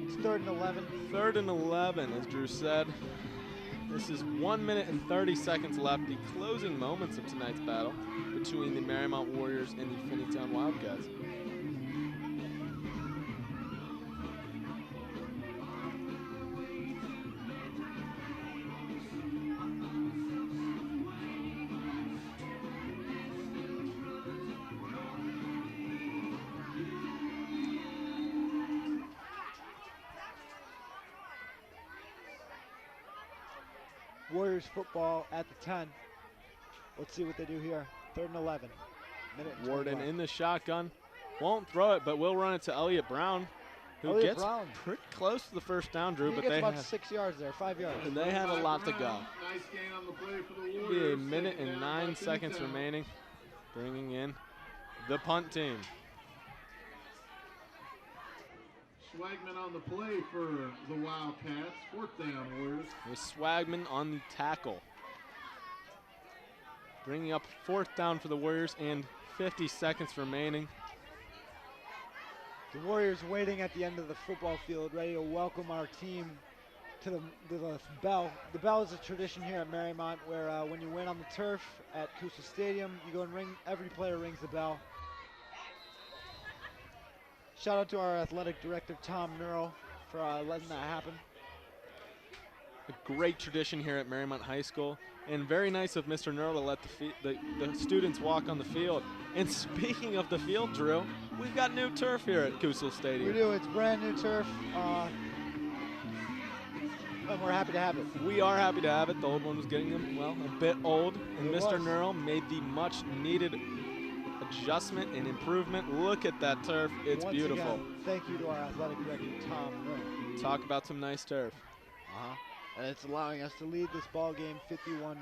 It's 3rd and 11. 3rd and 11, as Drew said. This is 1 minute and 30 seconds left, the closing moments of tonight's battle between the Mariemont Warriors and the Finneytown Wildcats. Warriors football at the 10. Let's see what they do here. 3rd and 11. Warden in the shotgun. Won't throw it, but will run it to Elliott Brown, who gets pretty close to the first down, Drew. But they about 6 yards there, 5 yards. And they had a lot to go. Nice gain on the play for the Be Warriors. a minute and 9 seconds remaining. Bringing in the punt team. Swagman on the play for the Wildcats. 4th down, Warriors. With Swagman on the tackle. Bringing up 4th down for the Warriors and 50 seconds remaining. The Warriors waiting at the end of the football field, ready to welcome our team to the bell. The bell is a tradition here at Mariemont where when you win on the turf at Kusel Stadium, you go and ring, every player rings the bell. Shout out to our athletic director, Tom Nurl, for letting that happen. A great tradition here at Mariemont High School, and very nice of Mr. Nurl to let the students walk on the field. And speaking of the field, Drew, we've got new turf here at Kusel Stadium. We do. It's brand new turf, and we're happy to have it. We are happy to have it. The old one was getting, well, a bit old, and Mr. Nurl made the much-needed adjustment and improvement. Look at that turf. It's Once beautiful. Again, thank you to our athletic director, Tom Nurl. Talk about some nice turf. And it's allowing us to lead this ball game 51-14.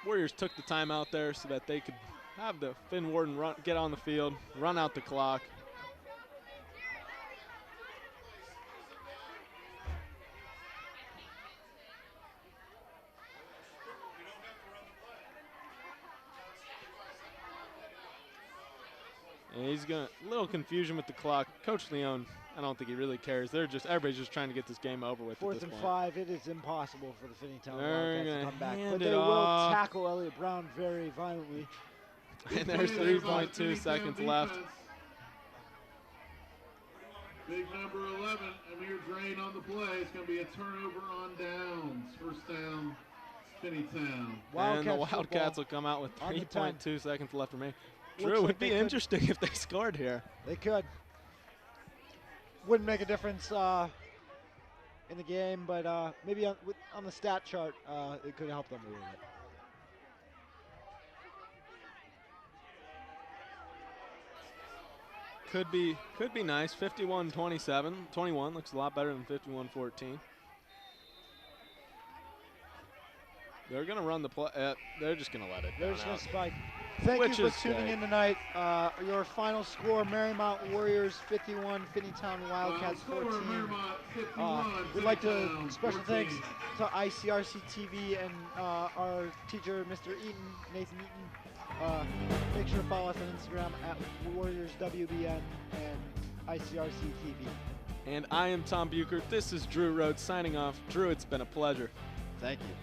Warriors took the time out there so that they could have the Finn Warden get on the field, run out the clock. And he's going to, little confusion with the clock. Coach Leone I don't think he really cares. Everybody's just trying to get this game over with. Fourth at this and point. 5. It is impossible for the Finneytown They're Wildcats to gonna come back, hand but they it will off. tackle Elliott Brown very violently. And there's 3.2 seconds left. Big number 11, Amir Drain on the play. It's going to be a turnover on downs. First down, Finneytown. And the Wildcats will come out with on the 3.2 seconds left remaining. Looks Drew, like would be they could- interesting if they scored here. They could. Wouldn't make a difference in the game, but maybe on the stat chart, it could help them a little bit. Could be nice. 51-27. 21 looks a lot better than 51-14. They're going to run the play. They're just going to let it They're down just going out. to spike. Thank Which you is for tuning great. in tonight. Your final score, Mariemont Warriors 51, Finneytown Wildcats 14. We'd like to special thanks to ICRC-TV and our teacher, Mr. Nathan Eaton. Make sure to follow us on Instagram at WarriorsWBN and ICRC-TV. And I am Tom Bucher. This is Drew Rhodes signing off. Drew, it's been a pleasure. Thank you.